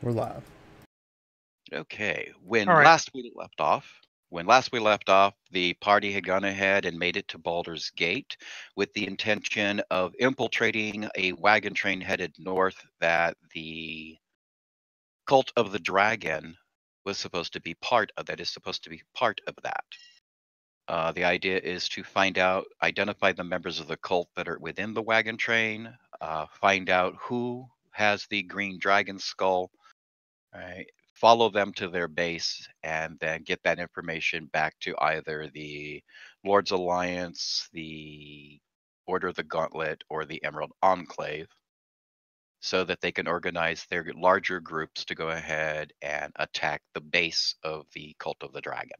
We're live. Okay. When All right. last we left off, the party had gone ahead and made it to Baldur's Gate with the intention of infiltrating a wagon train headed north that the cult of the dragon was supposed to be part of. That is supposed to be part of that. The idea is to identify the members of the cult that are within the wagon train, find out who has the green dragon skull, right? Follow them to their base, and then get that information back to either the Lord's Alliance, the Order of the Gauntlet, or the Emerald Enclave, so that they can organize their larger groups to go ahead and attack the base of the Cult of the Dragon.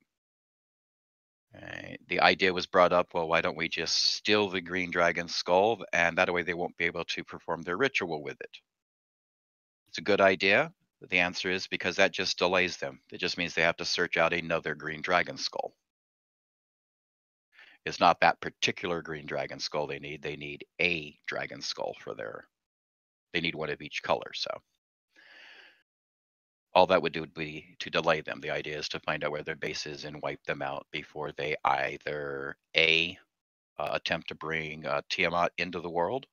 Right. The idea was brought up, well, why don't we just steal the green dragon skull, and that way they won't be able to perform their ritual with it. It's a good idea. The answer is because that just delays them. It just means they have to search out another green dragon skull. It's not that particular green dragon skull they need. They need a dragon skull they need one of each color. So all that would do would be to delay them. The idea is to find out where their base is and wipe them out before they either attempt to bring Tiamat into the world,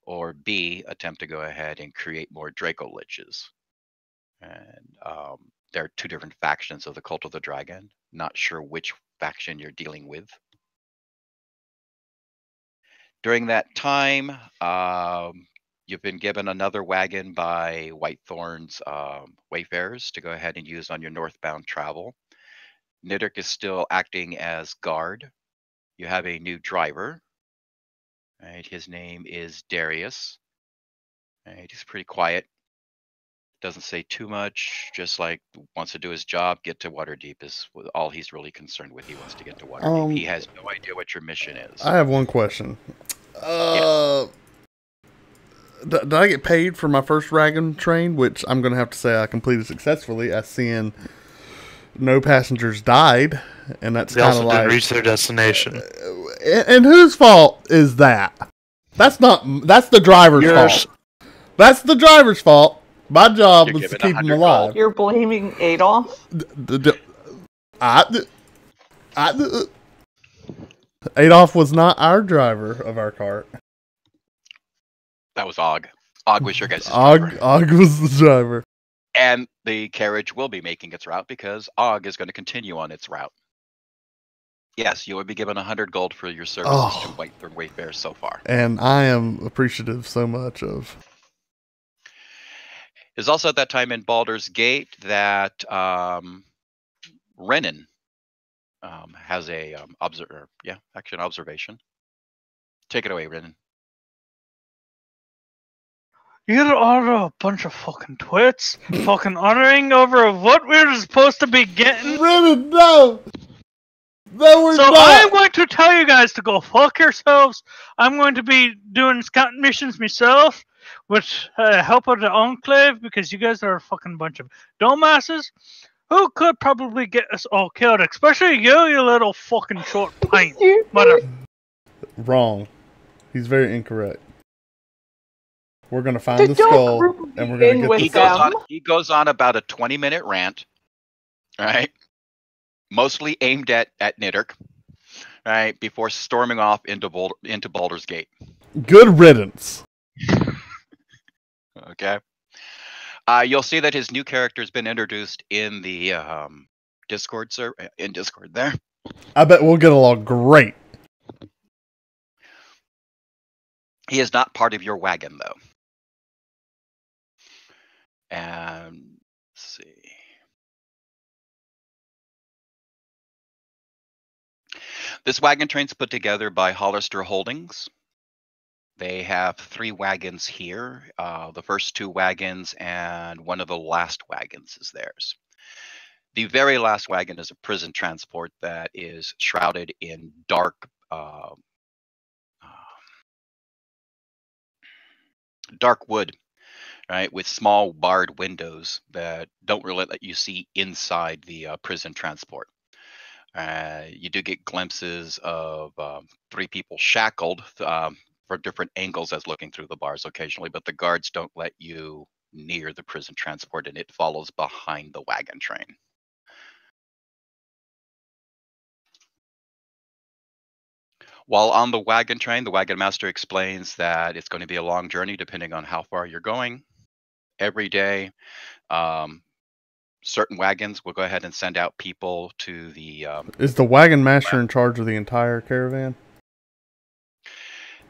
or B, attempt to go ahead and create more Draco Liches. And there are two different factions of the Cult of the Dragon. Not sure which faction you're dealing with. During that time, you've been given another wagon by Whitethorn's Wayfarers to go ahead and use on your northbound travel. Nidric is still acting as guard. You have a new driver. Right, his name is Darius. Right, he's pretty quiet. Doesn't say too much, just like wants to do his job. Get to Waterdeep is all he's really concerned with. He wants to get to Waterdeep. He has no idea what your mission is. I have one question. Yes. Did I get paid for my first wagon train, which I'm going to have to say I completed successfully, as seeing no passengers died, and that's They kind also of like... didn't reach their destination. And whose fault is that? That's the driver's fault. That's the driver's fault. My job was to keep him alive. You're blaming Adolf? Adolf was not our driver of our cart. That was Og. Og was your guys' driver. Og was the driver. And the carriage will be making its route because Og is going to continue on its route. Yes, you will be given 100 gold for your services to Whitethorn Wayfarers so far. And I am appreciative so much of... It was also at that time in Baldur's Gate that Renan has an observation. Take it away, Renan. You are a bunch of fucking twits, fucking honoring over what we're supposed to be getting. Renan, no! No, we're not! I'm going to tell you guys to go fuck yourselves. I'm going to be doing scouting missions myself with help of the Enclave, because you guys are a fucking bunch of dumbasses who could probably get us all killed, especially you little fucking short pint mother. Wrong. He's very incorrect. We're gonna find the skull, and we're gonna get the... He goes on about a 20-minute rant, right? Mostly aimed at Nidric, right? Before storming off into Baldur's Gate. Good riddance. Okay. You'll see that his new character has been introduced in the Discord there. I bet we'll get along great. He is not part of your wagon, though. And let's see. This wagon train's put together by Hollister Holdings. They have 3 wagons here. The first 2 wagons and one of the last wagons is theirs. The very last wagon is a prison transport that is shrouded in dark wood, right, with small barred windows that don't really let you see inside the prison transport. You do get glimpses of 3 people shackled for different angles as looking through the bars occasionally, but the guards don't let you near the prison transport, and it follows behind the wagon train. While on the wagon train, the wagon master explains that it's going to be a long journey depending on how far you're going. Every day, certain wagons will go ahead and send out people to the... Is the wagon master in charge of the entire caravan?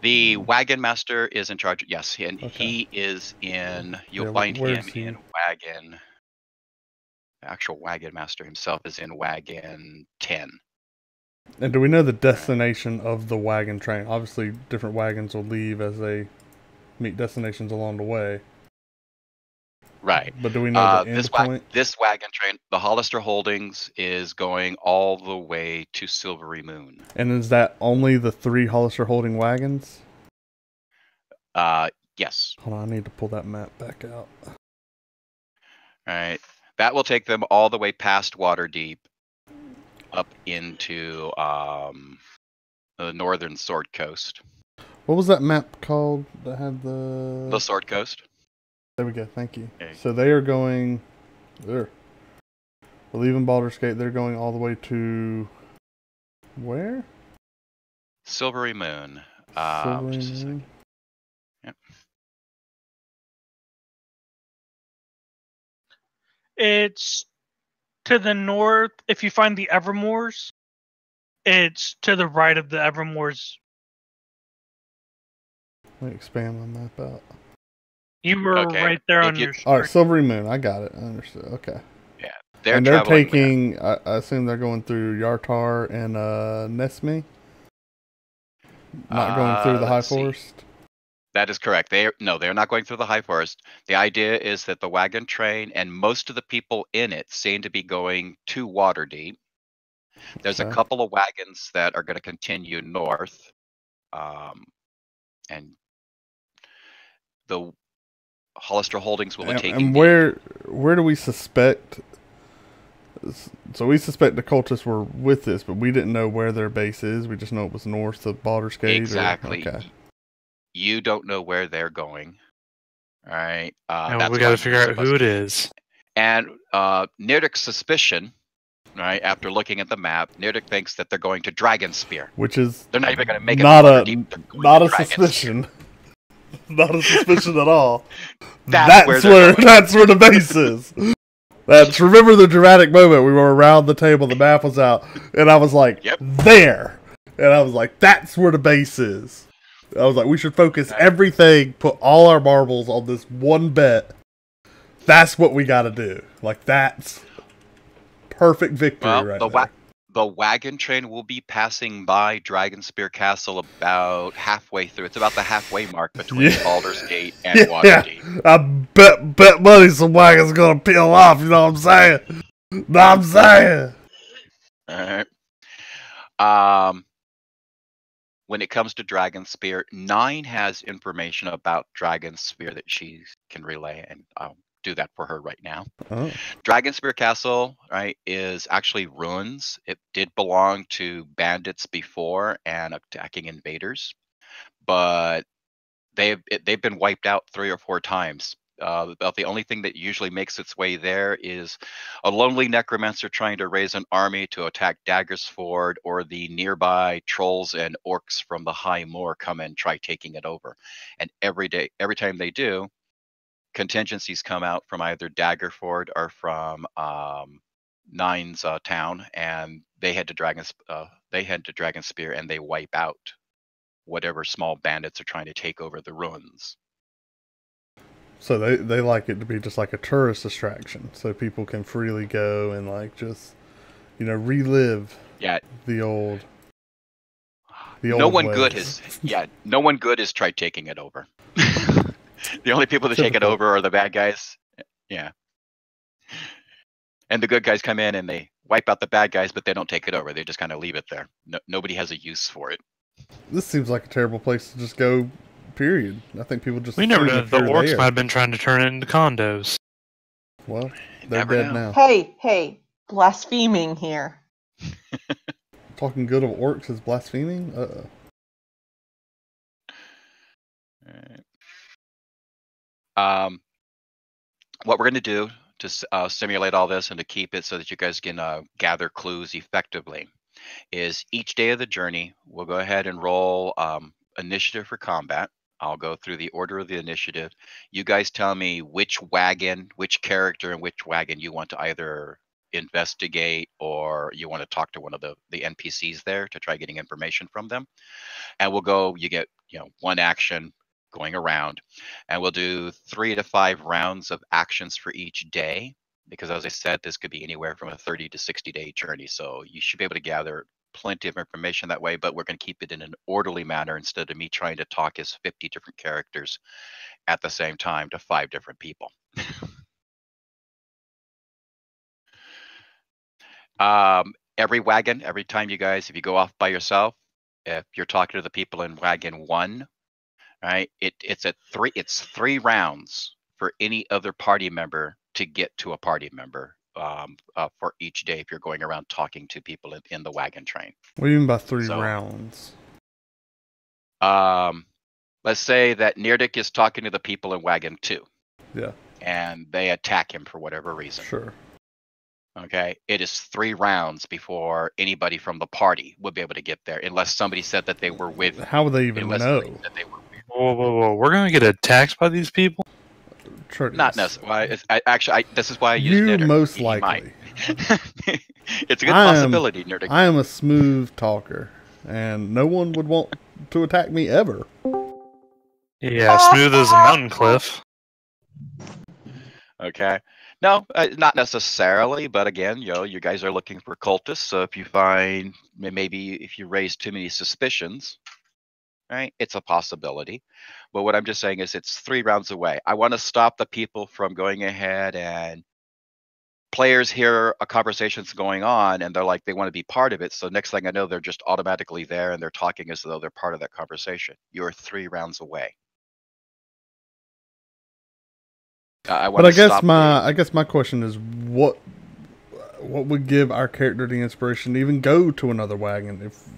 The wagon master is in charge, yes, and Okay. he is in... You'll Yeah, find where's him he? in wagon... The actual wagon master himself is in wagon 10. And do we know the destination of the wagon train? Obviously, different wagons will leave as they meet destinations along the way. Right. But do we know the end point? This wagon train, the Hollister Holdings, is going all the way to Silvery Moon. And is that only the 3 Hollister holding wagons? Yes. Hold on, I need to pull that map back out. All right. That will take them all the way past Waterdeep up into the northern Sword Coast. What was that map called that had the... The Sword Coast. There we go, thank you. Okay. So they are going... There. We're leaving Baldur's Gate. They're going all the way to... Where? Silvery Moon. Silvery Just a Moon? second. Yep. It's to the north. If you find the Evermoors, it's to the right of the Evermoors. Let me expand my map out. You were Okay. right there If on you- your Alright, screen. Silvery Moon. I got it. I understood. Okay. They're and they're traveling there. taking... I assume they're going through Yartar and Nesme? Not going through the High let's see. Forest? That is correct. They're not going through the High Forest. The idea is that the wagon train and most of the people in it seem to be going to Waterdeep. There's a Okay. couple of wagons that are going to continue north, and the Hollister Holdings will be taking. And where do we suspect? So we suspect the cultists were with this, but we didn't know where their base is. We just know it was north of Baldur's Gate. Exactly. Okay. You don't know where they're going. All right. And That's we got why to figure out most of who us- it is. And Nirdick's suspicion, right, after looking at the map, Nirdick thinks that they're going to Dragonspear. Which is They're not even going to make it not to a Waterdeep. They're going not to a Dragonspear. suspicion. Not a suspicion at all. That's where they're going. That's where the base is. Remember the dramatic moment we were around the table, the map was out, and I was like, Yep. there. And I was like, that's where the base is. I was like, we should focus everything, put all our marbles on this one bet. That's what we got to do. Like, that's perfect victory Well, right the there. the wagon train will be passing by Dragonspear Castle about halfway through. It's about the halfway mark between Yeah. Baldur's Gate and Yeah, Waterdeep. I bet money some wagon's gonna peel off, you know what I'm saying? Know what I'm saying? All right. When it comes to Dragonspear, 9 has information about Dragonspear that she can relay, and I'll do that for her right now. Oh. Dragonspear Castle, right, is actually ruins. It did belong to bandits before and attacking invaders, but they've been wiped out 3 or 4 times. About the only thing that usually makes its way there is a lonely necromancer trying to raise an army to attack Daggersford, or the nearby trolls and orcs from the High Moor come and try taking it over. And every time they do, contingencies come out from either Daggerford or from Nine's town, and they head to Dragonspear and they wipe out whatever small bandits are trying to take over the ruins. So they like it to be just like a tourist distraction, so people can freely go and like just, relive the old. No one ways. good has tried taking it over. The only people that take it Typical. over are the bad guys. Yeah. And the good guys come in and they wipe out the bad guys, but they don't take it over. They just kind of leave it there. Nobody has a use for it. This seems like a terrible place to just go. Period. I think people just. We never assume know. if The you're orcs there. might have been trying to turn it into condos. Well, they're Never dead know. now. Hey, blaspheming here. Talking good of orcs is blaspheming. Alright. what we're going to do to simulate all this and to keep it so that you guys can gather clues effectively is each day of the journey, we'll go ahead and roll initiative for combat. I'll go through the order of the initiative. You guys tell me which wagon, which character, and which wagon you want to either investigate or you want to talk to one of the NPCs there to try getting information from them. And we'll go, you get, one action going around, and we'll do 3 to 5 rounds of actions for each day. Because as I said, this could be anywhere from a 30 to 60-day journey. So you should be able to gather plenty of information that way, but we're going to keep it in an orderly manner instead of me trying to talk as 50 different characters at the same time to 5 different people. Every wagon, every time you guys, if you go off by yourself, if you're talking to the people in wagon 1, right, it's 3 rounds for any other party member to get to a party member for each day if you're going around talking to people in the wagon train. What do you mean by 3 rounds? Let's say that Nirdik is talking to the people in wagon 2. Yeah. And they attack him for whatever reason. Sure. Okay. It is 3 rounds before anybody from the party would be able to get there, unless somebody said that they were with. How would they even know? Whoa. We're going to get attacked by these people? Not necessarily. This is why I use you Nirdik. Most likely. It's a good possibility, Nirdik. I am a smooth talker, and no one would want to attack me ever. Yeah, smooth as a mountain cliff. Okay. No, not necessarily, but again, you guys are looking for cultists, so if you find, maybe if you raise too many suspicions, right, it's a possibility. But what I'm just saying is it's 3 rounds away. I want to stop the people from going ahead and players hear a conversation's going on and they're like, they want to be part of it. So next thing I know, they're just automatically there and they're talking as though they're part of that conversation. You're 3 rounds away. But I guess my question is, what would give our character the inspiration to even go to another wagon? If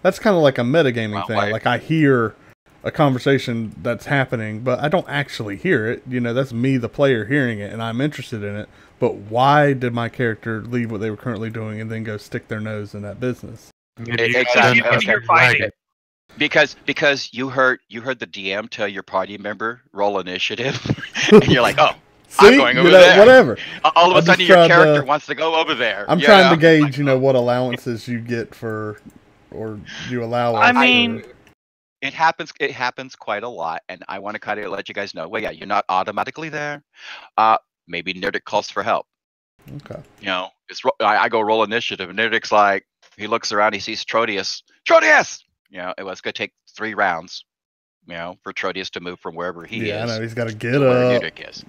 that's kind of like a metagaming thing. Like I hear a conversation that's happening, but I don't actually hear it. That's me, the player, hearing it, and I'm interested in it. But why did my character leave what they were currently doing and then go stick their nose in that business? Exactly. You're fighting. Because you heard the DM tell your party member roll initiative, and you're like, oh, see? I'm going over there. Whatever. All of a sudden, your character wants to go over there. I'm trying to gauge, what allowances you get for, or you allow. I mean, it happens quite a lot, and I want to kind of let you guys know. Well, yeah, you're not automatically there. Maybe Nirdik calls for help. Okay. I go roll initiative, and Nirdik's like, he looks around, he sees Trotius. Trotius! It was going to take 3 rounds, for Trotius to move from wherever he is. Yeah, I know. He's got to get up, is.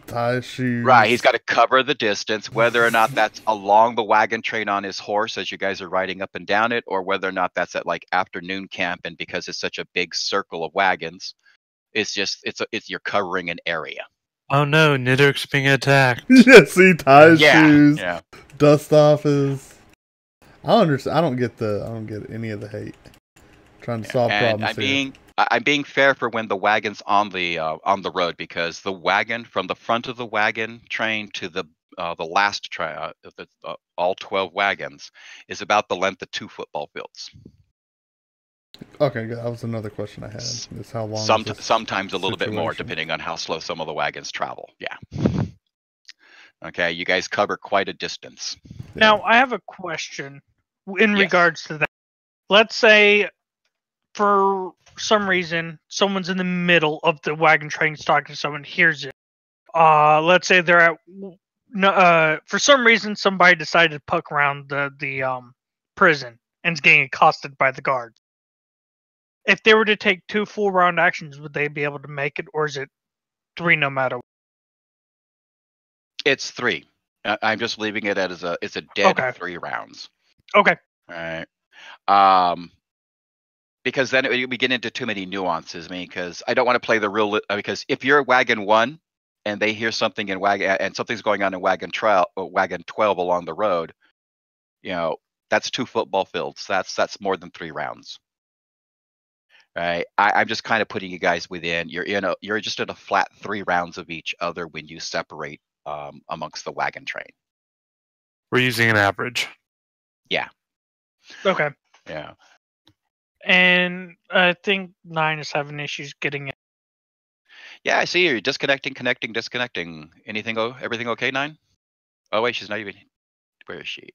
tie his shoes. Right, he's got to cover the distance, whether or not that's along the wagon train on his horse as you guys are riding up and down it, or whether or not that's at afternoon camp, and because it's such a big circle of wagons, it's you're covering an area. Oh no, Nidurk's being attacked. Yes, he ties shoes. Yeah. Dust off his. I don't understand. I don't get any of the hate. Trying to solve problems here. I'm being fair for when the wagon's on the road, because the wagon, from the front of the wagon train to the last train, all 12 wagons, is about the length of 2 football fields. Okay, that was another question I had. Is how long? Sometimes a little bit more, depending on how slow some of the wagons travel. Yeah. Okay, you guys cover quite a distance. Now, I have a question in regards to that. Let's say, for some reason, someone's in the middle of the wagon train talking to someone, hears it. Let's say they're at, for some reason, somebody decided to poke around the prison and is getting accosted by the guards. If they were to take 2 full round actions, would they be able to make it, or is it 3 no matter what? It's 3. I'm just leaving it as it's a dead 3 rounds. Okay. All right. Because then we get into too many nuances. Because I don't want to play the real. Because if you're wagon 1 and they hear something in wagon and something's going on in wagon 12 along the road, that's 2 football fields. That's more than 3 rounds. right? I'm just kind of putting you guys within. You're just in a flat 3 rounds of each other when you separate amongst the wagon train. We're using an average. Okay. Yeah. And I think 9 is having issues getting it. Yeah, I see you're disconnecting, connecting, disconnecting. Everything okay, 9? Oh wait, she's not even. Where is she?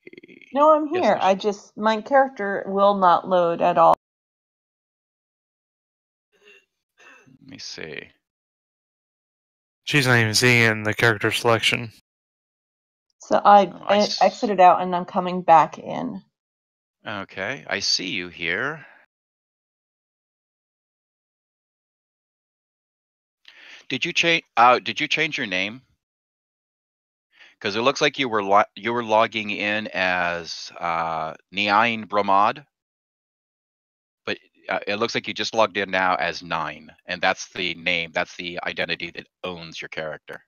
No, I'm Yes, here. there she- My character will not load at all. Let me see. She's not even seeing it in the character selection. So I Oh, I s- exited out and I'm coming back in. Okay, I see you here. Did you change? Did you change your name? Because it looks like you were logging in as Niain Bromad, but it looks like you just logged in now as 9, and that's the name. That's the identity that owns your character.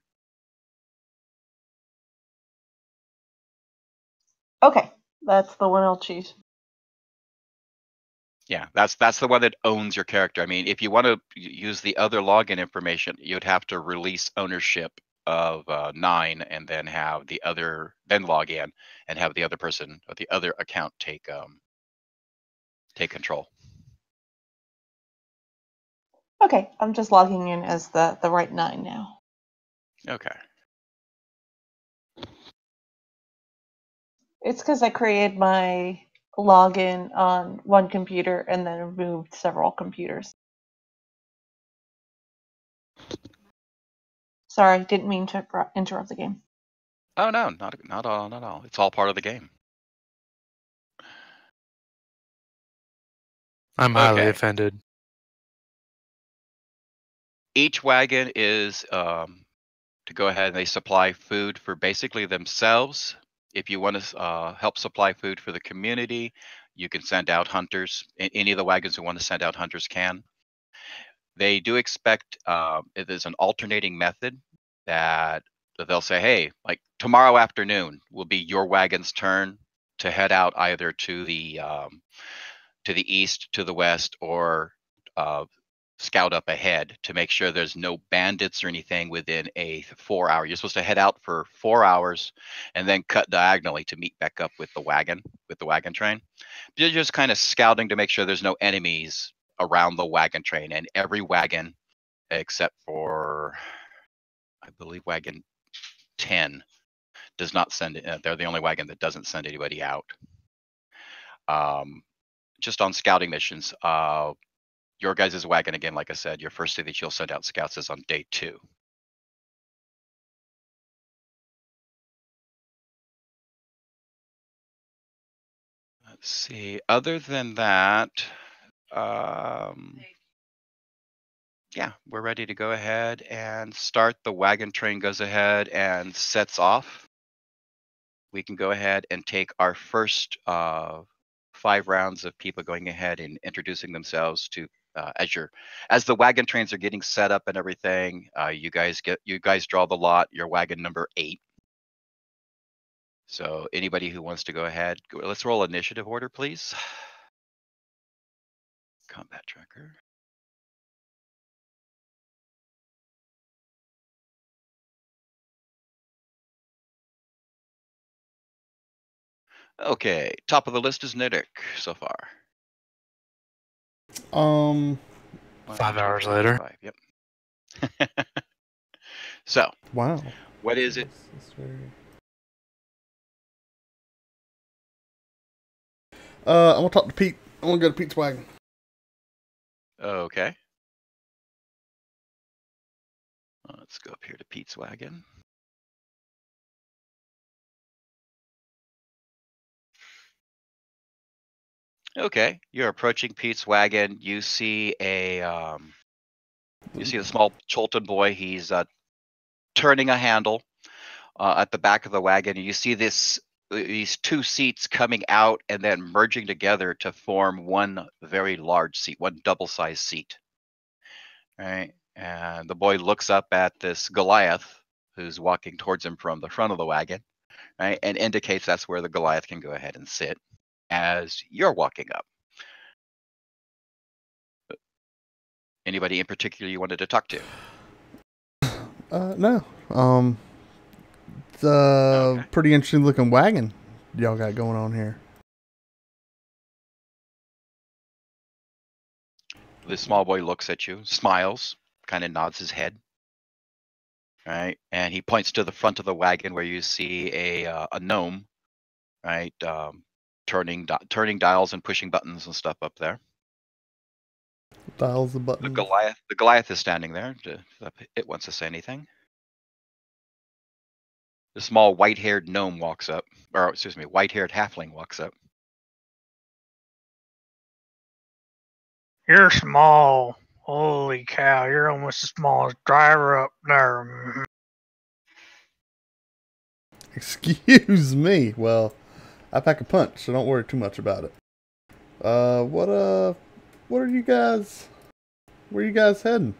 Okay, that's the one I'll choose. Yeah, that's the one that owns your character. I mean, if you want to use the other login information, you'd have to release ownership of 9, and then then log in and have the other person or the other account take control. Okay, I'm just logging in as the right 9 now. Okay. It's because I created my login on one computer and then removed several computers. Sorry, didn't mean to interrupt the game. Oh no, not all. It's all part of the game. I'm highly Okay. offended. Each wagon is to go ahead and they supply food for basically themselves. If you want to help supply food for the community, you can send out hunters. Any of the wagons who want to send out hunters can. They do expect it is an alternating method that they'll say, hey, like tomorrow afternoon will be your wagon's turn to head out either to the east, to the west, or scout up ahead to make sure there's no bandits or anything within a 4 hour. You're supposed to head out for 4 hours and then cut diagonally to meet back up with the wagon train. You're just kind of scouting to make sure there's no enemies around the wagon train, and every wagon except for I believe wagon 10 does not send it. They're the only wagon that doesn't send anybody out. Just on scouting missions, your guys' wagon, again, like I said, your first day that you'll send out scouts is on day 2. Let's see. Other than that, yeah, we're ready to go ahead and start. The wagon train goes ahead and sets off. We can go ahead and take our first 5 rounds of people going ahead and introducing themselves to as the wagon trains are getting set up and everything. You guys draw the lot. Your wagon number 8. So anybody who wants to go ahead, let's roll initiative order, please. Combat tracker. Okay, top of the list is Nidic so far. 5 hours later. 5, yep. So, Wow. what is it? That's very... I'm gonna talk to Pete. I wanna go to Pete's wagon. Okay. Let's go up here to Pete's wagon. Okay, you're approaching Pete's wagon. You see a small Cholton boy. He's turning a handle at the back of the wagon. You see these 2 seats coming out and then merging together to form one very large seat, one double-sized seat. All right, and the boy looks up at this Goliath who's walking towards him from the front of the wagon, right, and indicates that's where the Goliath can go ahead and sit as you're walking up. Anybody in particular you wanted to talk to? No. It's a Okay. pretty interesting looking wagon y'all got going on here. The small boy looks at you, smiles, kind of nods his head. Right, and he points to the front of the wagon where you see a gnome, right, turning dials and pushing buttons and stuff up there. Dials the The buttons. Goliath is standing there. If it wants to say anything. The small white-haired gnome walks up, or excuse me, white-haired halfling walks up. You're small. Holy cow, you're almost as small as driver up there. Mhm. Excuse me. Well, I pack a punch, so don't worry too much about it. What are you guys? Where are you guys heading?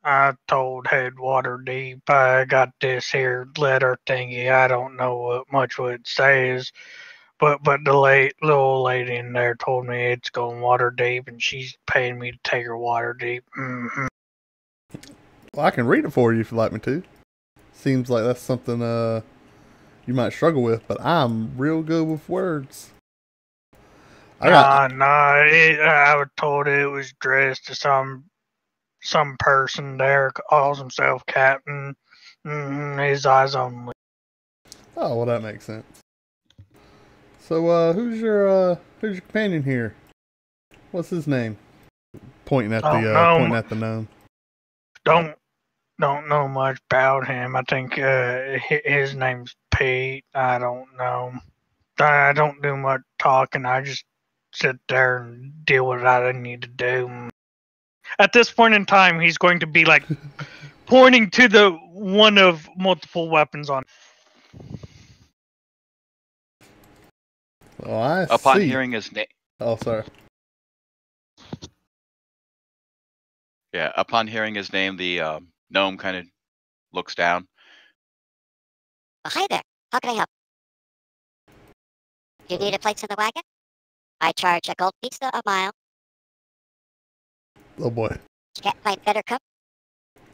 I told Headwater Deep I got this here letter thingy. I don't know what it says, but the little lady in there told me it's going water deep, and she's paying me to take her water deep. Mm-hmm. Well, I can read it for you if you'd like me to. Seems like that's something you might struggle with, but I'm real good with words. I was told it was dressed as some person there calls himself Captain. His eyes only. Oh, well, that makes sense. So, who's your companion here? What's his name? Pointing at the gnome. Don't know much about him. I think his name's Pete. I don't know. I don't do much talking. I just sit there and deal with what I need to do. At this point in time, he's going to be like pointing to the one of multiple weapons on. Oh, I Upon see. hearing his name, Oh, sorry. yeah, upon hearing his name, the gnome kind of looks down. Hi there. How can I help? You need a place in the wagon? I charge a gold piece a mile. Oh boy. You can't find better cook?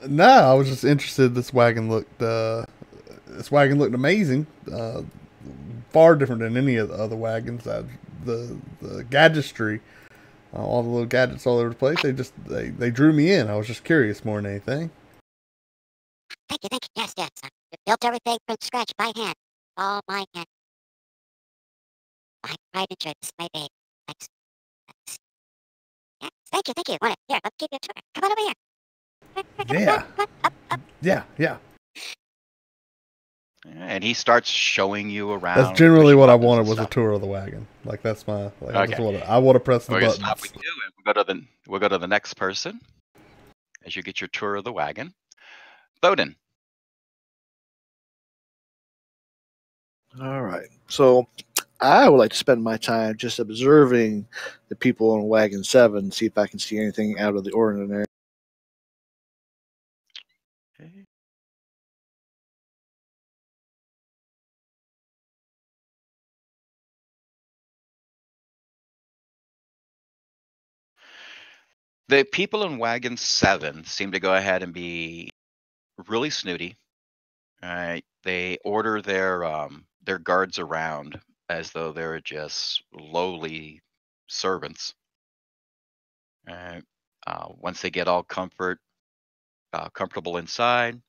No, I was just interested. This wagon looked amazing. Far different than any of the other wagons. The gadgetry, all the little gadgets all over the place. They drew me in. I was just curious more than anything. Thank you. Yes. I built everything from scratch by hand. All my hand. My pride and joy. This is my baby. Thanks. Yeah, thank you. Want it? Here, let's keep you a tour. Come on over here. Yeah. And he starts showing you around. That's generally pushing what I buttons wanted and was a stuff. tour of the wagon. Like that's my. Like, Okay. I want to press the We're gonna buttons. stop with you, and we'll go to the next person as you get your tour of the wagon. Bowden. All right. So I would like to spend my time just observing the people on Wagon 7, see if I can see anything out of the ordinary. Okay. The people in Wagon 7 seem to go ahead and be really snooty. All right. They order their guards around as though they're just lowly servants. All right. Once they get all comfortable inside,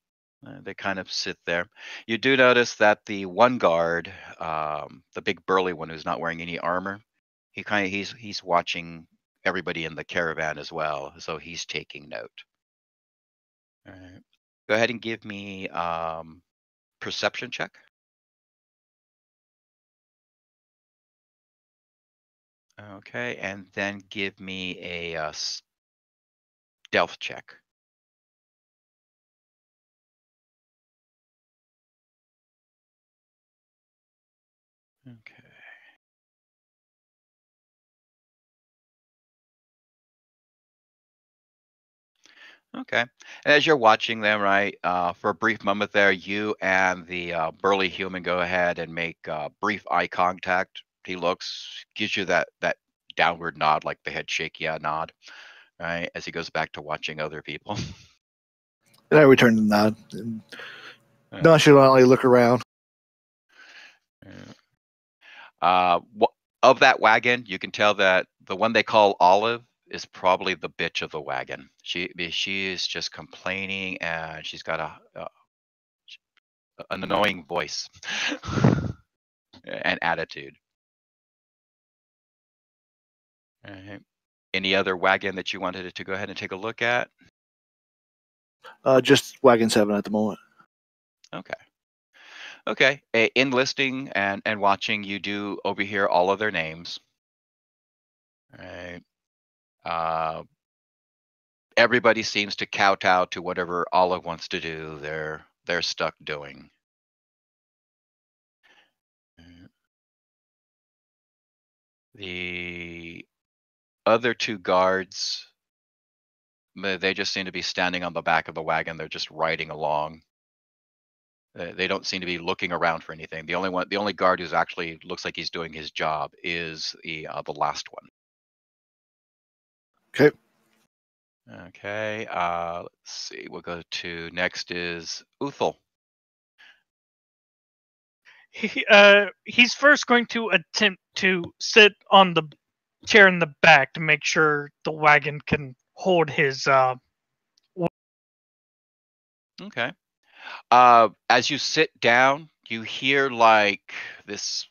they kind of sit there. You do notice that the one guard, the big burly one who's not wearing any armor, he's watching everybody in the caravan as well, so he's taking note. All right. Go ahead and give me perception check. Okay, and then give me a stealth check. Okay. Okay. As you're watching them, right, for a brief moment there, you and the burly human go ahead and make brief eye contact. He looks, gives you that downward nod, like the head shake yeah nod, right? As he goes back to watching other people. And I return the nod and nonchalantly look around. Of that wagon, you can tell that the one they call Olive is probably the bitch of the wagon. She is just complaining, and she's got an annoying voice and attitude. Alright. Any other wagon that you wanted to go ahead and take a look at? Just wagon 7 at the moment. Okay. In listing and watching, you do overhear all of their names. All right. Everybody seems to kowtow to whatever Olive wants to do. They're stuck doing. The other 2 guards, they just seem to be standing on the back of the wagon. They're just riding along. They don't seem to be looking around for anything. The only guard who's actually looks like he's doing his job is the last one. Okay. Okay. Let's see. We'll go to next is Uthal. He's first going to attempt to sit on the chair in the back to make sure the wagon can hold his. Okay. As you sit down, you hear like this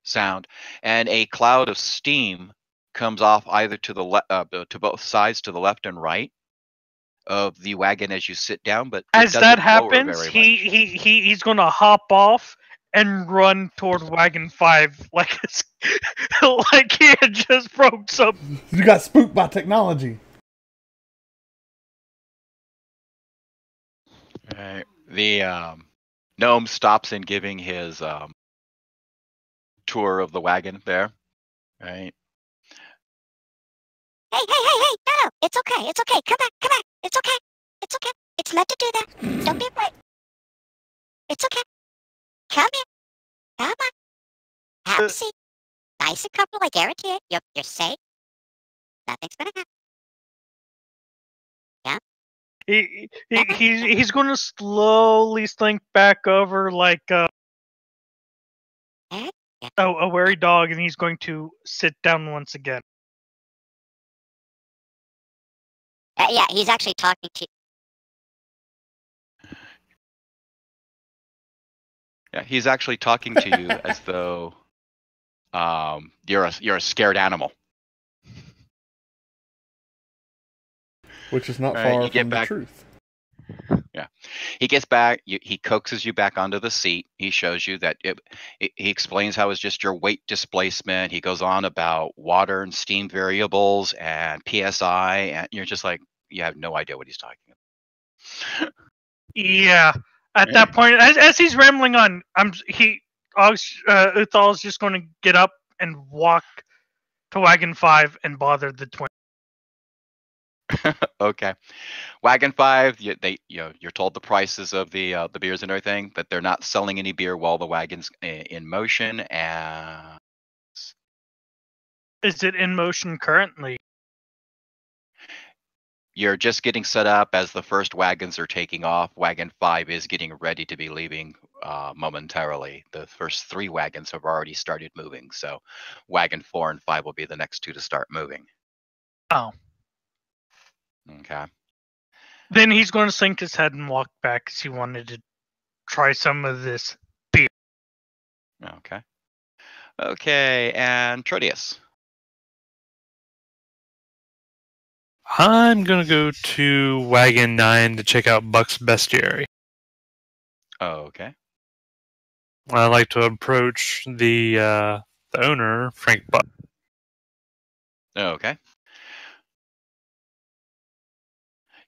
sound, and a cloud of steam comes off either to the to both sides, to the left and right of the wagon as you sit down. But as that lower happens, very much. he's going to hop off and run toward wagon 5 like like he had just broke something. You got spooked by technology. Right. The gnome stops in giving his tour of the wagon there. Right. Hey, no, it's okay, come back, it's okay, it's meant to do that, don't be afraid. It's okay, come here, come on, have a seat, nice and comfortable, I guarantee it, you're safe, nothing's gonna happen. He's going to slowly slink back over like a wary dog, and he's going to sit down once again. Yeah, he's actually talking to. Yeah, he's actually talking to you as though you're a scared animal. Which is not Right, far you get from the back- truth. Yeah, he gets back. He coaxes you back onto the seat. He shows you that he explains how it's just your weight displacement. He goes on about water and steam variables and PSI, and you're just like, you have no idea what he's talking about. Yeah. At that point, as he's rambling on, Uthal is just going to get up and walk to wagon 5 and bother the twin. Okay, wagon 5. You're told the prices of the beers and everything. That they're not selling any beer while the wagon's in motion. And Is it in motion currently? you're just getting set up as the first wagons are taking off. Wagon 5 is getting ready to be leaving momentarily. The first 3 wagons have already started moving. So wagon 4 and 5 will be the next 2 to start moving. Oh. Okay. Then he's going to sink his head and walk back because he wanted to try some of this beer. Okay. Okay, and Trodius. I'm gonna go to Wagon 9 to check out Buck's bestiary. Okay. I like to approach the owner, Frank Buck. Okay.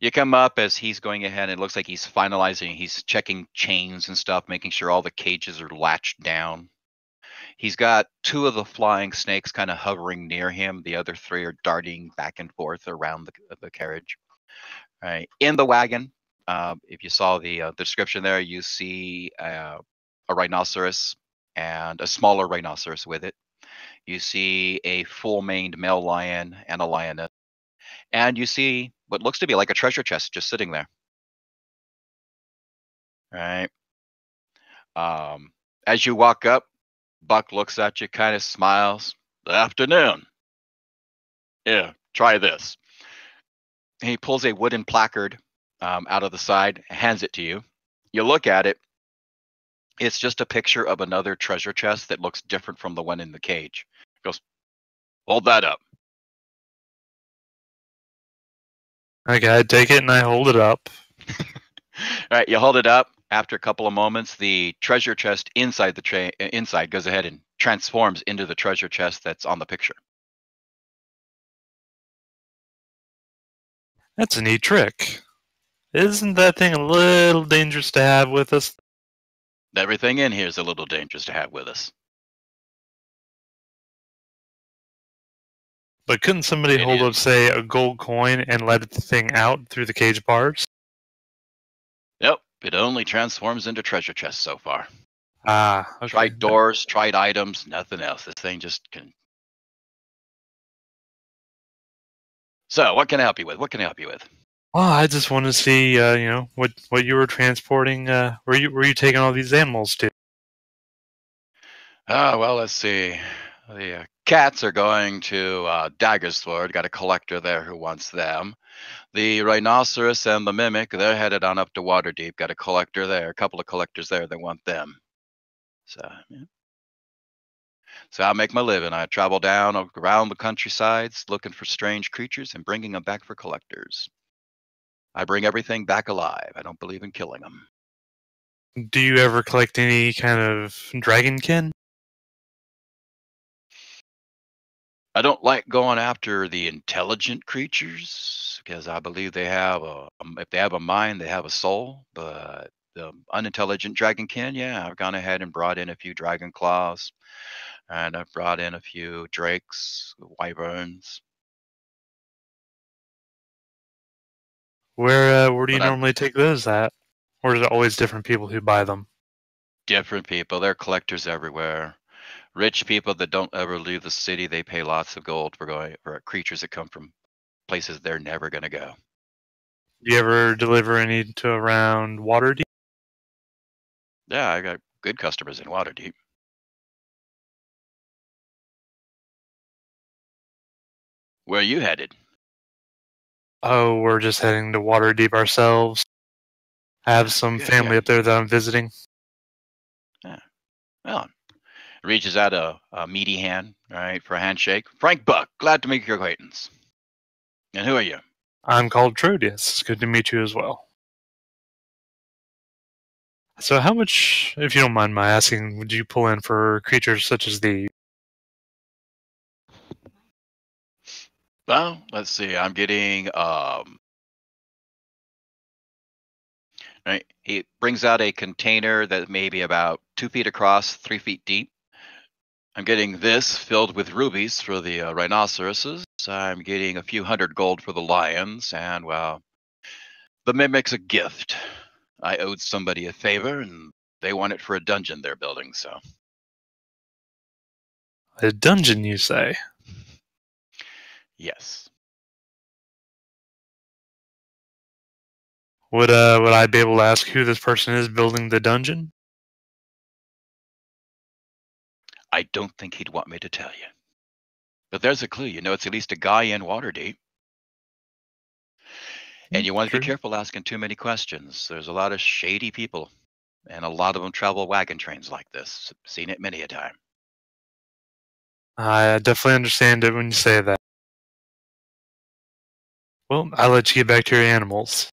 You come up as he's going ahead. It looks like he's finalizing. He's checking chains and stuff, making sure all the cages are latched down. He's got 2 of the flying snakes kind of hovering near him. The other 3 are darting back and forth around the carriage. All right. In the wagon, if you saw the description there, you see a rhinoceros and a smaller rhinoceros with it. You see a full-maned male lion and a lioness. And you see what looks to be like a treasure chest just sitting there. Right. As you walk up, Buck looks at you, kind of smiles. Good afternoon. Yeah, try this. He pulls a wooden placard out of the side, hands it to you. You look at it. It's just a picture of another treasure chest that looks different from the one in the cage. He goes, hold that up. Okay, I take it and I hold it up. All right, you hold it up. After a couple of moments, the treasure chest inside the inside goes ahead and transforms into the treasure chest that's on the picture. That's a neat trick. Isn't that thing a little dangerous to have with us? Everything in here is a little dangerous to have with us. But couldn't somebody It hold is. up, say, a gold coin and let the thing out through the cage bars? Nope, it only transforms into treasure chests so far. Ah, okay. Tried doors, tried items, nothing else. This thing just can. So, what can I help you with? What can I help you with? Well, I just want to see, what you were transporting. Where you taking all these animals to? Well, let's see. The cats are going to Daggersford. Got a collector there who wants them. The rhinoceros and the mimic, they're headed on up to Waterdeep. Got a collector there. A couple of collectors there that want them. So, yeah. So I make my living. I travel down around the countrysides looking for strange creatures and bringing them back for collectors. I bring everything back alive. I don't believe in killing them. Do you ever collect any kind of dragonkin? I don't like going after the intelligent creatures because I believe they have if they have a mind, they have a soul. But the unintelligent dragonkin, yeah, I've gone ahead and brought in a few dragon claws, and I've brought in a few drakes, wyverns. Where do you But normally take those at? Or is it always different people who buy them? different people, they're collectors everywhere. Rich people that don't ever leave the city, they pay lots of gold for creatures that come from places they're never going to go. Do you ever deliver any to around Waterdeep? Yeah, I got good customers in Waterdeep. Where are you headed? Oh, we're just heading to Waterdeep ourselves. I have some Good, family yeah. up there that I'm visiting. Yeah. Well, reaches out a meaty hand, right, for a handshake. Frank Buck, glad to make your acquaintance. And who are you? I'm called Trodius. It's good to meet you as well. So how much, if you don't mind my asking, would you pull in for creatures such as these? Well, let's see. I'm getting right. He brings out a container that may be about 2 feet across, 3 feet deep. I'm getting this filled with rubies for the rhinoceroses. I'm getting a few hundred gold for the lions, and well, the mimic's a gift. I owed somebody a favor, and they want it for a dungeon they're building. So A dungeon, you say? yes. Would I be able to ask who this person is building the dungeon? I don't think he'd want me to tell you. But there's a clue. You know, it's at least a guy in Waterdeep. And you want to be True. careful asking too many questions. There's a lot of shady people, and a lot of them travel wagon trains like this. Seen it many a time. I definitely understand it when you say that. Well, I'll let you get back to your animals.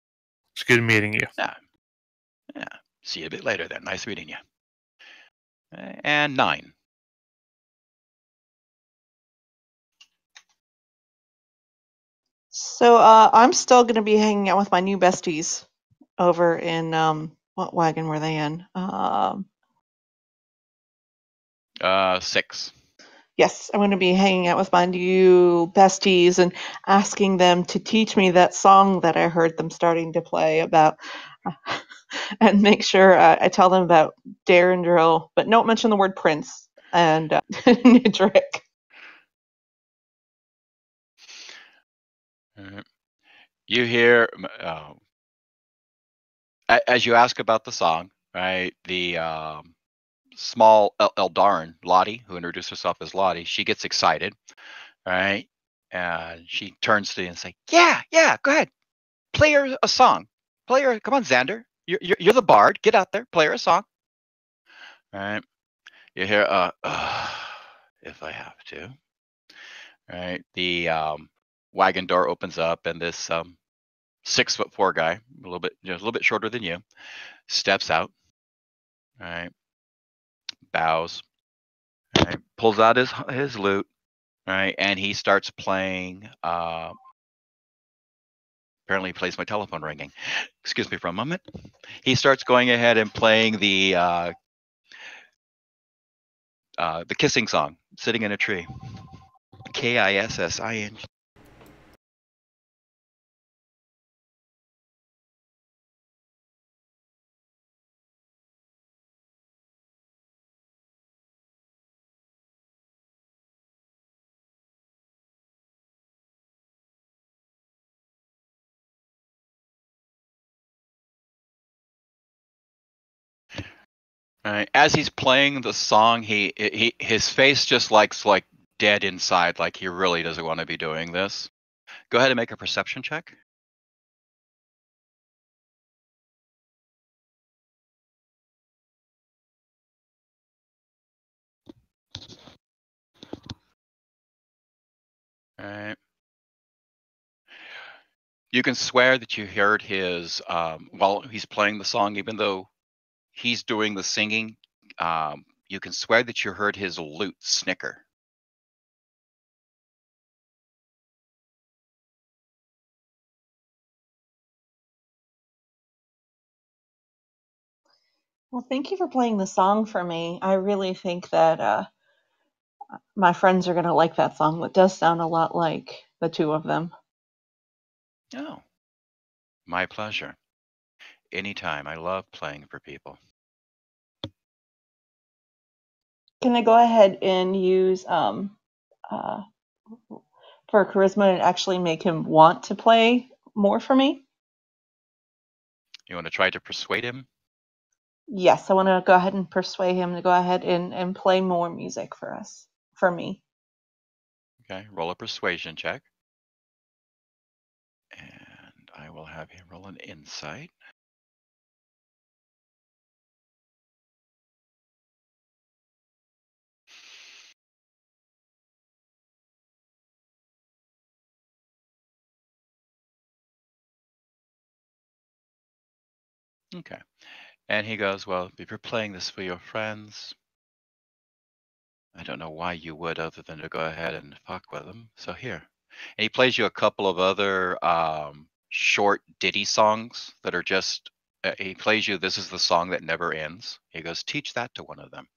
It's good meeting you. Yeah. See you a bit later then. Nice meeting you. And 9. So I'm still going to be hanging out with my new besties over in what wagon were they in? 6. Yes, I'm going to be hanging out with my new besties and asking them to teach me that song that I heard them starting to play about, and make sure I tell them about Dare and Drill, but don't mention the word Prince and Nidrick. You hear, as you ask about the song, right? The small Eldarin, Lottie, who introduced herself as Lottie, she gets excited, right? And she turns to you and say, "Yeah, go ahead, play her a song. Play her. Come on, Xander. You're the bard. Get out there, play her a song." All right. You hear, if I have to. All right. The wagon door opens up, and this 6'4" guy, a little bit shorter than you, steps out. All right. Bows. All right. Pulls out his lute. Right, and he starts playing. Apparently, he plays my telephone ringing. Excuse me for a moment. He starts going ahead and playing the kissing song, "Sitting in a Tree." Kissin. Right. As he's playing the song, his face just looks like dead inside, like he really doesn't want to be doing this. Go ahead and make a perception check. All right. You can swear that you heard his while he's playing the song, even though he's doing the singing. You can swear that you heard his lute snicker. Well, thank you for playing the song for me. I really think that my friends are going to like that song. It does sound a lot like the two of them. Oh, my pleasure. Anytime. I love playing for people. Can I go ahead and use for charisma and actually make him want to play more for me? You want to try to persuade him? Yes, I want to go ahead and persuade him to go ahead and play more music for me. Okay, roll a persuasion check. And I will have him roll an insight. Okay. And he goes, "Well, if you're playing this for your friends, I don't know why you would other than to go ahead and fuck with them. So here." And he plays you a couple of other short ditty songs that are just, he plays you, "This is the song that never ends." He goes, "Teach that to one of them."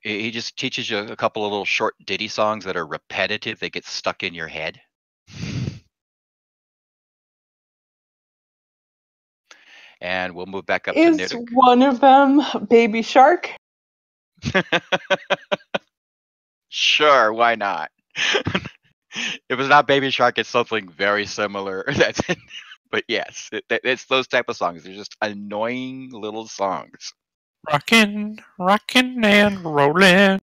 He just teaches you a couple of little short ditty songs that are repetitive, that get stuck in your head. And we'll move back up to Is Niduk. one of them Baby Shark? Sure, why not? If it's not Baby Shark, it's something very similar. That's it. But yes, it's those type of songs. They're just annoying little songs. Rockin', rockin' and rollin'.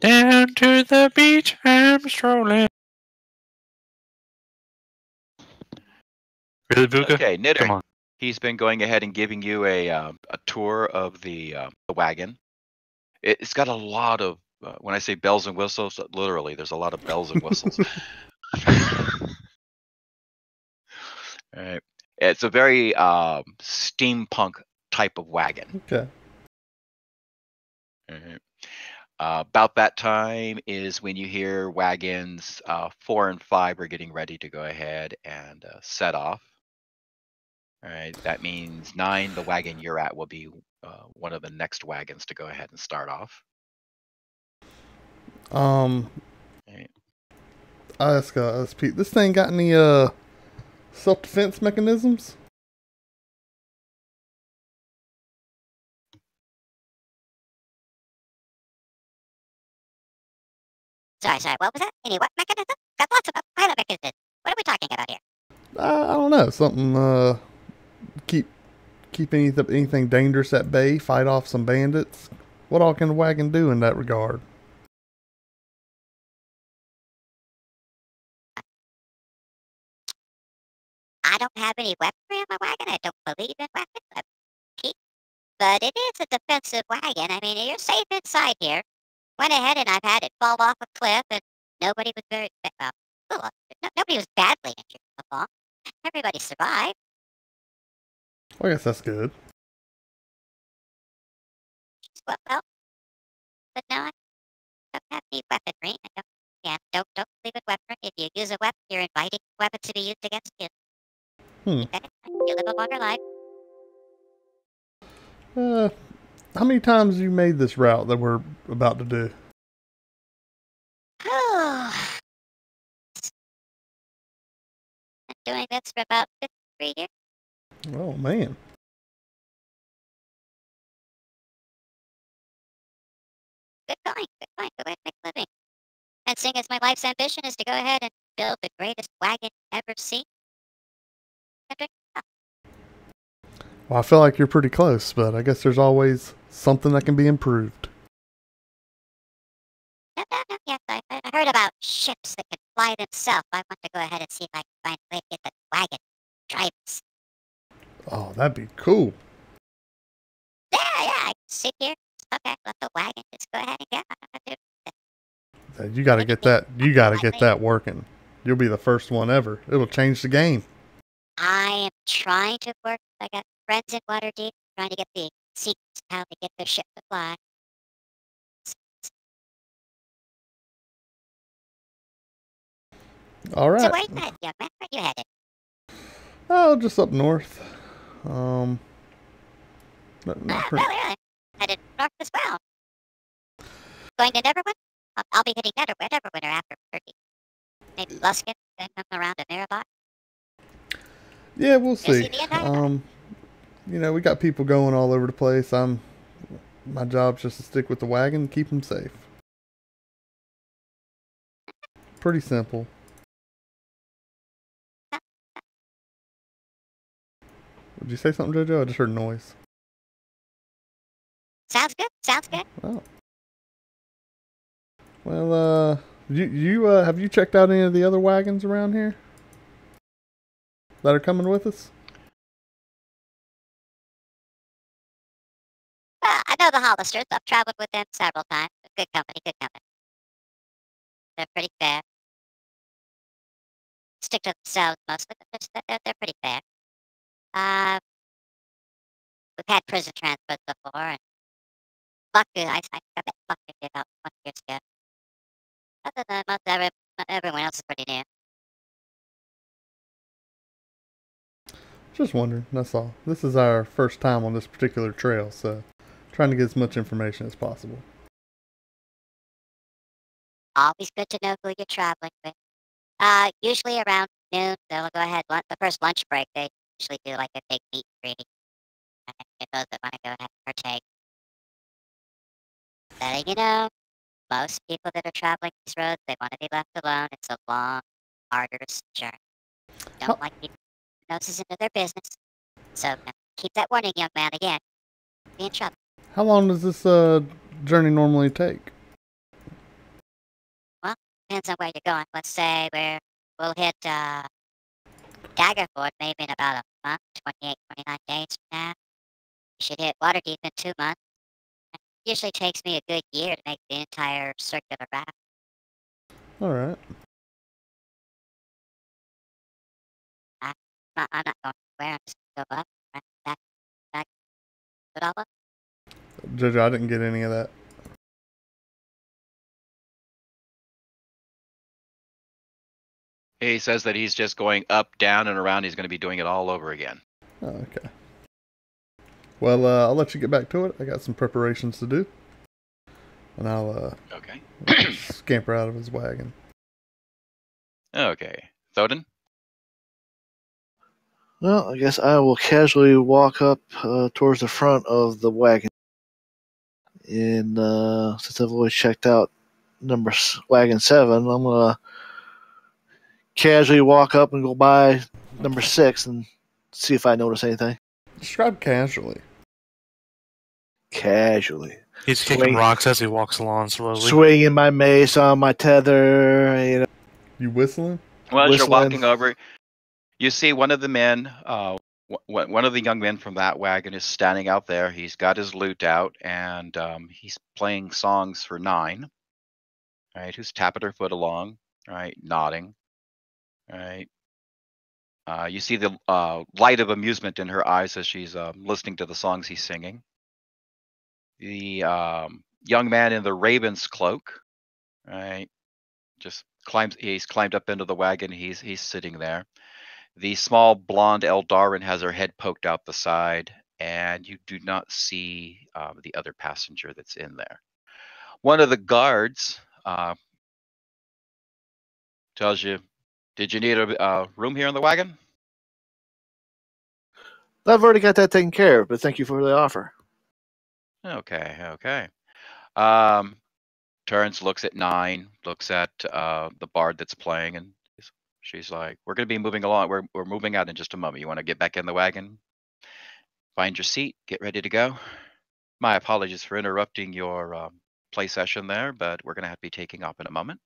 Down to the beach I'm strolling. Really, Pookha? Okay, Niduk. Come on. He's been going ahead and giving you a tour of the wagon. It's got a lot of, when I say bells and whistles, literally, there's a lot of bells and whistles. All right. It's a very steampunk type of wagon. Okay. All right. About that time is when you hear wagons 4 and 5 are getting ready to go ahead and set off. All right. That means 9, the wagon you're at, will be one of the next wagons to go ahead and start off. Right. I ask Pete, this thing got any self-defense mechanisms? Sorry. sorry, what was that? Any what mechanism? Got lots of pilot mechanisms. What are we talking about here? I don't know. Something, keep anything dangerous at bay, fight off some bandits. What all can the wagon do in that regard? I don't have any weaponry on my wagon. I don't believe in weapons. But it is a defensive wagon. I mean, you're safe inside here. Went ahead and I've had it fall off a cliff, and nobody was nobody was badly injured so far. Everybody survived. Well, I guess that's good. Well, but no, I don't have any weaponry. Don't believe in weaponry. If you use a weapon, you're inviting weapons to be used against you. You live a longer life. How many times have you made this route that we're about to do? Been doing this for about 53 years. Oh, man. Good going. Good way to make a living. And seeing as my life's ambition is to go ahead and build the greatest wagon ever seen. Well, I feel like you're pretty close, but I guess there's always something that can be improved. No, yes, I heard about ships that can fly themselves. I want to go ahead and see if I can find a way to get the wagon drivers. Oh, that'd be cool. Yeah, I can sit here. Okay, let the wagon just go ahead and go. You gotta get that. You gotta get that working. You'll be the first one ever. It'll change the game. I am trying to work. I got friends in Waterdeep trying to get the secrets how to get their ship to fly. All right. So where you headed, young man? Where you headed? Oh, just up north. Really? Headed north as well. Going to Neverwinter? I'll be hitting Neverwinter after 30. Maybe Luskin, then come around to Mirabot. Yeah, we'll see. The We got people going all over the place. My job's just to stick with the wagon and keep them safe. Pretty simple. Did you say something, Jojo? I just heard noise. Sounds good. Oh. Well, you have you checked out any of the other wagons around here that are coming with us? I know the Hollisters. I've traveled with them several times. Good company. They're pretty fair. Stick to themselves mostly, but they're pretty fair. We've had prison transfers before, and I met Bucky about 20 years ago. Other than everyone else is pretty new. Just wondering, that's all. This is our first time on this particular trail, so trying to get as much information as possible. Always good to know who you're traveling with. Usually around noon, they'll go ahead. The first lunch break, they usually do like a big meet and greet. And get those that want to go ahead and partake. Letting you know, most people that are traveling these roads, they want to be left alone. It's a long, arduous journey. Don't like people noses into their business. So keep that warning, young man. Again, be in trouble. How long does this journey normally take? Well, depends on where you're going. Let's say we'll hit Daggerford maybe in about a month, 28, 29 days from now. You should hit Waterdeep in 2 months. It usually takes me a good year to make the entire circular route. All right. I'm not going anywhere. I'm just going to go up, back, put all up. Jojo, I didn't get any of that. He says that he's just going up, down, and around. He's going to be doing it all over again. Oh, okay. Well, I'll let you get back to it. I got some preparations to do. And I'll Okay. scamper out of his wagon. Okay. Thoden? Well, I guess I will casually walk up towards the front of the wagon. And since I've always checked out wagon 7, I'm gonna casually walk up and go by number 6 and see if I notice anything. Describe casually. Casually. He's kicking rocks as he walks along slowly. Swinging my mace on my tether, you know. You whistling? Well, as you're Whistling. walking over, you see one of the men, one of the young men from that wagon is standing out there. He's got his lute out, and he's playing songs for 9. Right, who's tapping her foot along, right, nodding. Right. You see the light of amusement in her eyes as she's listening to the songs he's singing. The young man in the raven's cloak, right, he's climbed up into the wagon. He's sitting there. The small blonde Eldarin has her head poked out the side, and you do not see the other passenger that's in there. One of the guards tells you, "Did you need a room here in the wagon?" I've already got that taken care of, but thank you for the offer. Okay. Turns, looks at 9, looks at the bard that's playing, and she's like, "We're going to be moving along. We're moving out in just a moment. You want to get back in the wagon? Find your seat. Get ready to go." My apologies for interrupting your play session there, but we're going to have to be taking off in a moment.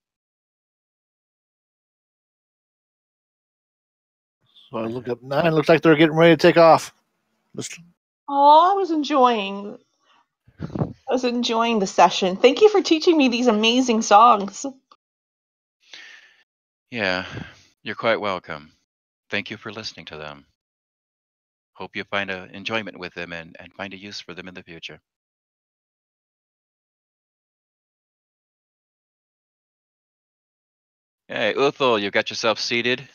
So I look up 9. Looks like they're getting ready to take off. Oh, I was enjoying the session. Thank you for teaching me these amazing songs. Yeah, you're quite welcome. Thank you for listening to them. Hope you find enjoyment with them and find a use for them in the future. Hey, Uthul, you got yourself seated?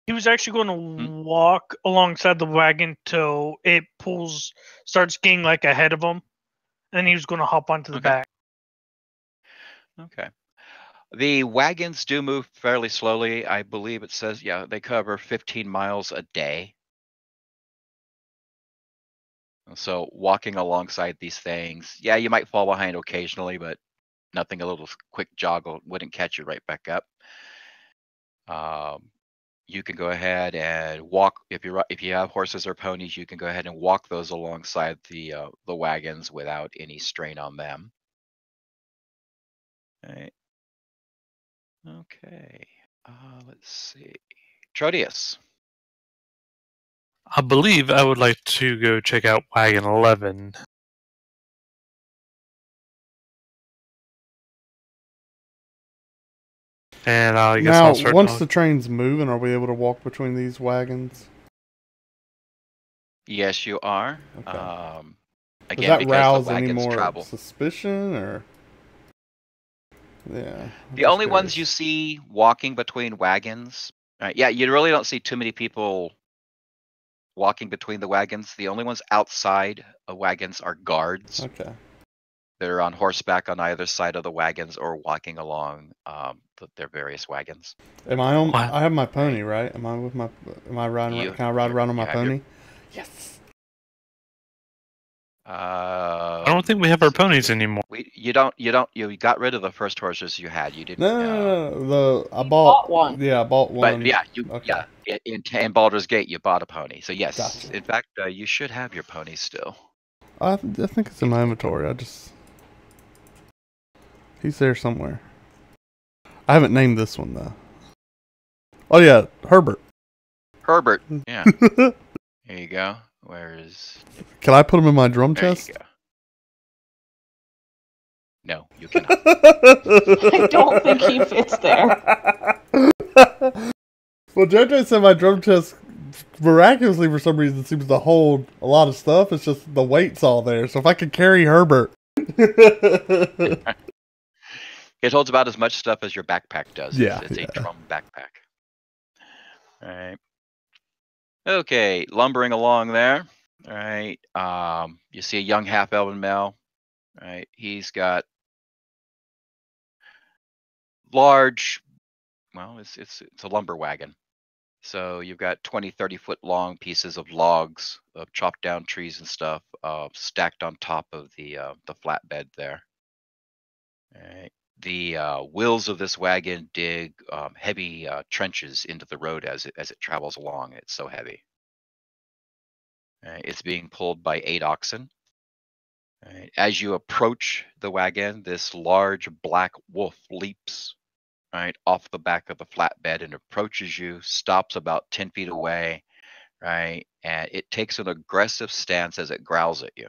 He was actually going to walk alongside the wagon till it starts getting like ahead of him, and then he was going to hop onto the back. Okay. The wagons do move fairly slowly. I believe it says, they cover 15 miles a day. So walking alongside these things, you might fall behind occasionally, but nothing, a little quick jog wouldn't catch you right back up. You can go ahead and walk if you have horses or ponies. You can go ahead and walk those alongside the wagons without any strain on them. All right. Okay. Let's see. Trodius. I believe I would like to go check out Wagon 11. And I guess now, I'll start once the train's moving, are we able to walk between these wagons? Yes, you are. Okay. Again, does that because rouse the any wagons more travel. suspicion, or? Yeah. The only ones you see walking between wagons, you really don't see too many people walking between the wagons. The only ones outside of wagons are guards. Okay. They're on horseback on either side of the wagons or walking along their various wagons. Am I on? I have my pony, right? Am I riding? Can I ride around on my pony? Yes. I don't think we have our ponies anymore. You got rid of the first horses you had. You didn't. No. I bought one. Yeah, I bought one. But in Baldur's Gate, you bought a pony. So yes, Gotcha. In fact, you should have your pony still. I think it's in my inventory. He's there somewhere. I haven't named this one though. Oh yeah, Herbert. Herbert. Yeah. Here you go. Can I put him in my drum chest? You go. No, you cannot. I don't think he fits there. Well, Jojo said my drum chest miraculously for some reason seems to hold a lot of stuff. It's just the weight's all there. So if I could carry Herbert. It holds about as much stuff as your backpack does. Yeah, It's a drum backpack. All right. Okay, lumbering along there. All right. You see a young half-elven male. All right. He's got large. Well, it's a lumber wagon. So you've got 20, 30-foot long pieces of logs, of chopped down trees and stuff, stacked on top of the flatbed there. Alright. The wheels of this wagon dig heavy trenches into the road as it travels along. It's so heavy. It's being pulled by 8 oxen. Alright. As you approach the wagon, this large black wolf leaps off the back of the flatbed and approaches you, stops about 10 feet away, right? And it takes an aggressive stance as it growls at you.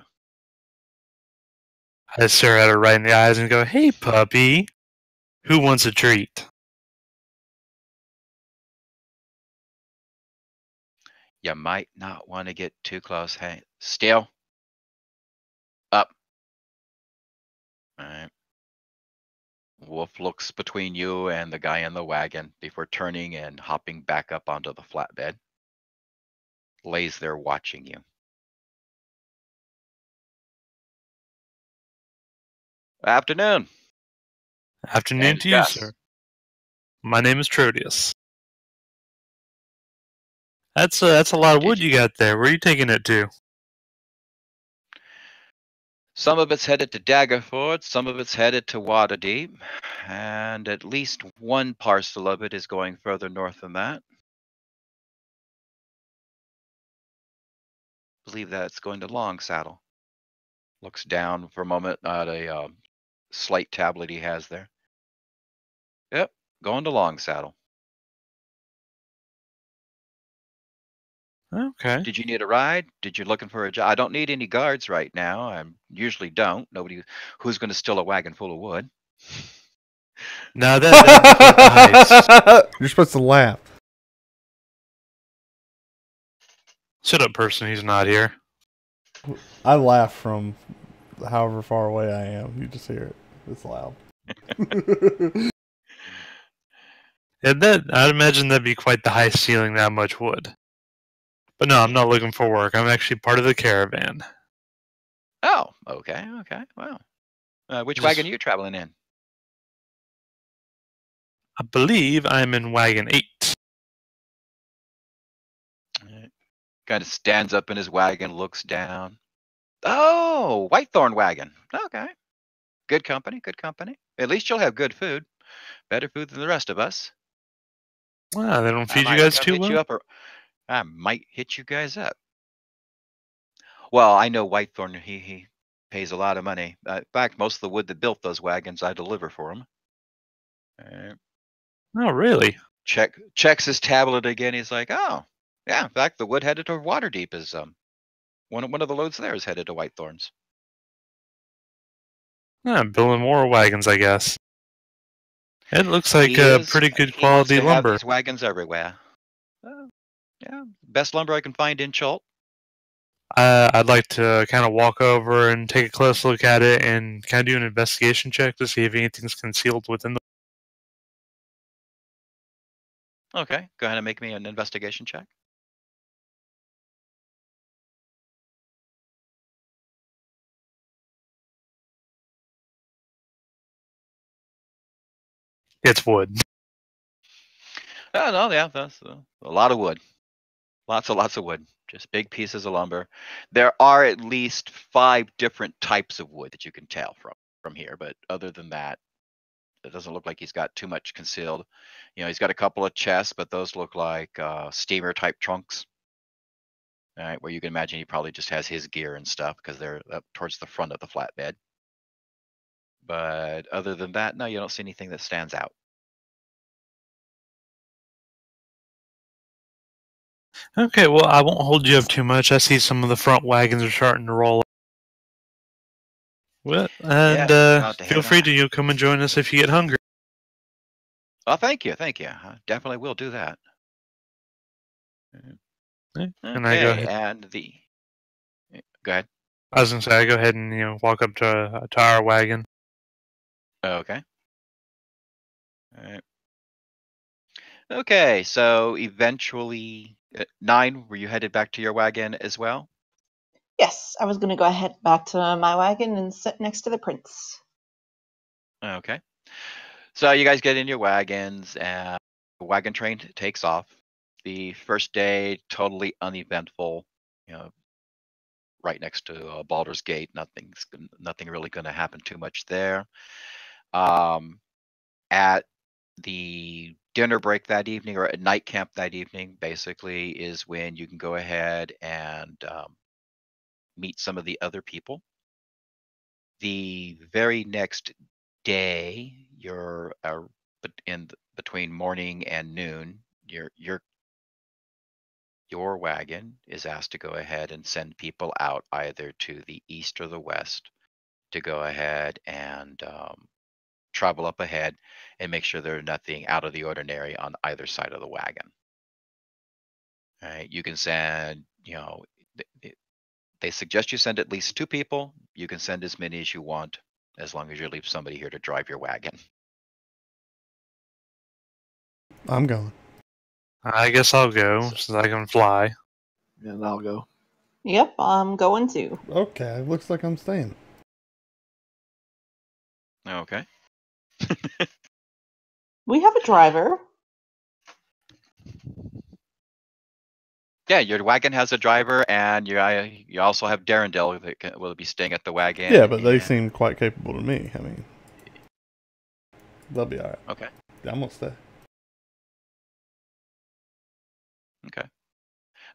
I stare at her right in the eyes and go, "Hey, puppy. Who wants a treat?" You might not want to get too close. Hey, still. Up. All right. Wolf looks between you and the guy in the wagon before turning and hopping back up onto the flatbed. Lays there watching you. Afternoon. Afternoon And to you, Gus. sir. My name is Trodius. That's a lot of wood you got there. Where are you taking it to? Some of it's headed to Daggerford, some of it's headed to Waterdeep, and at least one parcel of it is going further north than that. I believe that's going to Longsaddle. Looks down for a moment at a slate tablet he has there. Yep, going to Longsaddle. Okay. Did you need a ride? Did you looking for a job? I don't need any guards right now. I usually don't. Nobody who's going to steal a wagon full of wood. No, that'd be quite the heist. You're supposed to laugh. Shut up, person. He's not here. I laugh from however far away I am. You just hear it. It's loud. Yeah, I'd imagine that'd be quite the heist stealing that much wood. But no, I'm not looking for work. I'm actually part of the caravan. Oh, okay. Wow. Which wagon are you traveling in? I believe I'm in wagon 8. Kind of stands up in his wagon, looks down. Oh, Whitethorn wagon. Okay. Good company. At least you'll have good food. Better food than the rest of us. Wow, they don't feed you guys too well? I might hit you guys up. Well, I know Whitethorn, he pays a lot of money. In fact, most of the wood that built those wagons, I deliver for him. Oh, really? Checks his tablet again. He's like, oh, yeah. In fact, the wood headed to Waterdeep is one of the loads there is headed to Whitethorns. Yeah, building more wagons, I guess. It looks like pretty good He wants quality to have lumber. these wagons everywhere. Yeah, best lumber I can find in Chult. I'd like to kind of walk over and take a close look at it and kind of do an investigation check to see if anything's concealed within the... Okay, go ahead and make me an investigation check. It's wood. Oh, no, yeah, that's a lot of wood. Lots of wood. Just big pieces of lumber. There are at least 5 different types of wood that you can tell from here, but other than that, it doesn't look like he's got too much concealed. You know, he's got a couple of chests, but those look like steamer type trunks. All right, where you can imagine he probably just has his gear and stuff because they're up towards the front of the flatbed. But other than that, no, you don't see anything that stands out. Okay, well, I won't hold you up too much. I see some of the front wagons are starting to roll up. Well, and feel free to come and join us if you get hungry. Oh, thank you. I definitely will do that. Okay, and I go ahead? And go ahead. I was gonna say I go ahead and walk up to our wagon. Okay. All right. Okay, so eventually, 9, were you headed back to your wagon as well? Yes, I was going to go ahead back to my wagon and sit next to the prince. Okay. So you guys get in your wagons, and the wagon train takes off. The first day, totally uneventful. Right next to Baldur's Gate. Nothing really going to happen too much there. At the dinner break that evening, or at night camp that evening, basically, is when you can go ahead and meet some of the other people. The very next day, you're between morning and noon, your wagon is asked to go ahead and send people out either to the east or the west to go ahead and travel up ahead and make sure there's nothing out of the ordinary on either side of the wagon. All right, you can send, they suggest you send at least 2 people. You can send as many as you want, as long as you leave somebody here to drive your wagon. I'm going. I guess I'll go since I can fly. And I'll go. Yep, I'm going too. Okay, looks like I'm staying. Okay. We have a driver. Yeah, your wagon has a driver, and you also have Darendale that will be staying at the wagon. Yeah, but they seem quite capable to me. I mean, they'll be all right. Okay. Yeah, I'm gonna stay.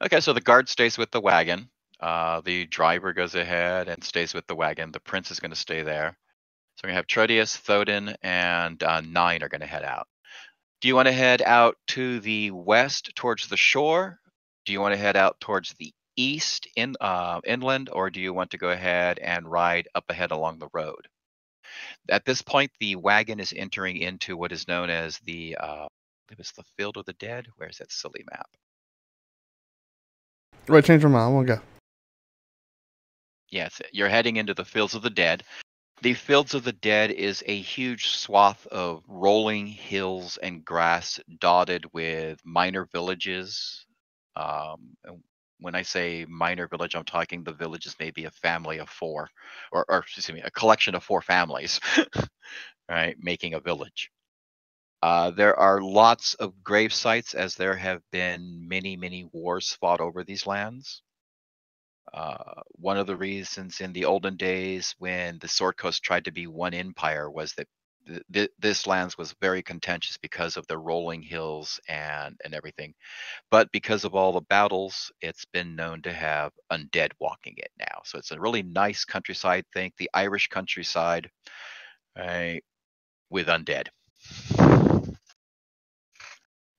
Okay, so the guard stays with the wagon. The driver goes ahead and stays with the wagon. The prince is going to stay there. So we're going to have Trodius, Thodin, and 9 are going to head out. Do you want to head out to the west towards the shore? Do you want to head out towards the east inland, or do you want to go ahead and ride up ahead along the road? At this point, the wagon is entering into what is known as the Field of the Dead. Where's that silly map? Right, change my mind. I want to go. Yes, you're heading into the Fields of the Dead. The Fields of the Dead is a huge swath of rolling hills and grass dotted with minor villages. When I say minor village, I'm talking the village is maybe a family of 4, or excuse me, a collection of 4 families, right, making a village. There are lots of grave sites, as there have been many, many wars fought over these lands. One of the reasons in the olden days when the Sword Coast tried to be one empire was that this lands was very contentious because of the rolling hills and everything. But because of all the battles, it's been known to have undead walking it now. So it's a really nice countryside. Think the Irish countryside, right, with undead.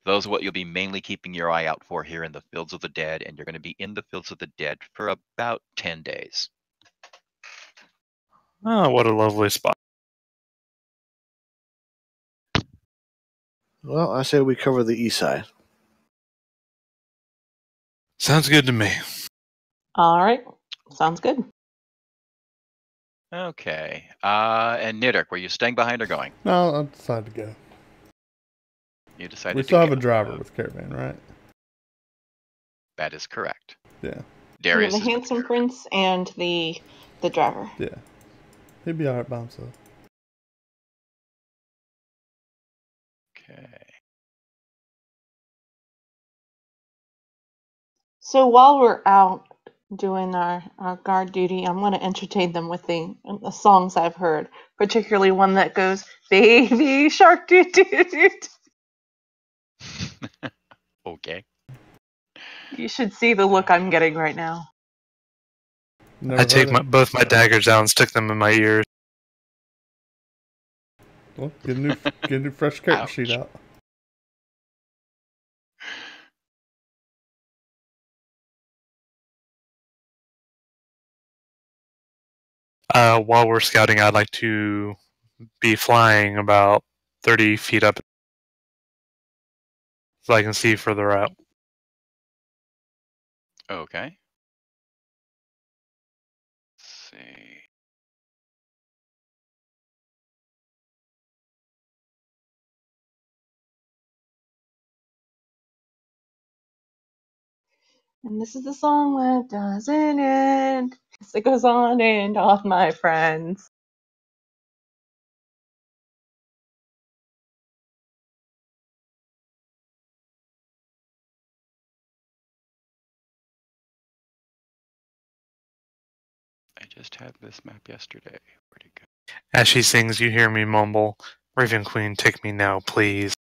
Those are what you'll be mainly keeping your eye out for here in the Fields of the Dead, and you're going to be in the Fields of the Dead for about 10 days. Oh, what a lovely spot. Well, I say we cover the east side. Sounds good to me. All right, sounds good. Okay. And Nidok, were you staying behind or going? No, I decided to go. You decided We to still have go. a driver with Caravan, right? That is correct. Yeah. Darius The is with handsome the prince and the driver. Yeah. He'd be alright by himself. Okay. So while we're out doing our guard duty, I'm going to entertain them with the songs I've heard, particularly one that goes, Baby Shark Doo Doo Doo. Okay. You should see the look I'm getting right now. Never I take heard it. both my daggers out and stick them in my ears. Well, get a new fresh character sheet Ouch. out. While we're scouting, I'd like to be flying about 30 feet up so I can see further out. Okay. Let's see. And this is the song that doesn't end. It goes on and on, my friends. I just had this map yesterday. Where'd it go? As she sings, you hear me mumble, "Raven Queen, take me now, please."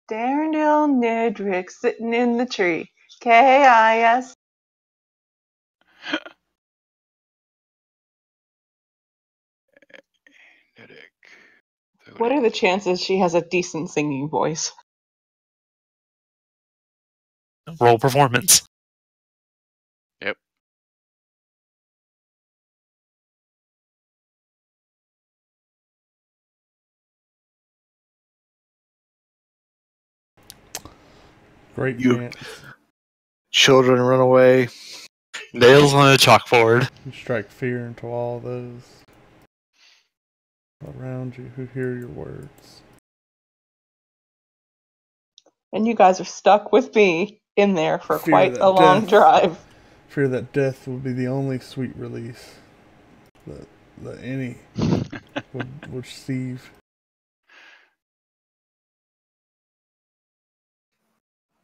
Darndale Nedrick sitting in the tree. K-I-S. What are the chances she has a decent singing voice? Roll performance. Yep. Great You- chance. Children run away. Nails on a chalkboard. You strike fear into all those around you who hear your words. And you guys are stuck with me in there for Fear quite that a long death- drive. Fear that death will be the only sweet release that any would receive.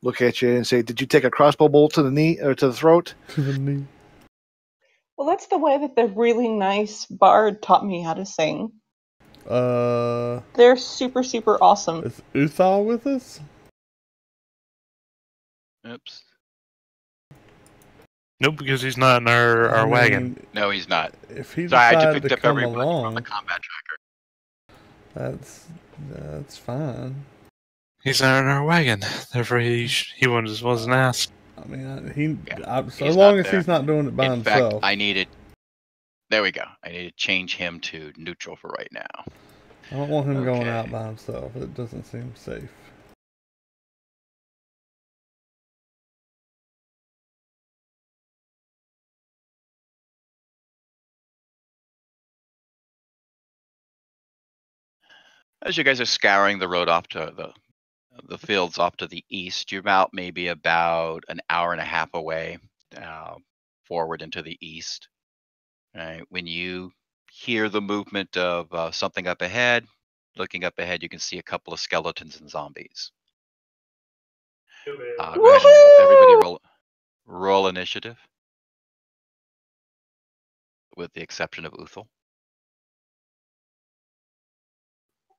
Look at you and say, "Did you take a crossbow bolt to the knee or to the throat?" To the knee. Well, that's the way that the really nice bard taught me how to sing. They're super, super awesome. Is Uthal with us? Oops. Nope, because he's not in our wagon. No, he's not. If he Sorry, I just decided picked to up come everybody from along, the combat tracker. that's fine. He's not in our wagon. Therefore, he wasn't asked. I mean, so he's long not as there. he's not doing it by In himself. fact, I needed. There we go. I need to change him to neutral for right now. I don't want him going Okay. out by himself. It doesn't seem safe. As you guys are scouring the road off to the fields off to the east, you're maybe about an hour and a half away, forward into the east. Right when you hear the movement of something up ahead, looking up ahead, you can see a couple of skeletons and zombies. Go ahead and everybody roll initiative, with the exception of Uthal.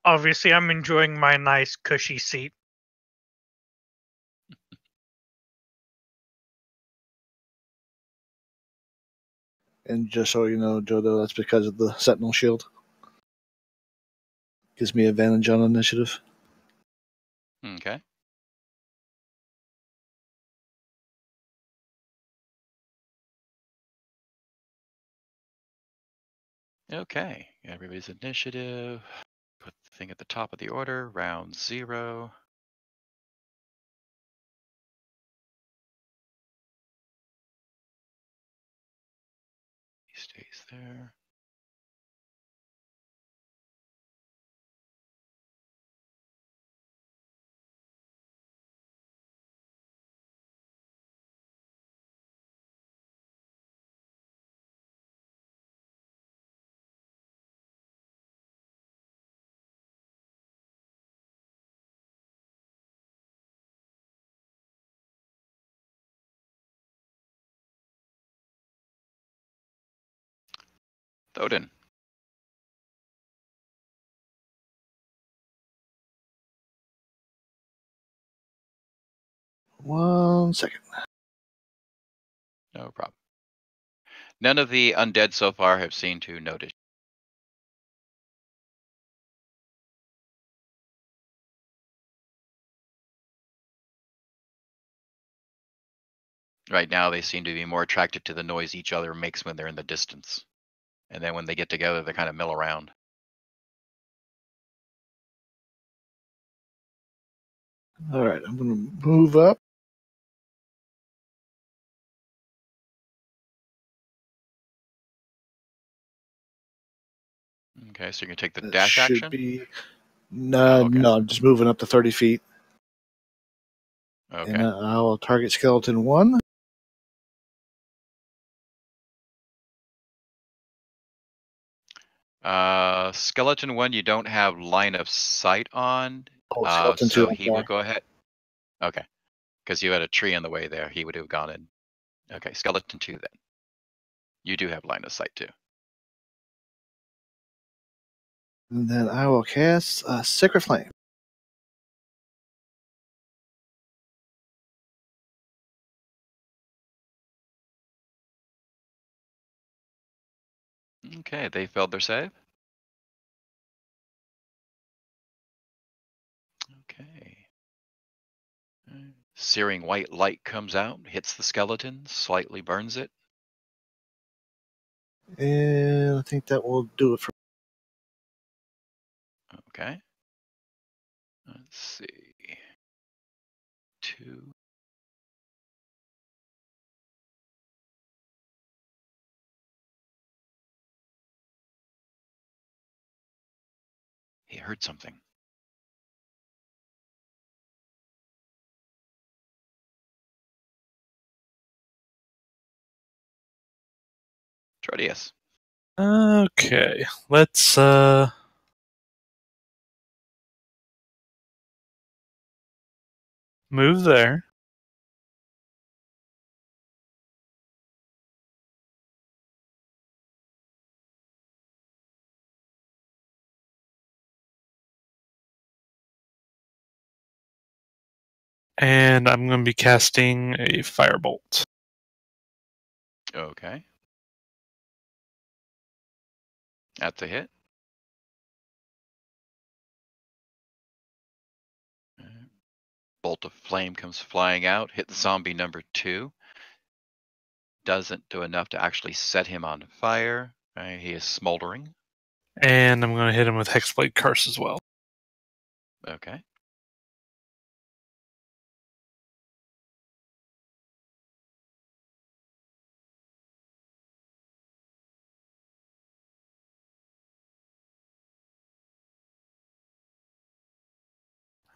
Obviously, I'm enjoying my nice cushy seat. And just so you know, Jojo, that's because of the Sentinel Shield. Gives me advantage on initiative. Okay. Okay, everybody's initiative. Put the thing at the top of the order, round 0. He stays there. Thoden. One second. No problem. None of the undead so far have seemed to notice. Right now, they seem to be more attracted to the noise each other makes when they're in the distance. And then when they get together, they kind of mill around. All right, I'm going to move up. Okay, so you're going to take the That dash should action? be. No, okay. no, I'm just moving up to 30 feet. Okay. And I'll target skeleton 1. Skeleton 1, you don't have line of sight on. Oh, skeleton So 2. I'm he will sorry. go ahead. Okay. Because you had a tree in the way there. He would have gone in. Okay, Skeleton 2 then. You do have line of sight too. And then I will cast Sacred Flame. Okay, they failed their save. Okay. Searing white light comes out, hits the skeleton, slightly burns it. And I think that will do it for. Okay. Let's see. 2. He heard something. Trodius. Okay, let's move there. And I'm going to be casting a firebolt. Okay. That's a hit. Bolt of flame comes flying out, hit the zombie number 2. Doesn't do enough to actually set him on fire. He is smoldering. And I'm going to hit him with Hexblade Curse as well. Okay.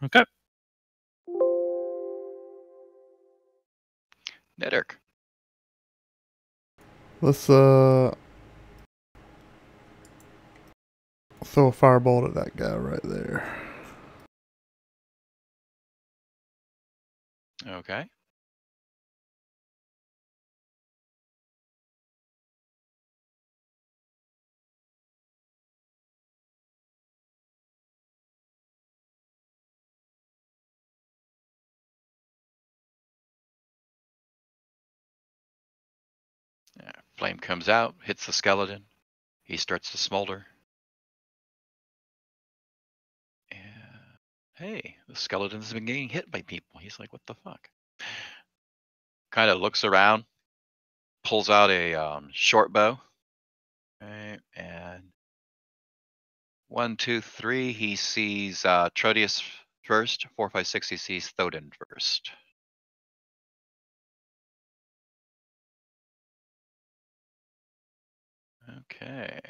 Okay. Nedirk. Let's throw a firebolt at that guy right there. Okay. Flame comes out, hits the skeleton. He starts to smolder. And hey, the skeleton's been getting hit by people. He's like, what the fuck? Kind of looks around, pulls out a short bow. Okay, and 1, 2, 3, he sees Trodius first. 4, 5, 6, he sees Thoden first. Okay.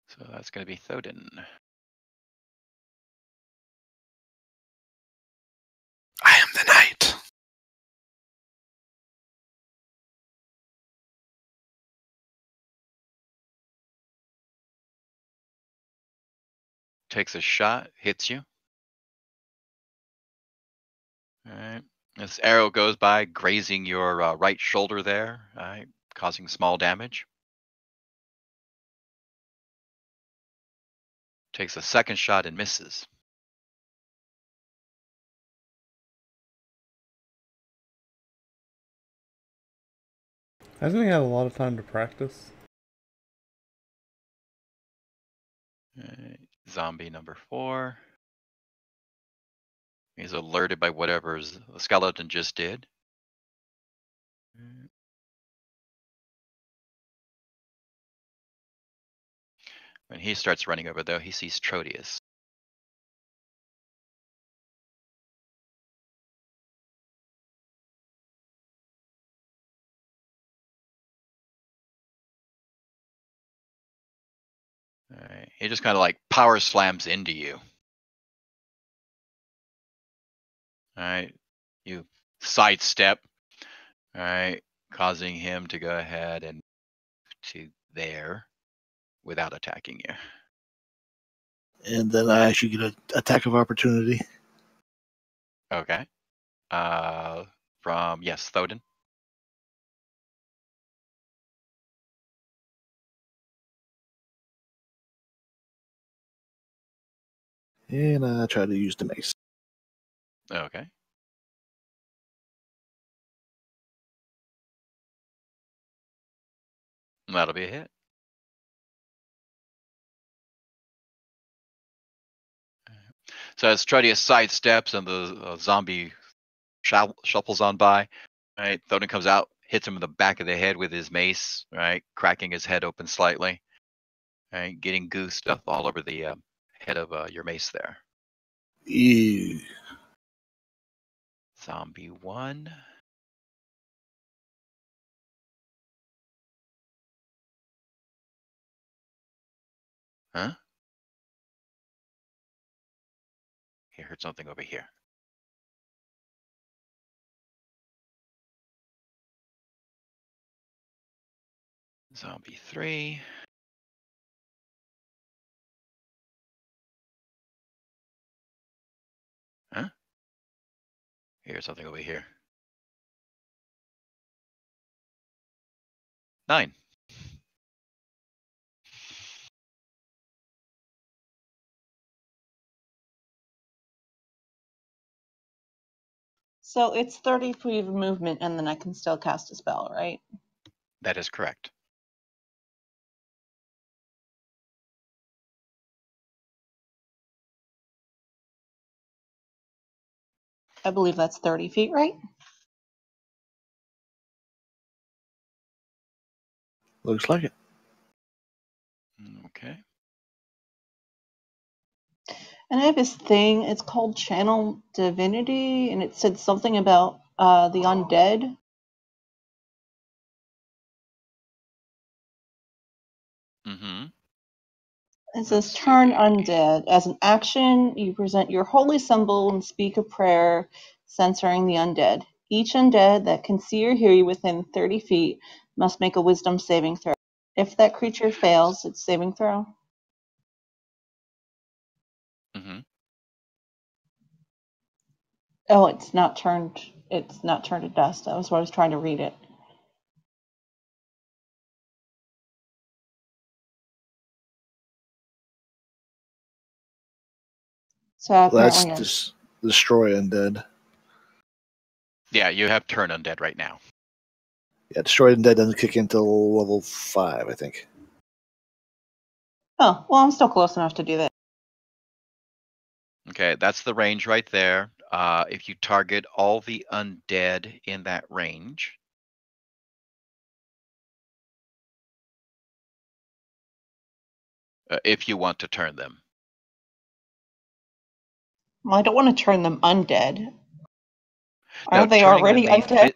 So that's going to be Thoden. I am the knight. Takes a shot, hits you. All right. This arrow goes by, grazing your right shoulder there, causing small damage. Takes a second shot and misses. Hasn't he had a lot of time to practice? All right. Zombie number 4. He's alerted by whatever the skeleton just did. When he starts running over, though, he sees Trodius. All right. He just kind of like power slams into you. All right. You sidestep. All right. Causing him to go ahead and to there without attacking you. and then I actually get an attack of opportunity. Okay. From yes, Thoden. And I try to use the mace. Okay. That'll be a hit. So as Tredius sidesteps and the zombie shuffles on by, right? Thoden comes out, hits him in the back of the head with his mace, right? Cracking his head open slightly, right? Getting goo stuff all over the head of your mace there. Ew. Zombie 1. Huh? He heard something over here. Zombie 3. Huh? He heard something over here. 9. So it's 30 feet of movement, and then I can still cast a spell, right? That is correct. I believe that's 30 feet, right? Looks like it. Okay. And I have this thing, it's called Channel Divinity, and it said something about the undead. Mm-hmm. It says Let's turn see. undead. As an action, you present your holy symbol and speak a prayer censoring the undead. Each undead that can see or hear you within 30 feet must make a wisdom saving throw. If that creature fails its saving throw. Mm-hmm. Oh, it's not turned to dust. That was what I was trying to read it. So So that's apparently destroy undead. Yeah, you have turn undead right now. Yeah, destroy undead doesn't kick until level 5, I think. Oh, well, I'm still close enough to do that. Okay, that's the range right there. If you target all the undead in that range, if you want to turn them. Well, I don't want to turn them undead. No, Aren't they turning them already means undead?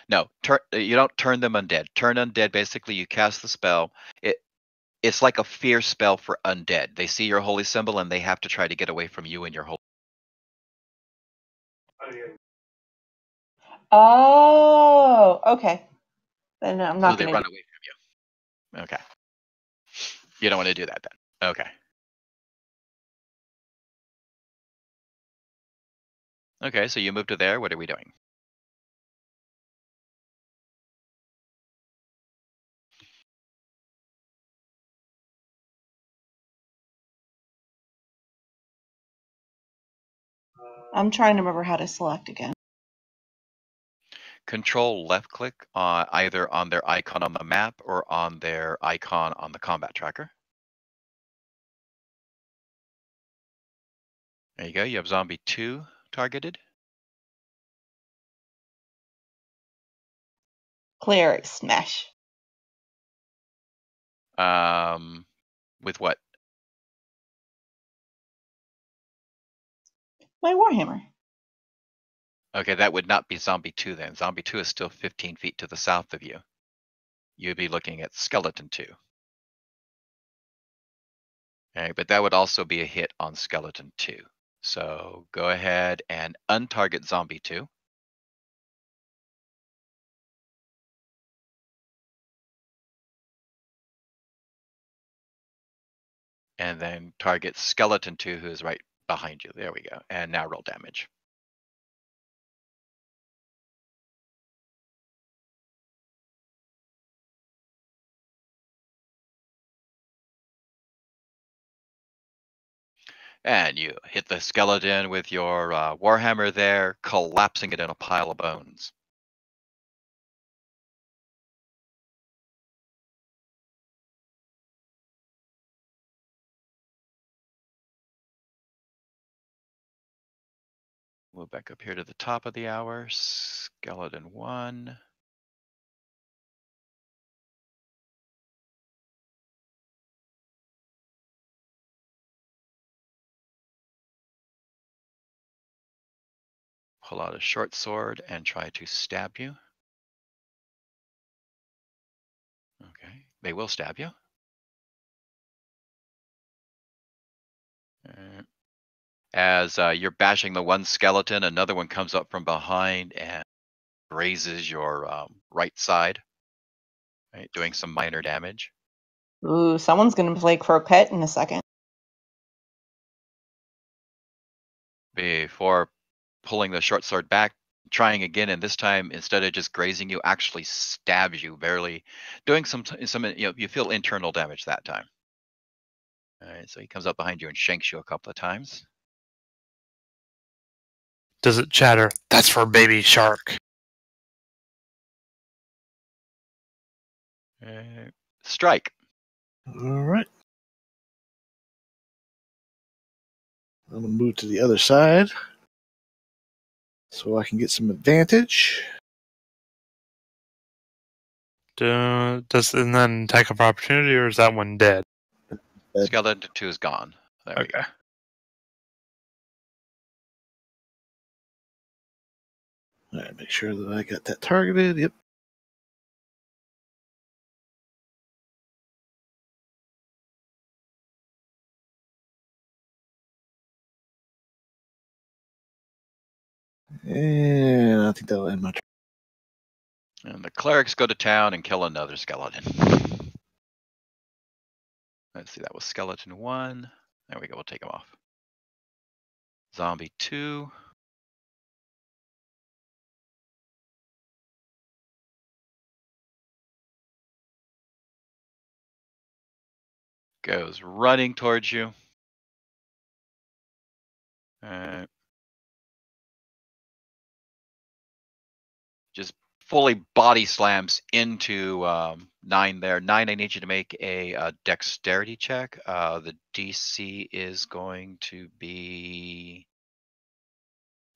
no, you don't turn them undead. Turn undead, basically, you cast the spell. It's like a fear spell for undead. They see your holy symbol and they have to try to get away from you and your holy. Oh, okay. Then I'm So not they going to run do. away from you. Okay. You don't want to do that then. Okay. Okay, so you move to there. What are we doing? I'm trying to remember how to select again. Control left click either on their icon on the map or on their icon on the combat tracker. There you go. You have zombie 2 targeted. Cleric smash. With what? My warhammer. Okay, that would not be zombie 2 then. Zombie 2 is still 15 feet to the south of you. You'd be looking at skeleton 2. Okay, but that would also be a hit on skeleton 2. So go ahead and untarget zombie 2. And then target skeleton 2, who's right behind you. There we go. And now roll damage. And you hit the skeleton with your warhammer there, collapsing it in a pile of bones. Move back up here to the top of the hour. Skeleton 1. Pull out a short sword and try to stab you. Okay, they will stab you. As you're bashing the one skeleton, another one comes up from behind and grazes your right side, right, doing some minor damage. Ooh, someone's gonna play croquet in a second. Before pulling the short sword back, trying again, and this time instead of just grazing you, actually stabs you, barely doing some you feel internal damage that time. All right, so he comes up behind you and shanks you a couple of times. Does it chatter? That's for baby shark. Strike. All right. I'm going to move to the other side so I can get some advantage. Does and then attack of opportunity, or is that one dead? Skeleton 2 is gone. There we go. Okay. All right, make sure that I got that targeted. Yep. And I think that'll end my turn. And the clerics go to town and kill another skeleton. Let's see, that was skeleton 1. There we go, we'll take him off. Zombie 2. Goes running towards you. Just fully body slams into 9 there. 9, I need you to make a dexterity check. The DC is going to be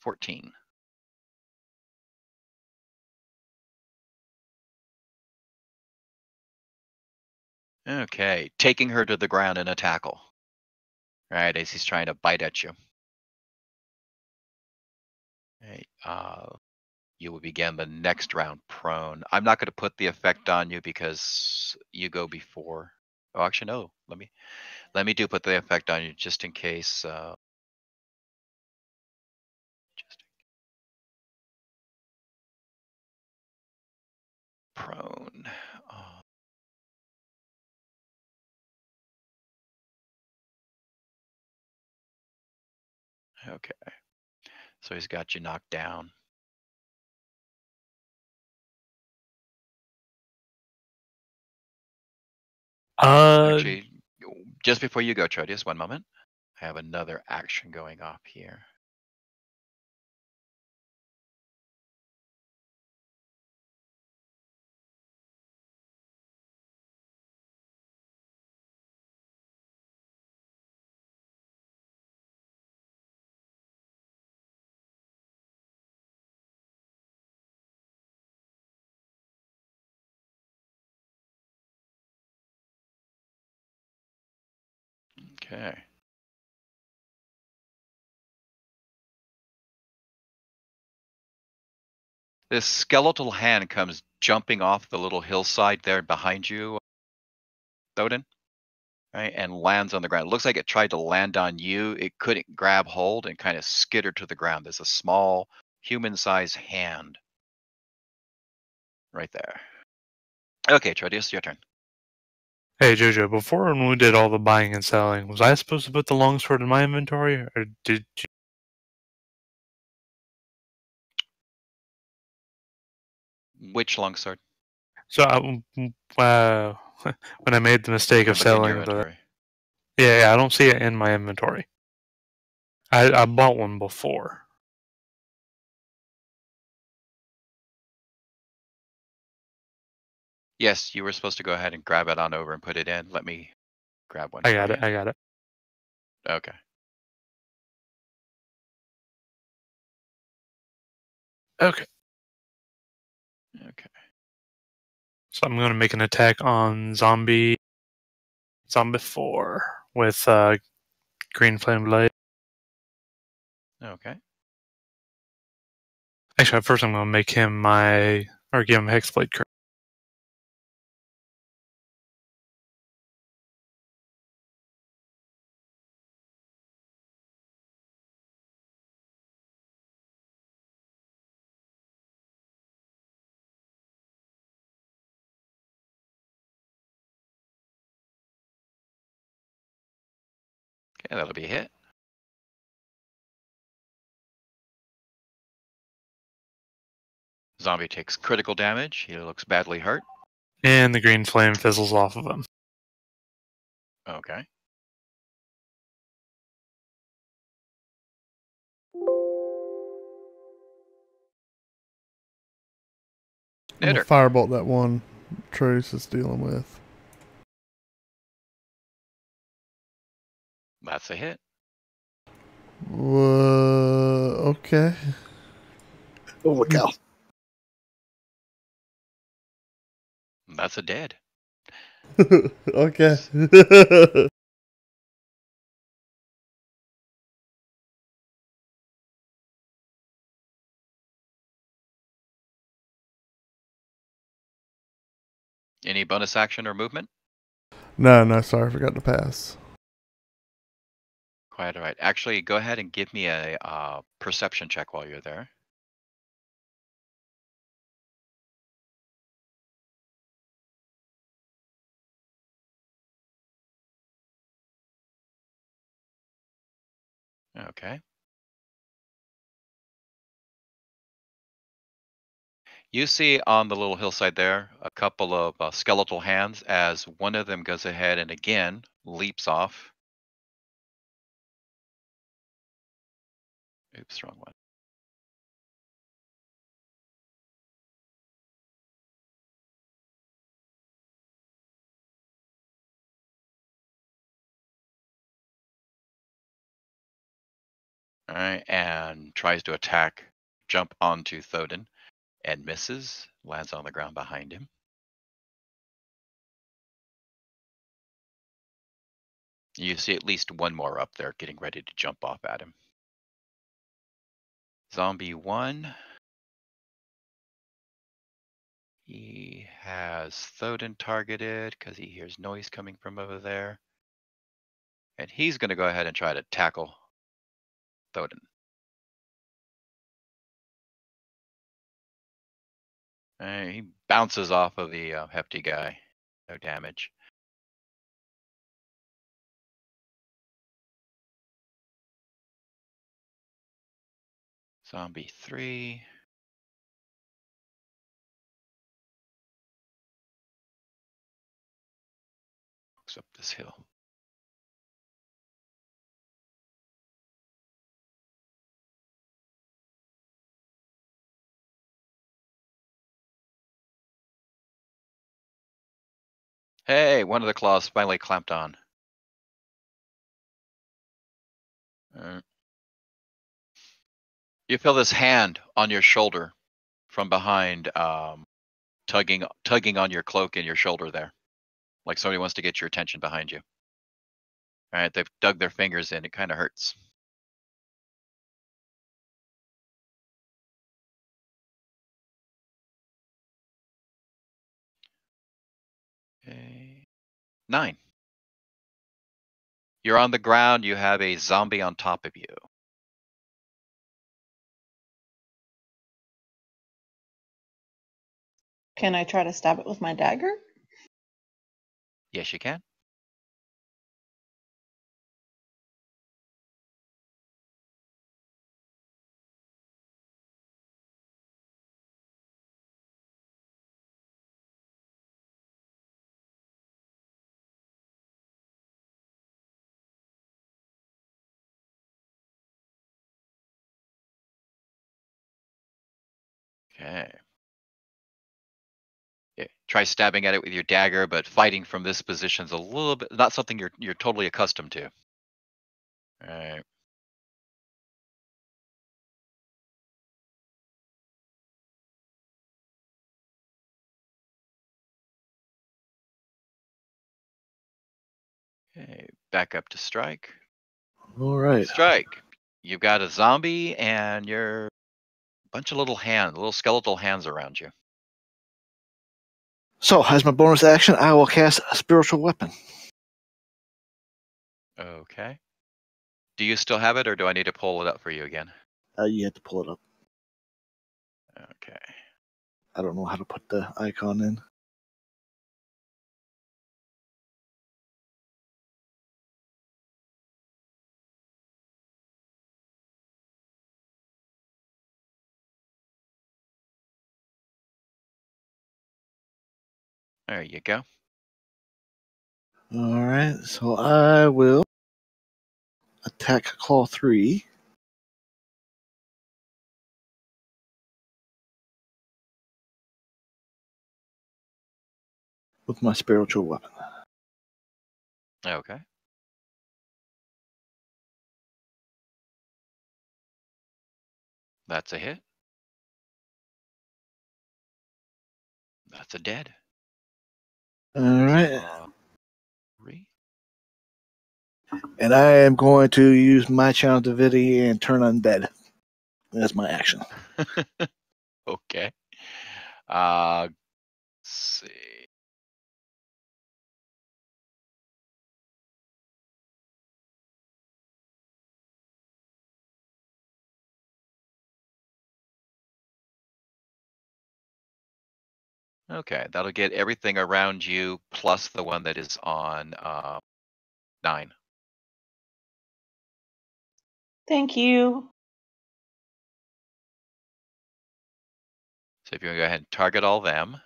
14. Okay, taking her to the ground in a tackle. Right, as he's trying to bite at you. Right, you will begin the next round prone. I'm not going to put the effect on you because you go before. Oh, actually, no. Let me put the effect on you just in case. Prone. Okay. So he's got you knocked down. Actually, just before you go, Trodius, 1 moment. I have another action going off here. Okay. This skeletal hand comes jumping off the little hillside there behind you, Thoden, right, and lands on the ground. It looks like it tried to land on you. It couldn't grab hold and kind of skittered to the ground. There's a small human-sized hand right there. Okay, Trodius, your turn. Hey Jojo, before when we did all the buying and selling, was I supposed to put the longsword in my inventory, or did you? Which longsword? So, when I made the mistake of Look in your selling the, inventory. yeah, I don't see it in my inventory. I bought one before. Yes, you were supposed to go ahead and grab it on over and put it in. Let me grab one I for got you. it. I got it. Okay. Okay. Okay. So I'm going to make an attack on zombie 4 with green flame blade. Okay. Actually, first I'm going to make him give him hexblade curse. Okay, that'll be a hit. Zombie takes critical damage. He looks badly hurt. And the green flame fizzles off of him. Okay. I'm gonna Knitter. firebolt that one Trace is dealing with. That's a hit. Okay. Holy cow. That's a dead. Okay. Any bonus action or movement? No, sorry, I forgot to pass. Quite all right. Actually, go ahead and give me a perception check while you're there. Okay. You see on the little hillside there a couple of skeletal hands as one of them goes ahead and again leaps off. Oops, wrong one. All right, and tries to attack, jump onto Thoden, and misses, lands on the ground behind him. You see at least one more up there getting ready to jump off at him. Zombie 1. He has Thoden targeted because he hears noise coming from over there. And he's going to go ahead and try to tackle Thoden. He bounces off of the hefty guy. No damage. Zombie 3. Looks up this hill. Hey, one of the claws finally clamped on. You feel this hand on your shoulder from behind, tugging on your cloak and your shoulder there, like somebody wants to get your attention behind you. All right, they've dug their fingers in. It kind of hurts. Okay. 9. You're on the ground. You have a zombie on top of you. Can I try to stab it with my dagger? Yes, you can. Okay. Yeah, try stabbing at it with your dagger, but fighting from this position's a little bit not something you're totally accustomed to. All right. Okay, back up to strike. All right. Strike. You've got a zombie and your bunch of little skeletal hands around you. So, as my bonus action, I will cast a spiritual weapon. Okay. Do you still have it, or do I need to pull it up for you again? You have to pull it up. Okay. I don't know how to put the icon in. There you go. All right. So I will attack Claw 3. With my spiritual weapon. Okay. That's a hit. That's a dead. All right. 3. And I am going to use my channel divinity and turn undead. That's my action. Okay. Let's see. Okay, that'll get everything around you plus the one that is on 9. Thank you. So if you want to go ahead and target all them.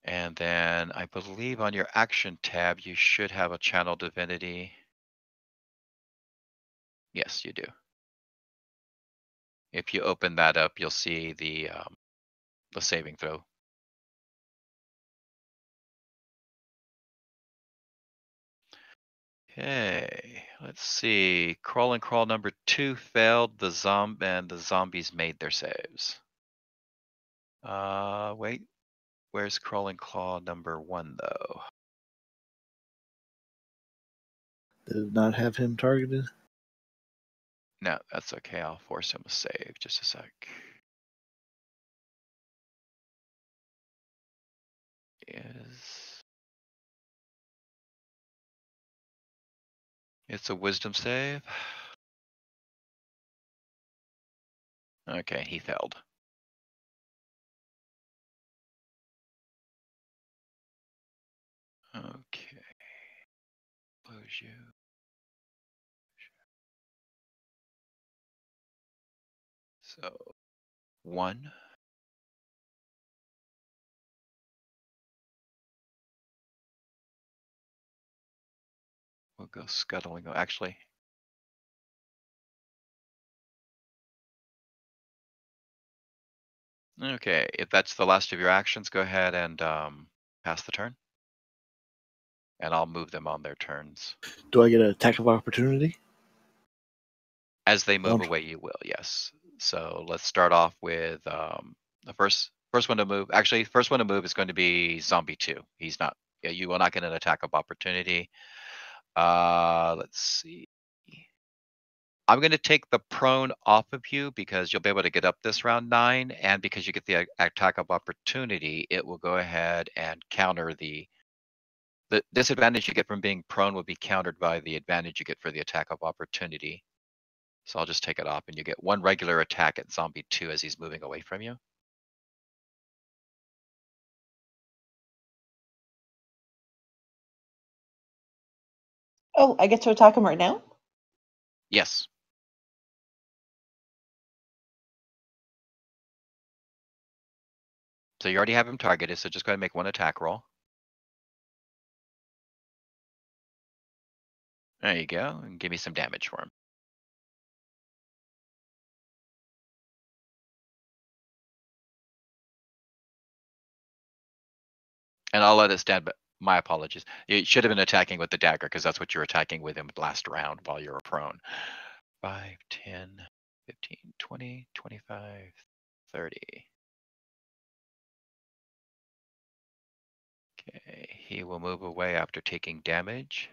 And then I believe on your action tab, you should have a channel divinity. Yes, you do. If you open that up, you'll see the saving throw. Okay, let's see. Crawl and crawl number 2 failed. The zombies made their saves. Wait. Where's crawl and claw number 1 though? Did not have him targeted. No, that's okay. I'll force him to save. Just a sec. It's a wisdom save. Okay, he failed. Okay. Close you. So 1. We'll go scuttling. Actually, okay. If that's the last of your actions, go ahead and pass the turn. And I'll move them on their turns. Do I get an attack of opportunity? As they move away, you will, yes. So let's start off with the first one to move. Actually, first one to move is going to be Zombie 2. He's not. Yeah, you will not get an attack of opportunity. Let's see. I'm going to take the prone off of you because you'll be able to get up this round 9, and because you get the attack of opportunity, it will go ahead and counter the disadvantage you get from being prone will be countered by the advantage you get for the attack of opportunity. So I'll just take it off, and you get 1 regular attack at Zombie 2 as he's moving away from you. Oh, I get to attack him right now? Yes. So you already have him targeted, so just go ahead and make one attack roll. There you go, and give me some damage for him. And I'll let it stand, but my apologies. You should have been attacking with the dagger, because that's what you were attacking with him last round while you were prone. 5, 10, 15, 20, 25, 30. Okay, he will move away after taking damage.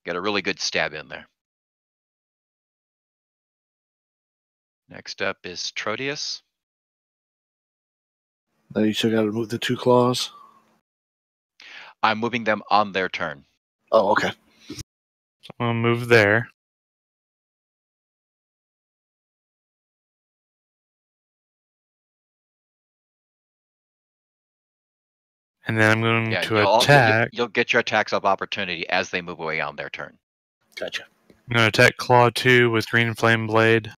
Got a really good stab in there. Next up is Trotius. Now you still got to move the 2 claws. I'm moving them on their turn. Oh, okay. So I'm going to move there. And then I'm going Yeah, to attack. you'll get your attacks of opportunity as they move away on their turn. Gotcha. I'm going to attack Claw 2 with Green Flame Blade.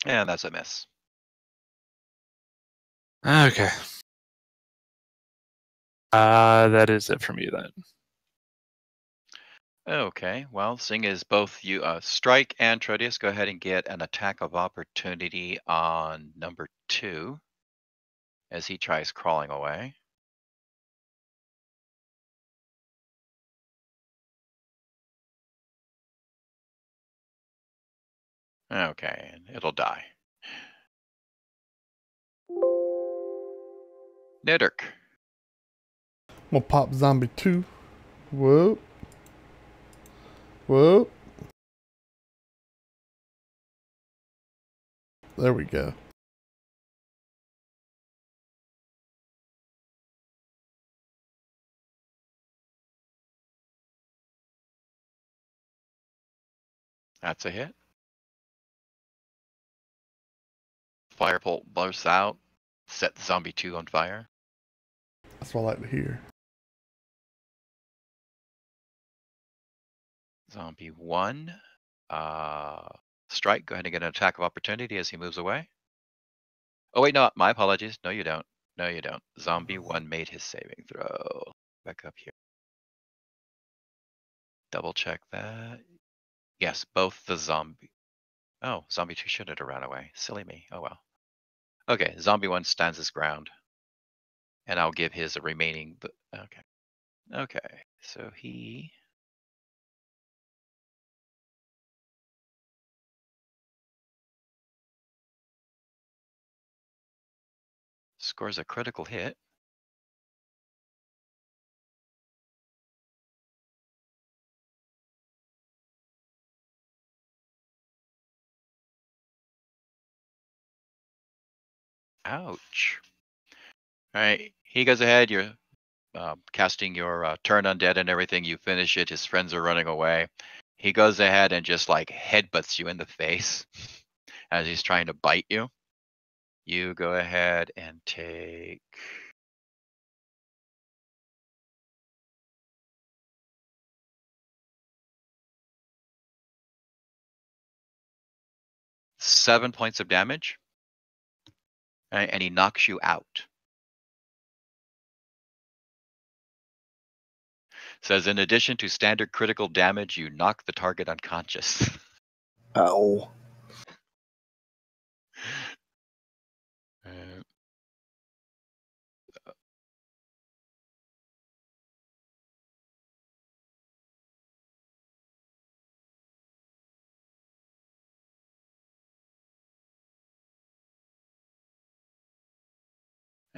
And that's a miss. Okay. That is it from you then. Okay, well, seeing as both you, Strike and Trotius, go ahead and get an attack of opportunity on number 2 as he tries crawling away. Okay, and it'll die. Nidurk. I'm gonna pop zombie 2. Whoop. Whoop. There we go. That's a hit. Firebolt bursts out, set zombie 2 on fire. That's what I like to hear. Zombie 1. Strike, go ahead and get an attack of opportunity as he moves away. Oh, wait, no, my apologies. No, you don't. No, you don't. Zombie 1 made his saving throw. Back up here. Double check that. Yes, both the zombie. Oh, zombie 2 should have run away. Silly me. Oh, well. Okay, zombie 1 stands his ground. And I'll give his remaining. Okay. Okay, so he. Scores a critical hit. Ouch. All right, he goes ahead. You're casting your turn undead and everything. You finish it. His friends are running away. He goes ahead and just like headbutts you in the face as he's trying to bite you. You go ahead and take. Seven points of damage. And he knocks you out. Says, in addition to standard critical damage, you knock the target unconscious. Ow. Uh,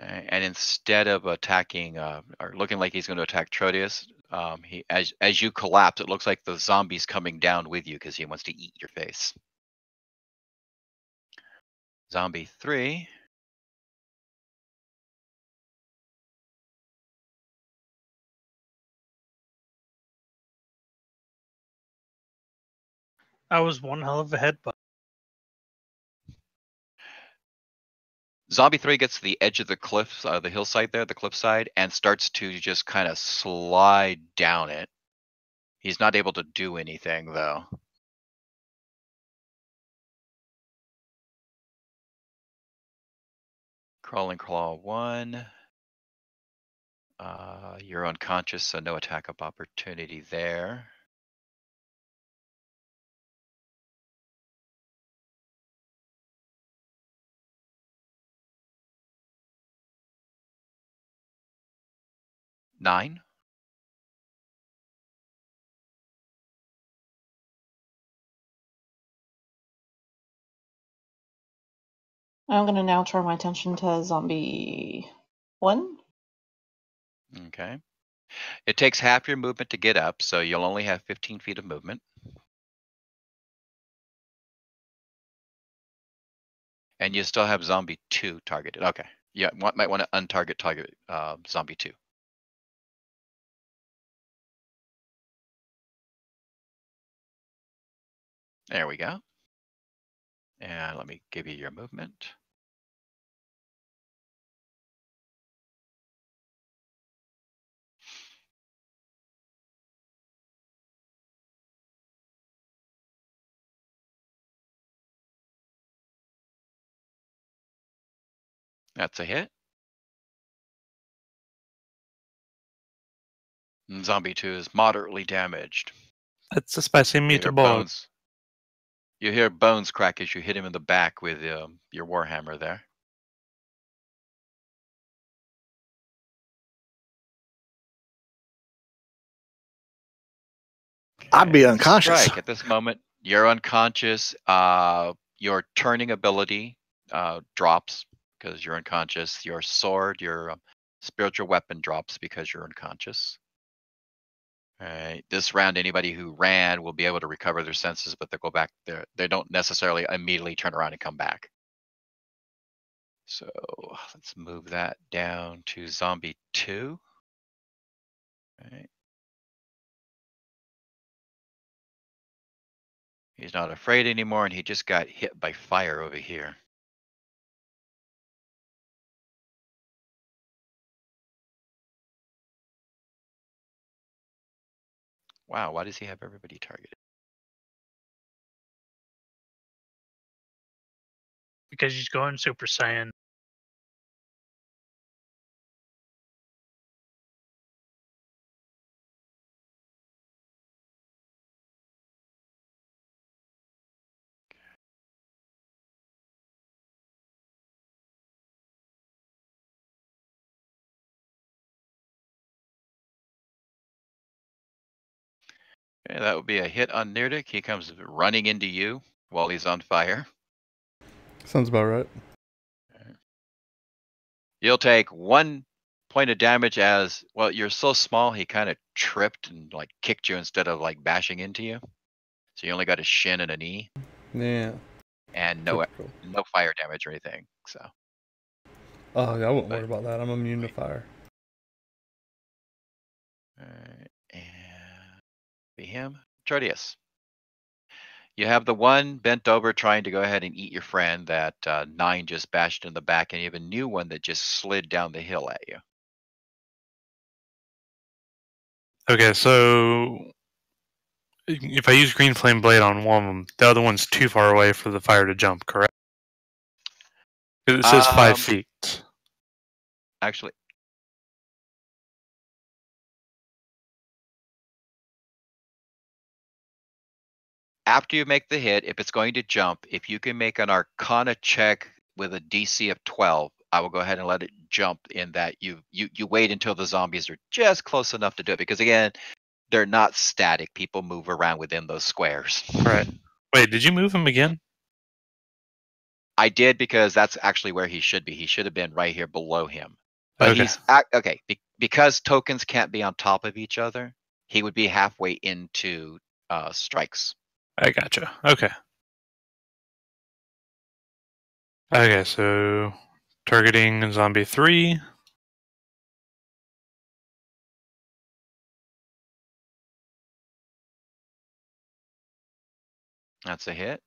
And instead of attacking, or looking like he's going to attack Trotius, he as you collapse, it looks like the zombie's coming down with you because he wants to eat your face. Zombie 3. I was one hell of a headbutt. Zombie 3 gets to the edge of the cliff, the hillside there, the cliffside, and starts to just kind of slide down it. He's not able to do anything, though. Crawling Claw 1. You're unconscious, so no attack of opportunity there. Nine. I'm going to now turn my attention to zombie 1. Okay. It takes half your movement to get up, so you'll only have 15 feet of movement. And you still have zombie 2 targeted. Okay. Yeah, might want to untarget target zombie 2. There we go. And let me give you your movement. That's a hit. And zombie 2 is moderately damaged. That's a spicy You hear meatball. bones. You hear bones crack as you hit him in the back with your warhammer there. I'd be unconscious. Strike. At this moment, you're unconscious. Your turning ability drops because you're unconscious. Your sword, your spiritual weapon drops because you're unconscious. All right. This round, anybody who ran will be able to recover their senses, but they'll go back there. They don't necessarily immediately turn around and come back. So let's move that down to zombie 2. All right. He's not afraid anymore, and he just got hit by fire over here. Wow, why does he have everybody targeted? Because he's going Super Saiyan. Okay, that would be a hit on Nirdik. He comes running into you while he's on fire. Sounds about right. You'll take 1 point of damage as, well, you're so small, he kind of tripped and like kicked you instead of like bashing into you. So you only got a shin and a knee Yeah. and no Typical. fire damage or anything. So Oh, yeah, I wouldn't worry about that. I'm immune to fire. alright, and be him. Trotius. You have the one bent over trying to go ahead and eat your friend that 9 just bashed in the back, and you have a new one that just slid down the hill at you. Okay, so if I use Green Flame Blade on one of them, the other one's too far away for the fire to jump, correct? It says 5 feet. Actually, after you make the hit, if it's going to jump, if you can make an Arcana check with a DC of 12, I will go ahead and let it jump in that you wait until the zombies are just close enough to do it. Because again, they're not static. People move around within those squares. Right. Wait, did you move him again? I did, because that's actually where he should be. He should have been right here below him. But Okay. he's okay. Because tokens can't be on top of each other, he would be halfway into strikes. I gotcha. Okay. Okay, so targeting zombie 3. That's a hit.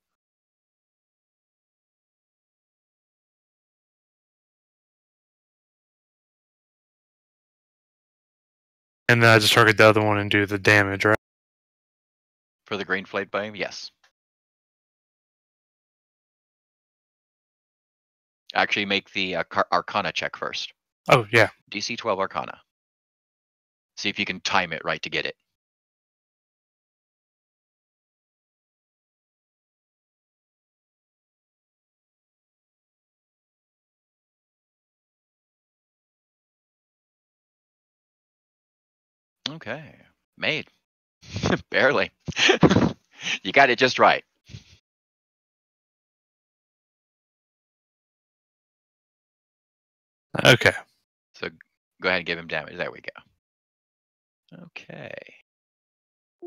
And then I just target the other one and do the damage, right? For the green flame flame, yes. Actually, make the Arcana check first. Oh, yeah. DC 12 Arcana. See if you can time it right to get it. Okay. Made. Barely. You got it just right. Okay. So go ahead and give him damage. There we go. Okay.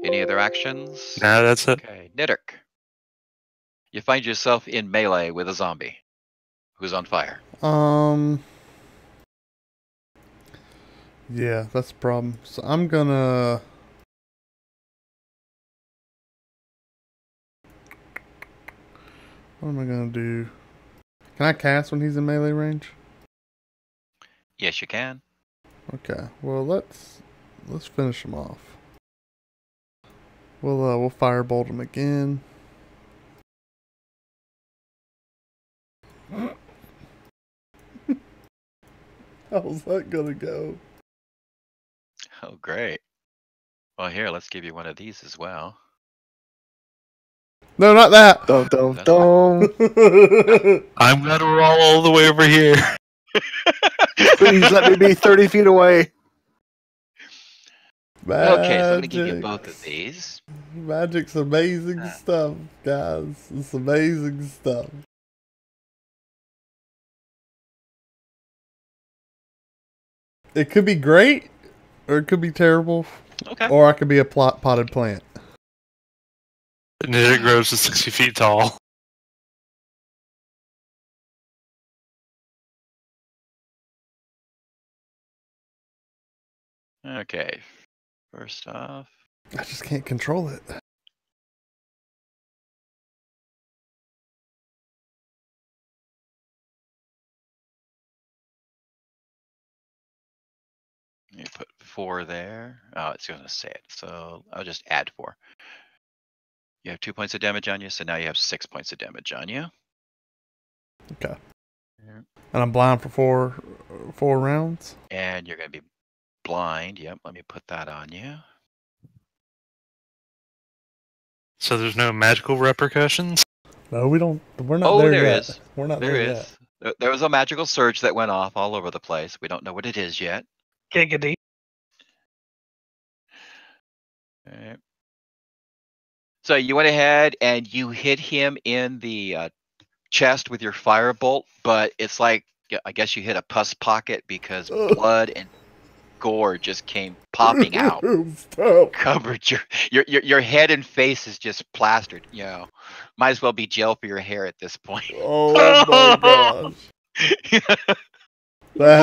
Any other actions? No, that's it. Okay. Nidok. You find yourself in melee with a zombie who's on fire. Yeah, that's the problem. So I'm gonna. What am I gonna do? Can I cast when he's in melee range? Yes, you can. Okay. Well, let's finish him off. We'll firebolt him again. How's that gonna go? Oh, great. Well, here, let's give you one of these as well. No, not that. Dum dum dum. I'm gonna roll all the way over here. Please let me be 30 feet away. Okay, so I'm gonna give you both of these. Magic's amazing stuff, guys. It's amazing stuff. It could be great, or it could be terrible. Okay. Or I could be a potted plant. And then it grows to 60 feet tall. Okay. First off. I just can't control it. You put 4 there. Oh, it's going to say it. So I'll just add 4. You have 2 points of damage on you, so now you have 6 points of damage on you. Okay. And I'm blind for four rounds? And you're going to be blind. Yep, let me put that on you. So there's no magical repercussions? No, we don't. We're not there there yet. is. We're not There there is. yet. There was a magical surge that went off all over the place. We don't know what it is yet. Giggity. Alright. So you went ahead and you hit him in the chest with your firebolt, but it's like, I guess you hit a pus pocket because blood and gore just came popping out. Stop. Covered your head and face is just plastered. You know, might as well be gel for your hair at this point. Oh my gosh. You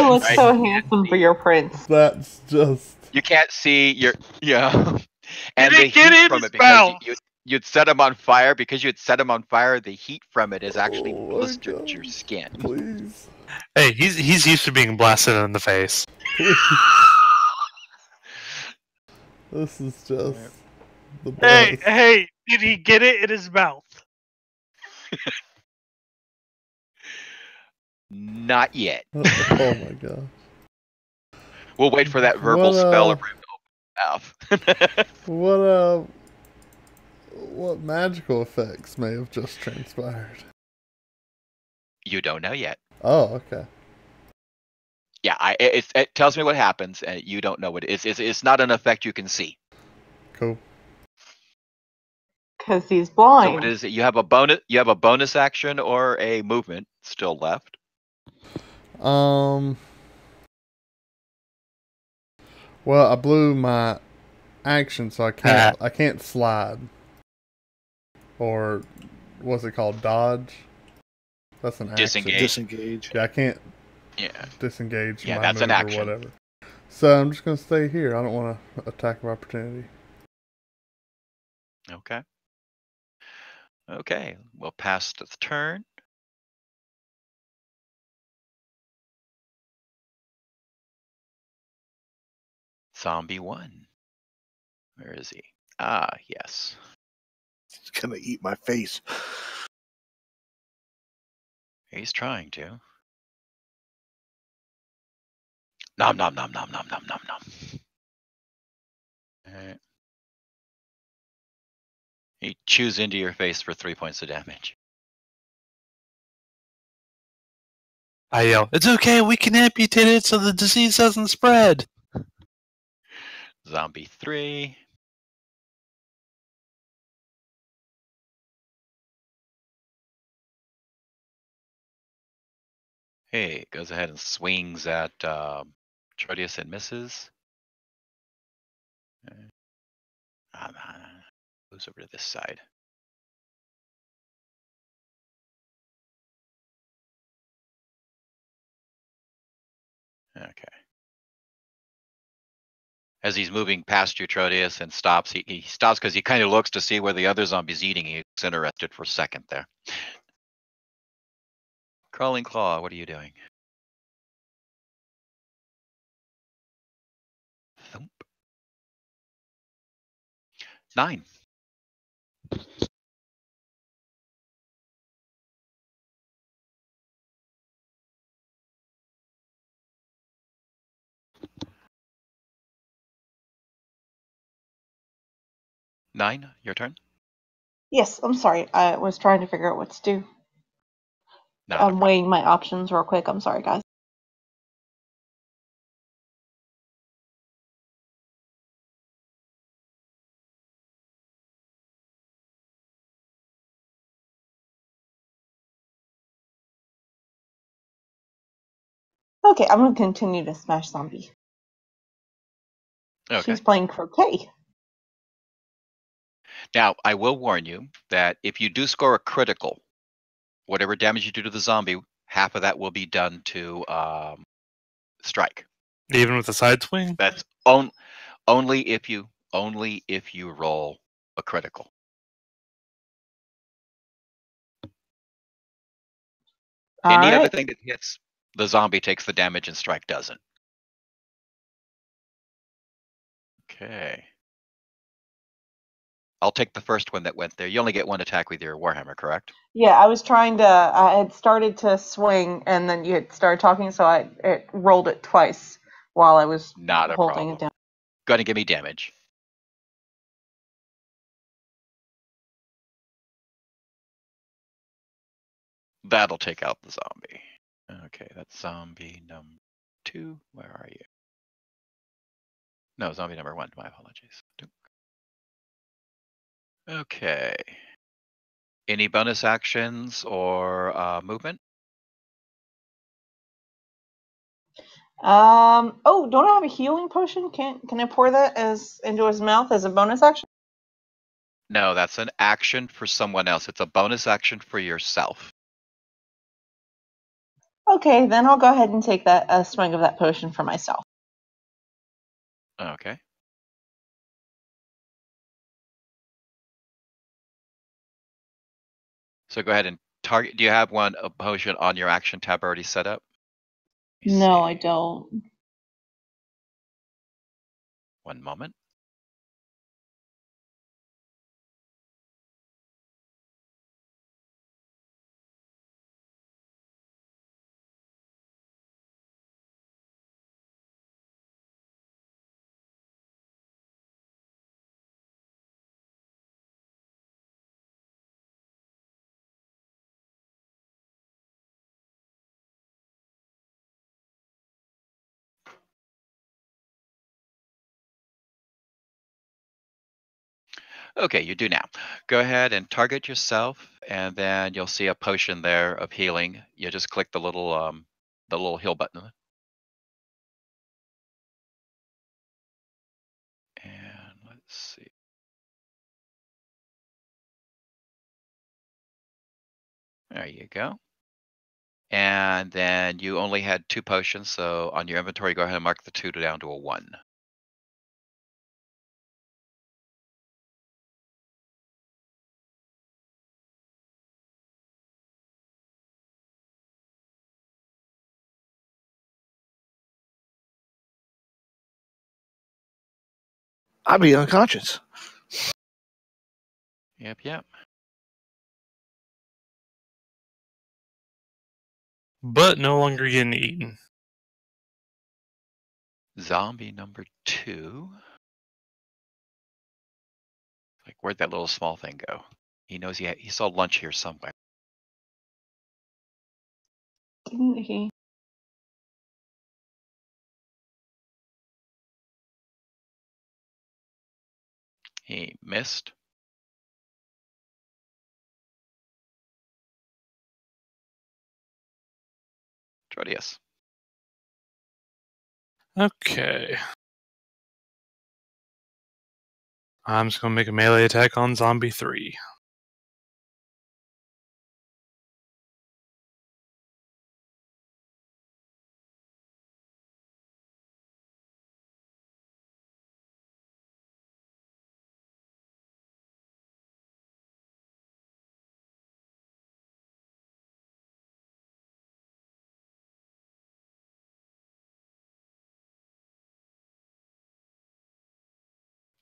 look That's, so handsome for your prince. that's just. You can't see your and Did the it get heat in from his it because mouth? you'd set him on fire. Because you'd set him on fire, the heat from it has actually Oh my blistered God. your skin. Please. Hey, he's used to being blasted in the face. Please. This is just the Hey, best. hey, did he get it in his mouth? Not yet. Oh my god. We'll wait for that verbal spell of mouth. What magical effects may have just transpired? You don't know yet. Oh, okay. Yeah, it tells me what happens, and you don't know what it is. It's not an effect you can see. Cool. Because he's So blind. what is it? You have a bonus action or a movement still left. Well, I blew my action, so I can't slide. Or what's it called? Dodge? That's an action. Disengage. Yeah, I can't Yeah. disengage Yeah, my that's move an action. or whatever. So I'm just gonna stay here. I don't want to attack of opportunity. Okay. Okay, we'll pass the turn. Zombie 1. Where is he? Ah, yes. He's gonna eat my face. He's trying to. Nom nom nom nom nom nom nom nom. Alright. He chews into your face for 3 points of damage. I yell, "It's okay, we can amputate it so the disease doesn't spread." Zombie 3. Hey, goes ahead and swings at Trotius and misses. Goes over to this side. Okay. As he's moving past you, Trotius, and stops, he stops because he kind of looks to see where the other zombie's eating. He's interested for a second there. Crawling Claw, what are you doing? Thump. 9. Nine, your turn. Yes, I'm sorry. I was trying to figure out what to do. Not a I'm problem. weighing my options real quick. I'm sorry, guys. Okay, I'm going to continue to smash zombie. Okay. She's playing croquet. Now, I will warn you that if you do score a critical, whatever damage you do to the zombie, half of that will be done to strike. Even with a side swing? That's only if you roll a critical. Any other Alright. thing that hits the zombie takes the damage and strike doesn't. Okay. I'll take the first one that went there. You only get one attack with your Warhammer, correct? Yeah, I had started to swing and then you had started talking, so it rolled it twice while I was Not a holding it problem. down. Going to give me damage. That'll take out the zombie. Okay, that's zombie number 2. Where are you? No, zombie number 1. My apologies. Okay. Any bonus actions or movement? Oh, don't I have a healing potion? Can I pour that into his mouth as a bonus action? No, that's an action for someone else. It's a bonus action for yourself. Okay, then I'll go ahead and take a swing of that potion for myself. Okay. So go ahead and target. Do you have a potion on your action tab already set up? No, I don't. One moment. Okay, you do now. Go ahead and target yourself, and then you'll see a potion there of healing. You just click the little heal button. And let's see. There you go. And then you only had 2 potions, so on your inventory, go ahead and mark the 2 down to a 1. I'd be unconscious. Yep. But no longer getting eaten. Zombie number 2. Like, where'd that little small thing go? He knows he saw lunch here somewhere. Didn't he? He missed. Trodius. Okay. I'm just going to make a melee attack on Zombie 3.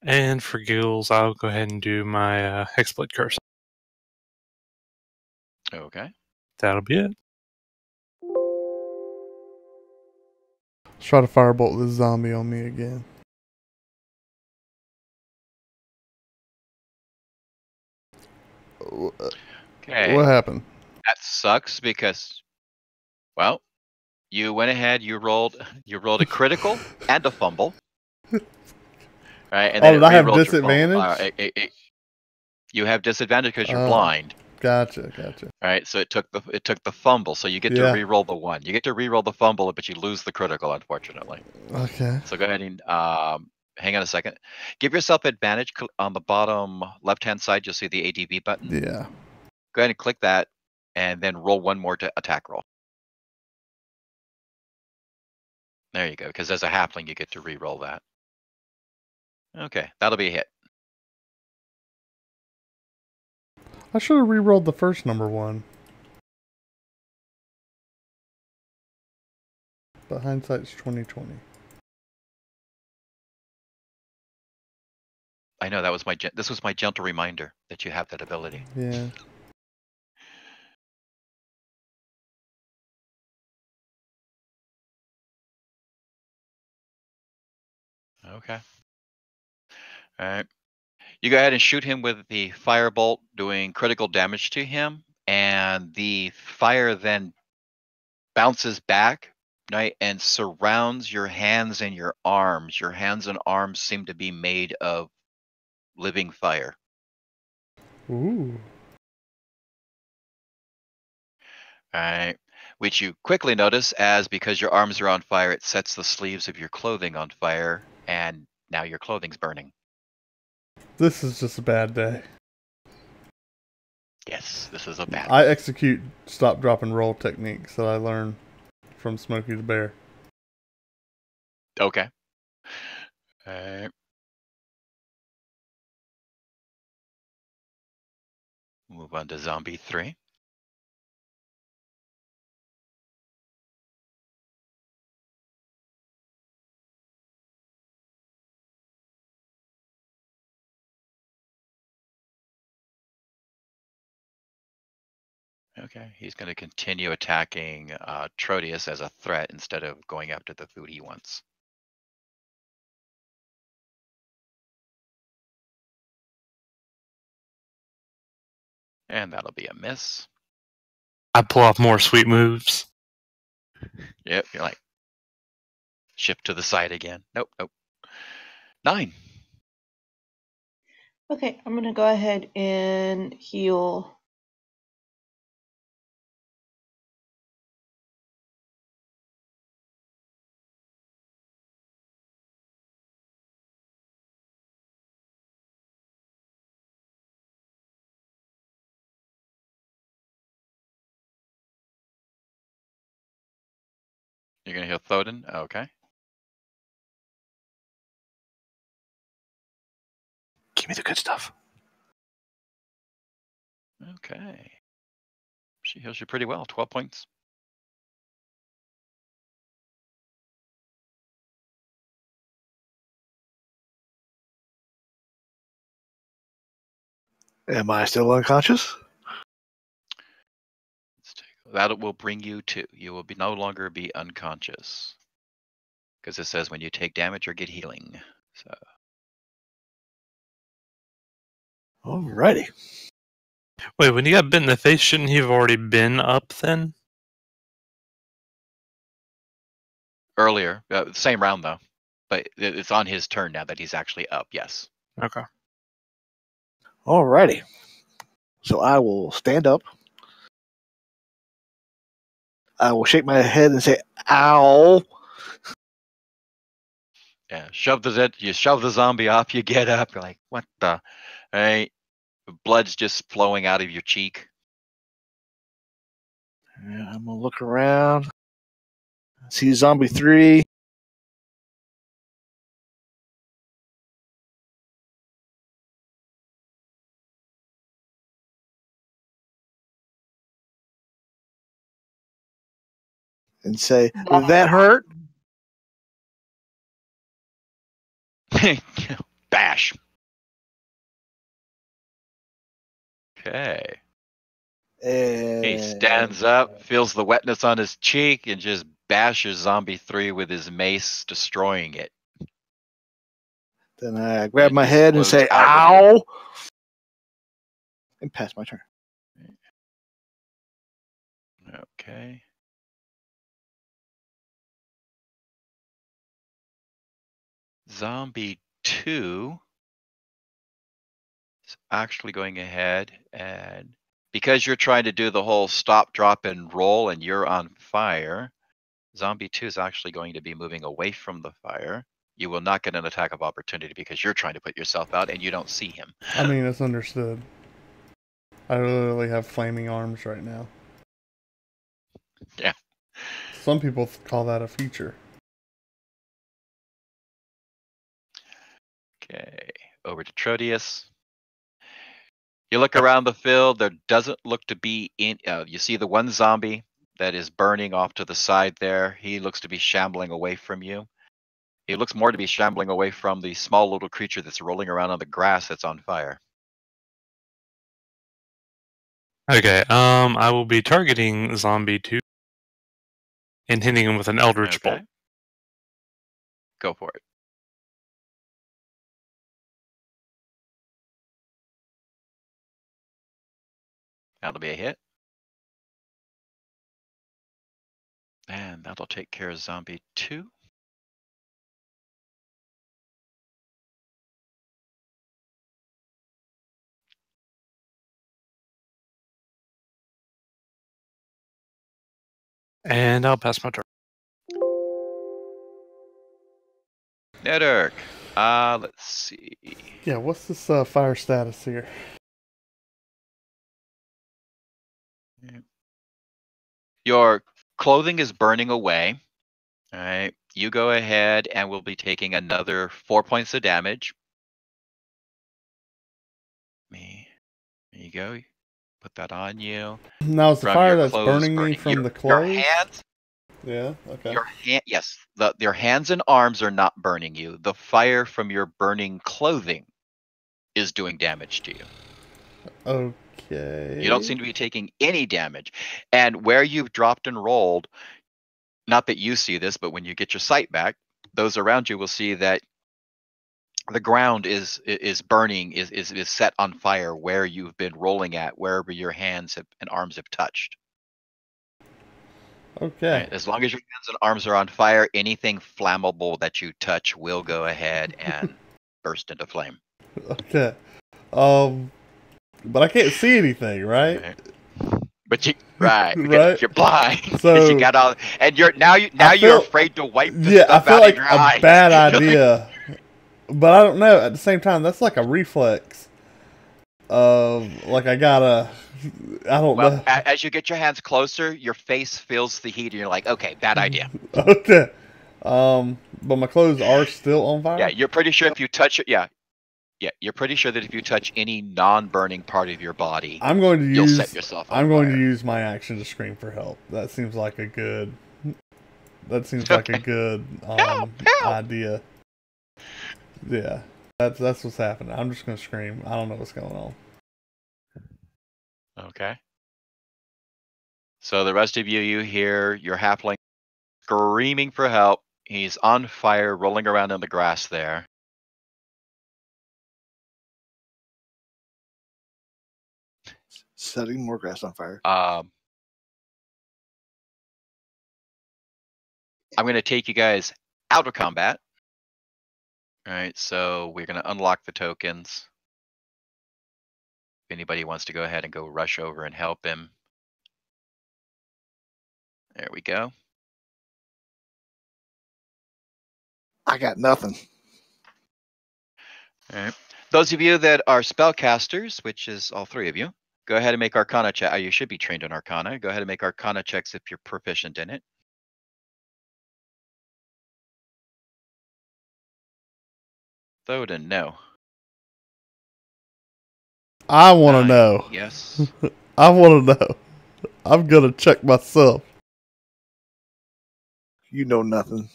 And for giggles, I'll go ahead and do my Hexblade Curse. Okay. That'll be it. Let's try to firebolt this zombie on me again. Okay. What happened? That sucks because, well, you went ahead. You rolled a critical and a fumble. Right, and then Did I have re-rolled your disadvantage? You have disadvantage because you're Oh. blind. Gotcha. All right, so it took the fumble, so you get to re-roll the 1. You get to re-roll the fumble, but you lose the critical, unfortunately. Okay. So go ahead and hang on a second. Give yourself advantage on the bottom left-hand side. You'll see the ADV button. Yeah. Go ahead and click that, and then roll 1 more to attack roll. There you go. Because as a halfling, you get to re-roll that. Okay, that'll be a hit. I should have re-rolled the first number 1. But hindsight's 20/20. I know that was this was my gentle reminder that you have that ability. Yeah. Okay. All right. You go ahead and shoot him with the firebolt, doing critical damage to him, and the fire then bounces back, right, and surrounds your hands and your arms. Your hands and arms seem to be made of living fire. Ooh. All right. Which you quickly notice as because your arms are on fire, it sets the sleeves of your clothing on fire, and now your clothing's burning. This is just a bad day. Yes, this is a bad I execute stop, drop, and roll techniques that I learned from Smokey the Bear. Okay. All right. Move on to Zombie 3. Okay, he's going to continue attacking Trodius as a threat instead of going after the food he wants. And that'll be a miss. I pull off more sweet moves. Yep, you're like, shift to the side again. Nope. 9. Okay, I'm gonna go ahead and heal. You're going to heal Thoden? Okay. Give me the good stuff. Okay. She heals you pretty well, 12 points. Am I still unconscious? That will bring you to. You will no longer be unconscious. Because it says when you take damage or get healing. So. Alrighty. Wait, when he got bit in the face, shouldn't he have already been up then? Earlier. Same round, though. But it's on his turn now that he's actually up, yes. Okay. Alrighty. So I will stand up. I will shake my head and say, ow. Yeah, you shove the zombie off, you get up, you're like, what the? Right? Blood's just flowing out of your cheek. Yeah, I'm going to look around. See zombie 3. And say, that hurt? Bash. Okay. He stands up, feels the wetness on his cheek, and just bashes zombie 3 with his mace, destroying it. Then I grab my head and say, ow! And pass my turn. Okay. Zombie 2 is actually going ahead, and because you're trying to do the whole stop, drop, and roll, and you're on fire, Zombie 2 is actually going to be moving away from the fire. You will not get an attack of opportunity because you're trying to put yourself out and you don't see him. I mean, it's understood. I literally have flaming arms right now. Yeah. Some people call that a feature. Okay, over to Trotius. You look around the field. There doesn't look to be you see the one zombie that is burning off to the side there. He looks to be shambling away from you. He looks more to be shambling away from the small little creature that's rolling around on the grass that's on fire. Okay, I will be targeting Zombie 2 and hitting him with an Eldritch Bolt. Go for it. That'll be a hit. And that'll take care of Zombie 2. And I'll pass my turn. Nedurk. Let's see. Yeah, what's this fire status here? Your clothing is burning away. All right. You go ahead and we'll be taking another 4 points of damage. There you go. Put that on you. Now, is the fire that's burning me from the clothes? Your hands. Yeah, okay. Yes. Your hands and arms are not burning you. The fire from your burning clothing is doing damage to you. Okay. You don't seem to be taking any damage. And where you've dropped and rolled, not that you see this, but when you get your sight back, those around you will see that the ground is burning, is set on fire where you've been rolling at, wherever your hands and arms have touched. Okay. Right? As long as your hands and arms are on fire, anything flammable that you touch will go ahead and burst into flame. Okay. But I can't see anything, right? But right. You're blind. So you got all, and you're afraid to wipe the stuff I feel out like of your a eyes. bad idea. But I don't know. At the same time, that's like a reflex of like I don't know. As you get your hands closer, your face feels the heat, and you're like, okay, bad idea. Okay. But my clothes are still on fire. Yeah, you're pretty sure if you touch it. Yeah, you're pretty sure that if you touch any non-burning part of your body, you'll set yourself on fire. I'm going to use my action to scream for help. That seems like a good. Idea. Yeah, that's what's happening. I'm just gonna scream. I don't know what's going on. Okay. So the rest of you hear your halfling screaming for help. He's on fire, rolling around in the grass there. Setting more grass on fire. I'm going to take you guys out of combat. All right, so we're going to unlock the tokens. If anybody wants to go ahead and go rush over and help him. There we go. I got nothing. All right. Those of you that are spellcasters, which is all three of you, go ahead and make Arcana check. You should be trained in Arcana. Go ahead and make Arcana checks if you're proficient in it. Thoden, no. I want to 9, know. Yes. I want to know. I'm going to check myself. You know nothing.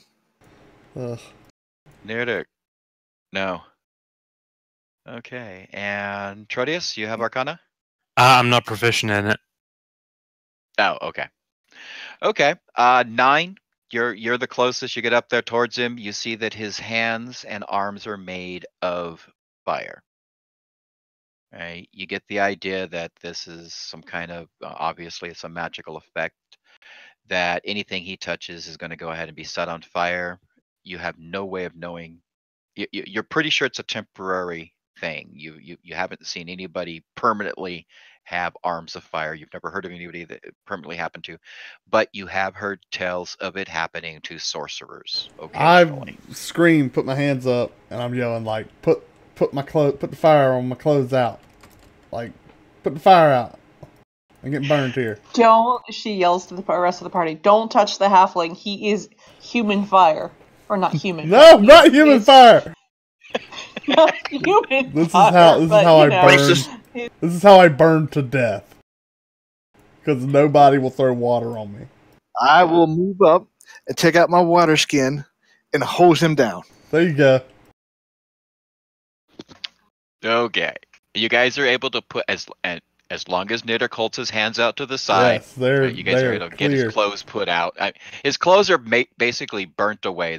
Nerdic, no. Okay, and Trodius, you have Arcana? I'm not proficient in it. Oh, okay. Okay, 9. You're the closest. You get up there towards him. You see that his hands and arms are made of fire. Right? You get the idea that this is some kind of obviously it's a magical effect. That anything he touches is going to go ahead and be set on fire. You have no way of knowing. You're pretty sure it's a temporary thing. You haven't seen anybody permanently have arms of fire. You've never heard of anybody that it permanently happened to, but you have heard tales of it happening to sorcerers occasionally. I scream, put my hands up, and I'm yelling like, put the fire on my clothes out, like, put the fire out. I'm getting burned here. She yells to the rest of the party, don't touch the halfling. He is human fire. Or not human. No, not human fire. Not human This fire. is how I burn. This is how I burn to death. Because nobody will throw water on me. I will move up and take out my water skin and hose him down. There you go. Okay, you guys are able to put as long as Nitter holds his hands out to the side. Yes, you guys are able to get his clothes put out. His clothes are basically burnt away.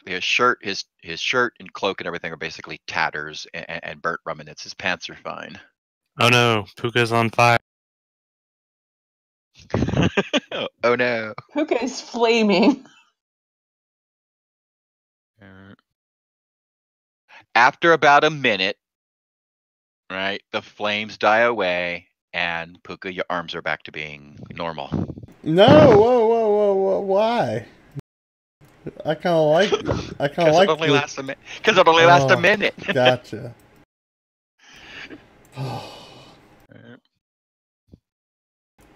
His shirt and cloak and everything are basically tatters and burnt remnants. His pants are fine. Oh no, Pookha's on fire. Oh no. Pookha is flaming. After about a minute, right, the flames die away, and Pookha, your arms are back to being normal. No, whoa, why? I kind of like. Because it only lasts a minute. Because it only lasts a minute. Gotcha.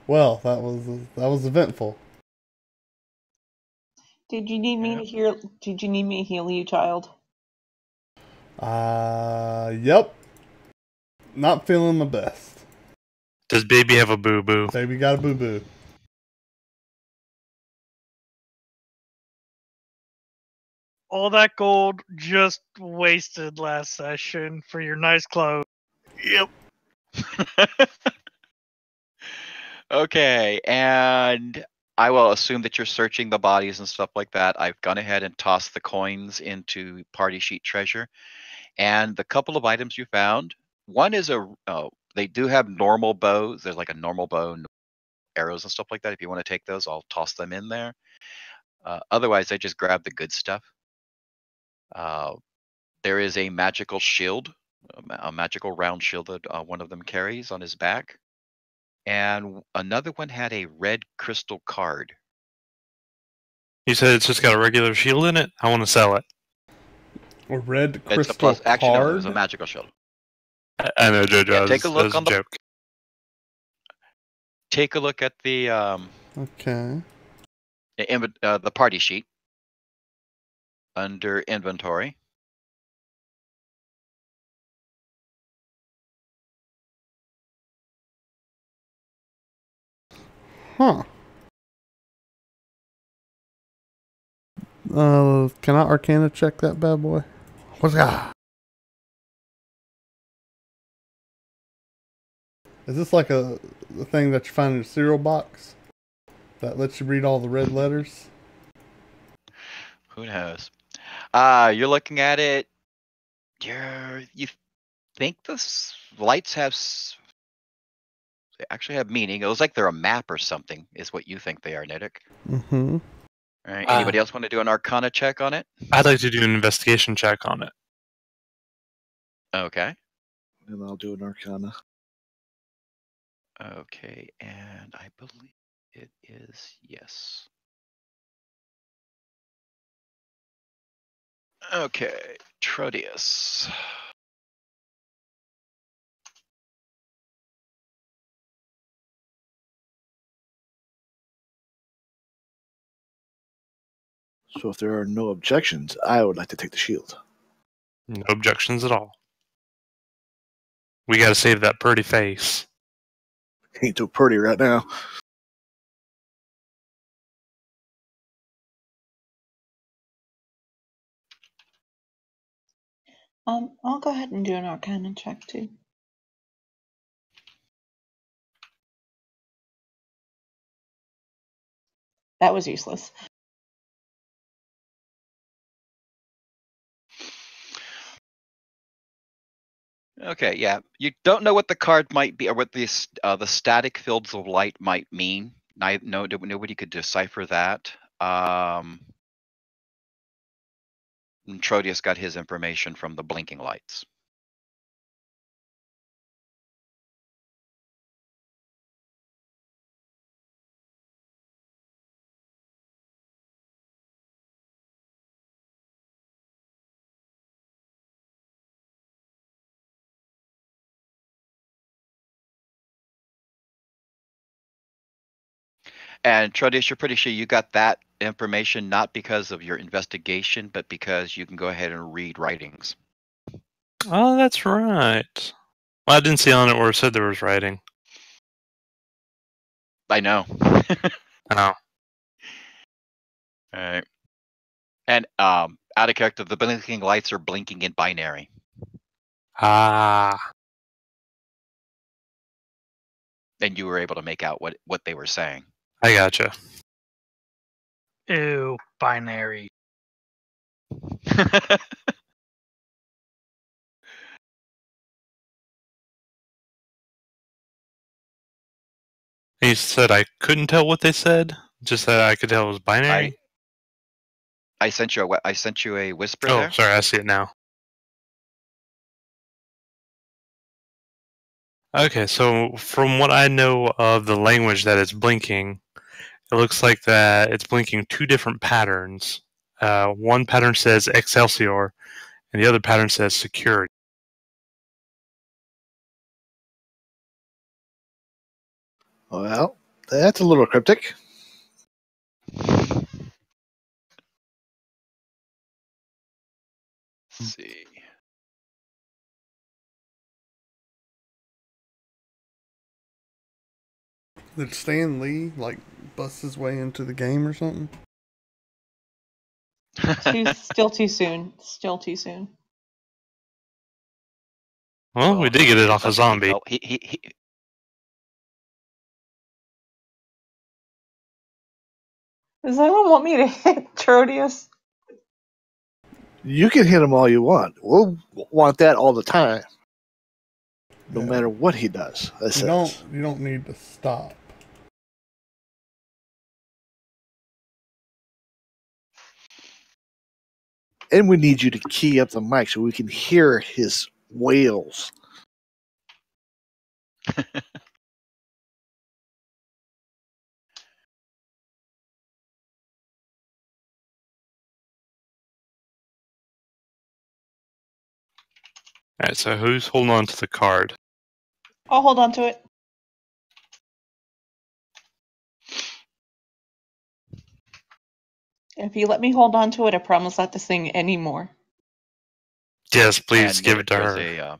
Well, that was eventful. Did you need me to heal? Did you need me to heal you, child? Yep. Not feeling the best. Does baby have a boo-boo? Baby got a boo-boo. All that gold just wasted last session for your nice clothes. Yep. Okay, and I will assume that you're searching the bodies and stuff like that. I've gone ahead and tossed the coins into party sheet treasure. And the couple of items you found, one is they do have normal bows. There's like a normal bow, arrows and stuff like that. If you want to take those, I'll toss them in there. Otherwise, I just grab the good stuff. There is a magical shield, a magical round shield that one of them carries on his back. And another one had a red crystal card. You said it's just got a regular shield in it? I want to sell it. A red crystal It's a plus. card? Actually, no, it was a magical shield. I know, Jojo. Yeah, take a look that on was a joke. Take a look at the Okay. the party sheet under inventory. Huh. Can I Arcana check that bad boy? What's that? Is this like the thing that you find in a cereal box that lets you read all the red letters? Who knows? You're looking at it. You think the lights they actually have meaning. It looks like they're a map or something, is what you think they are, Nidek. Mm-hmm. All right. Anybody else want to do an Arcana check on it? I'd like to do an investigation check on it. Okay. And I'll do an Arcana. Okay, and I believe it is yes. Okay, Trodius. So if there are no objections, I would like to take the shield. No objections at all. We got to save that pretty face. Ain't too pretty right now. I'll go ahead and do an Arcana check too. That was useless. Okay, yeah. You don't know what the card might be, or what the static fields of light might mean. Nobody could decipher that. And Trodius got his information from the blinking lights. And Trodius, you're pretty sure you got that information not because of your investigation, but because you can go ahead and read writings. Oh, that's right. Well, I didn't see on it where it said there was writing. I know. Oh. All right. And out of character, the blinking lights are blinking in binary. Ah. And you were able to make out what they were saying. I gotcha. Ew, binary. You said I couldn't tell what they said? Just that I could tell it was binary? I sent you a whisper Oh, there. sorry, I see it now. Okay, so from what I know of the language that it's blinking, it looks like that it's blinking two different patterns. One pattern says Excelsior, and the other pattern says security. Well, that's a little cryptic. Let's see. Did Stan Lee like bust his way into the game or something? Still too soon. Still too soon. Well, we did get it off a zombie. Does anyone want me to hit Trodius? You can hit him all you want. We'll want that all the time. No matter what he does. You don't need to stop. And we need you to key up the mic so we can hear his wails. Alright, so who's holding on to the card? I'll hold on to it. If you let me hold on to it, I promise not to sing anymore. Yes, please And give it to there's her. a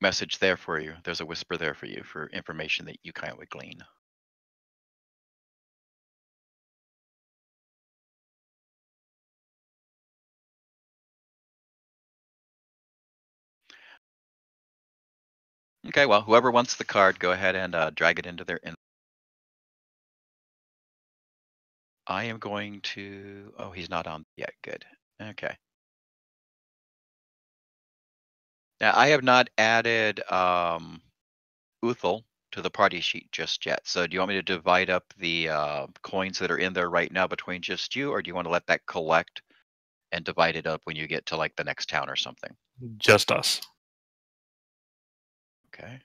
message there for you. There's a whisper there for you for information that you kindly glean. Okay, well, whoever wants the card, go ahead and drag it into their. I am going to. Oh, he's not on yet. Good. Okay. Now I have not added Uthal to the party sheet just yet. So do you want me to divide up the coins that are in there right now between just you, or do you want to let that collect and divide it up when you get to like the next town or something? Just us. Okay.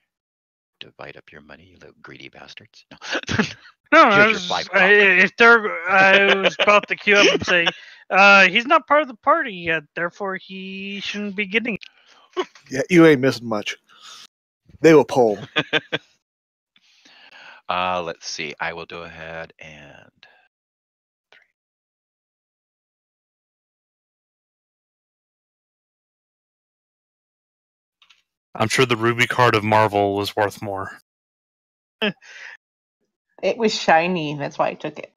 Divide up your money, you little greedy bastards. No. No, Here's your 5 copper. if they're, I was about to queue up and say, he's not part of the party yet, therefore he shouldn't be getting it. Yeah, you ain't missing much. They will poll. Let's see. I will go ahead and. I'm sure the Ruby card of Marvel was worth more. It was shiny. That's why I took it.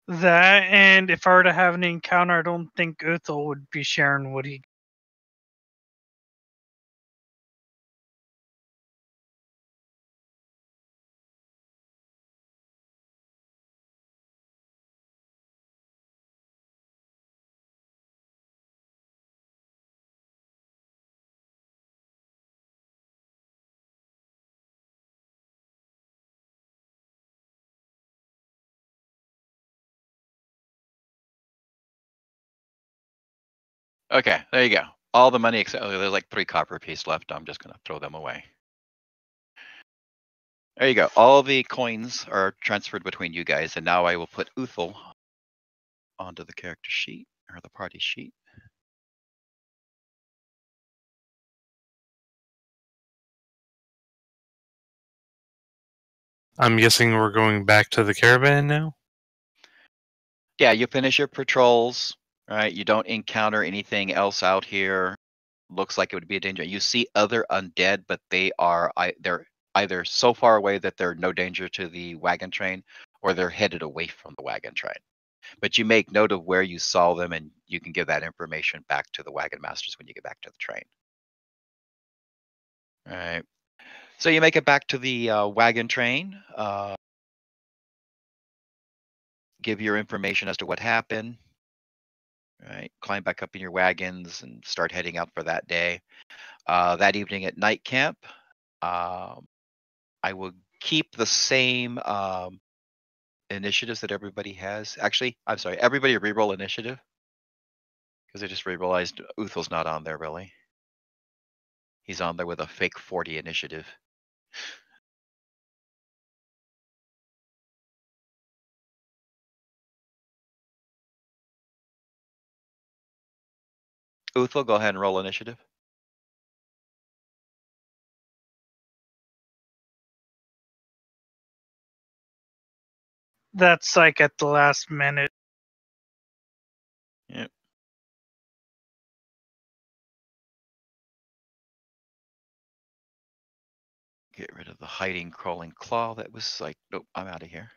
That, and if I were to have an encounter, I don't think Uthal would be sharing what he. Okay, there you go. All the money except there's like 3 copper piece left. I'm just gonna throw them away. There you go. All the coins are transferred between you guys, and now I will put Uthal onto the character sheet or the party sheet. I'm guessing we're going back to the caravan now? Yeah, you finish your patrols, right? You don't encounter anything else out here. Looks like it would be a danger. You see other undead, but they're either so far away that they're no danger to the wagon train, or they're headed away from the wagon train. But you make note of where you saw them, and you can give that information back to the wagon masters when you get back to the train. All right. So you make it back to the wagon train. Give your information as to what happened. Right. Climb back up in your wagons and start heading out for that day. That evening at night camp, I will keep the same initiatives that everybody has. Actually, I'm sorry, everybody re-roll initiative. Because I just realized Uthal's not on there, really. He's on there with a fake 40 initiative. Uthal, go ahead and roll initiative. That's like at the last minute. Yep. Get rid of the hiding, crawling claw. That was like, nope, I'm out of here.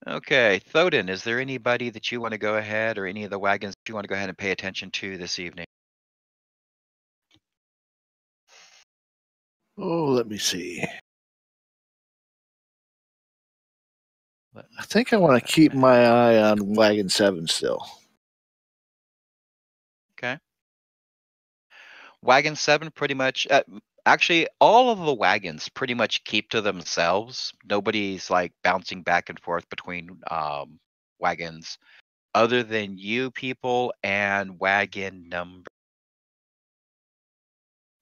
Okay, Thodin, is there anybody that you want to go ahead, or any of the wagons that you want to go ahead and pay attention to this evening? Oh, let me see. I think I want to keep my eye on Wagon 7 still. Okay. Wagon 7 pretty much, actually, all of the wagons pretty much keep to themselves. Nobody's like bouncing back and forth between wagons, other than you people and wagon number.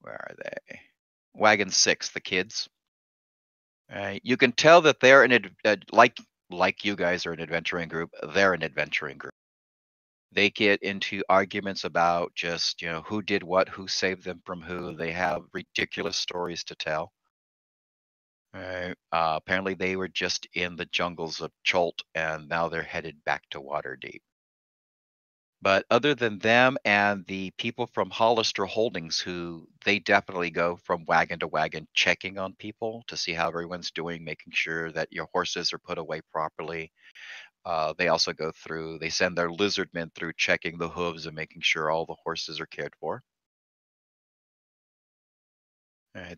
Where are they? Wagon 6, the kids. You can tell that they're like you guys are an adventuring group. They're an adventuring group. They get into arguments about just who did what, who saved them from who. They have ridiculous stories to tell. Right. Apparently, they were just in the jungles of Cholt, and now they're headed back to Waterdeep. But other than them and the people from Hollister Holdings, who they definitely go from wagon to wagon checking on people to see how everyone's doing, making sure that your horses are put away properly. They also go through. They send their lizard men through checking the hooves and making sure all the horses are cared for.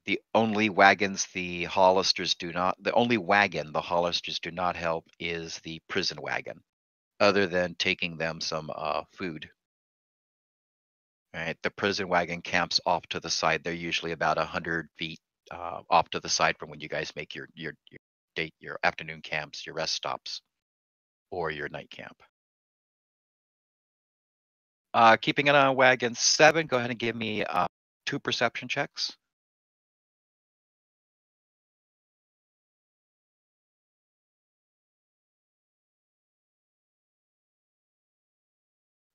The only wagons the Hollisters do not. The only wagon the Hollisters do not help is the prison wagon, other than taking them some food. Right, the prison wagon camps off to the side. They're usually about 100 feet off to the side from when you guys make your your afternoon camps, your rest stops, or your night camp. Keeping it on wagon 7. Go ahead and give me 2 perception checks.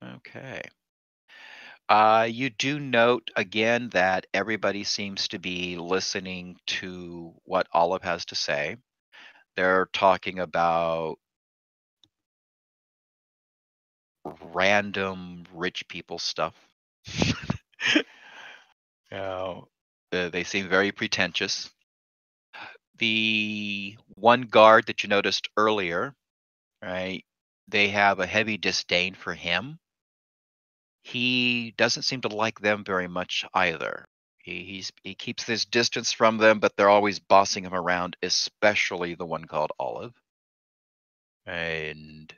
Okay. You do note again that everybody seems to be listening to what Olive has to say. They're talking about random rich people stuff. They seem very pretentious. The one guard that you noticed earlier, right? They have a heavy disdain for him. He doesn't seem to like them very much either. He keeps this distance from them, but they're always bossing him around, especially the one called Olive. And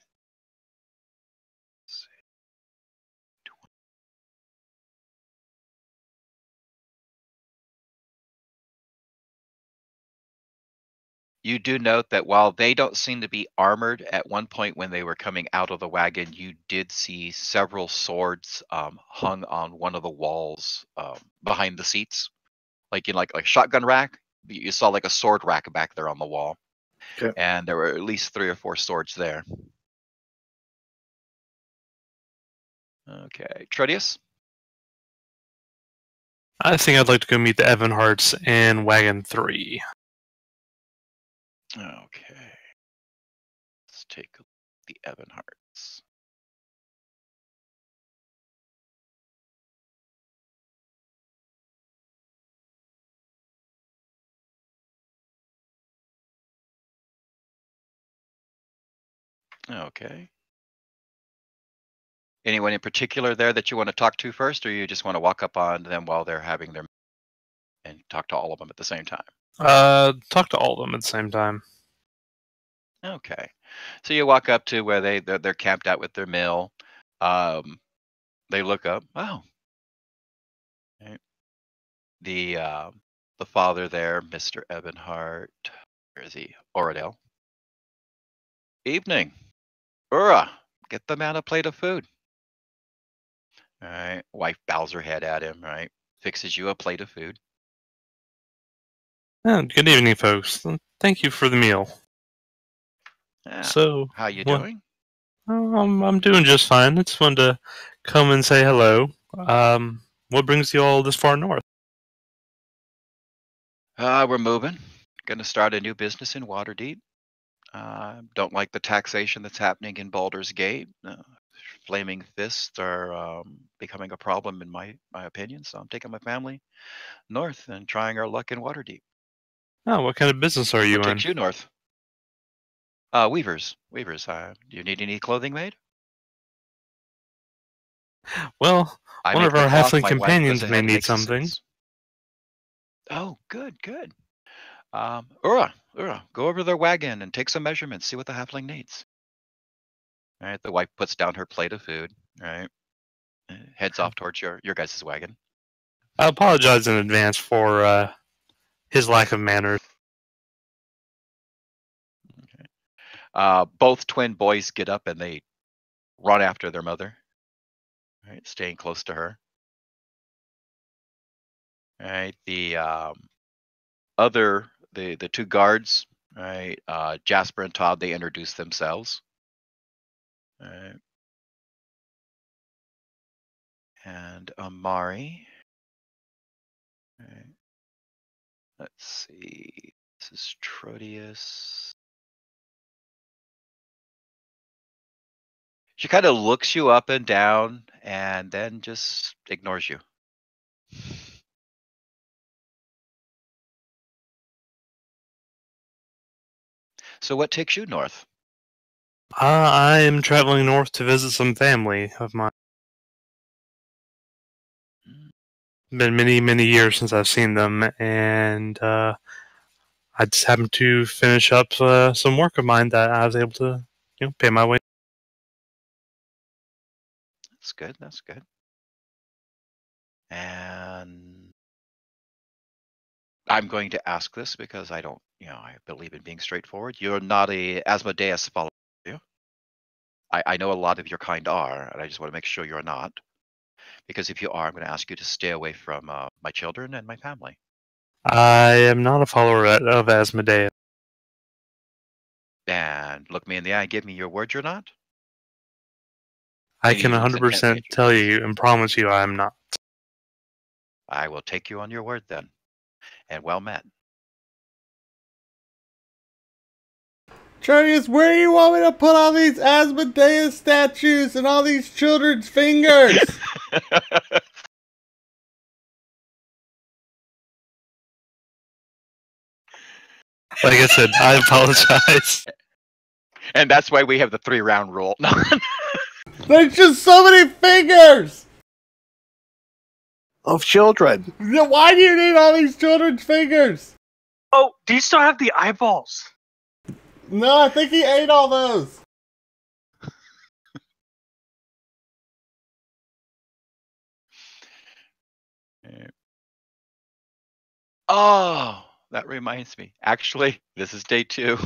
you do note that while they don't seem to be armored, at one point when they were coming out of the wagon, you did see several swords hung on one of the walls behind the seats, like in like shotgun rack. You saw like a sword rack back there on the wall, Okay. and there were at least 3 or 4 swords there. Okay, Trodius. I think I'd like to go meet the Evanharts in Wagon 3. Okay, let's take a look at the Evanharts. Okay. Anyone in particular there that you want to talk to first, or you just want to walk up on them while they're having their and talk to all of them at the same time? Talk to all of them at the same time. Okay. So you walk up to where they're camped out with their mill. They look up. Oh. Right. The father there, Mr. Ebenhart. Where is he? Oradell. Evening. Ura, get the man a plate of food. All right. Wife bows her head at him, right? Fixes you a plate of food. Good evening, folks. Thank you for the meal. Yeah. So, How you what- doing? I'm doing just fine. It's fun to come and say hello. What brings you all this far north? We're moving. Gonna start a new business in Waterdeep. Don't like the taxation that's happening in Baldur's Gate. Flaming fists are becoming a problem in my opinion. So I'm taking my family north and trying our luck in Waterdeep. Oh, what kind of business are you What in? takes you north? Weavers. Do you need any clothing made? Well, I one make of the our cloth. halfling My wife companions goes may ahead and need makes the something. suits. Oh, good. Ura, go over to their wagon and take some measurements. See what the halfling needs. All right. The wife puts down her plate of food. All right. Heads off towards your guys' wagon. I apologize in advance for his lack of manners. Okay. Both twin boys get up and they run after their mother. All right, staying close to her. All right. The 2 guards. All right. Jasper and Todd. They introduce themselves. All right. And Amari. All right. Let's see. This is Trodius. She kind of looks you up and down and then just ignores you. So what takes you north? I am traveling north to visit some family of mine. Been many, many years since I've seen them, and I just happened to finish up some work of mine that I was able to, pay my way. That's good. That's good. And I'm going to ask this because I don't, I believe in being straightforward. You're not a Asmodeus follower, are you? I know a lot of your kind are, and I just want to make sure you're not. Because if you are, I'm going to ask you to stay away from my children and my family. I am not a follower of Asmodeus. And look me in the eye and give me your word you're not. I can 100% tell you and promise you I am not. I will take you on your word then. And well met. Charlius, where do you want me to put all these Asmodeus statues and all these children's fingers? Like I said, I apologize. And that's why we have the 3-round rule. There's just so many fingers! Of children. Why do you need all these children's fingers? Oh, do you still have the eyeballs? No, I think he ate all those. Oh, that reminds me. Actually, this is day 2.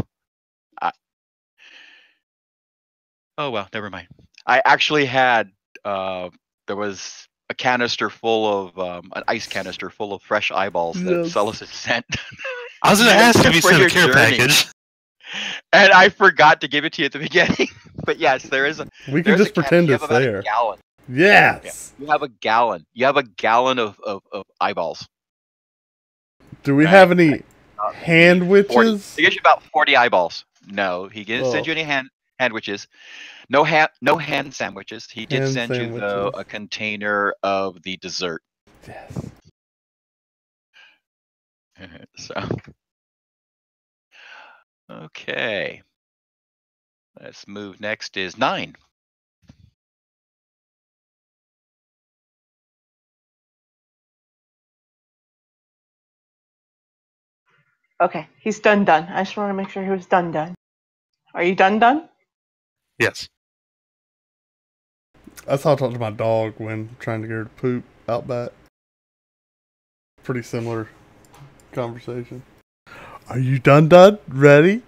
Oh, well, never mind. I actually had, there was a canister full of, an ice canister full of fresh eyeballs that Celis had sent. I was going to ask if you sent a care package. And I forgot to give it to you at the beginning. But yes, there is a. We can just pretend it's there. Yes. Yeah. You have a gallon. You have a gallon of eyeballs. Do we have any hand witches? He gives you about 40 eyeballs. No, he didn't send you any hand witches. No hand sandwiches. He did send you though a container of the dessert. Yes. So. Okay. Let's move. Next is 9. Okay, he's done. I just want to make sure he was done. Are you done? Yes. That's how I talk to my dog when trying to get her to poop out back. Pretty similar conversation. Are you done? Ready?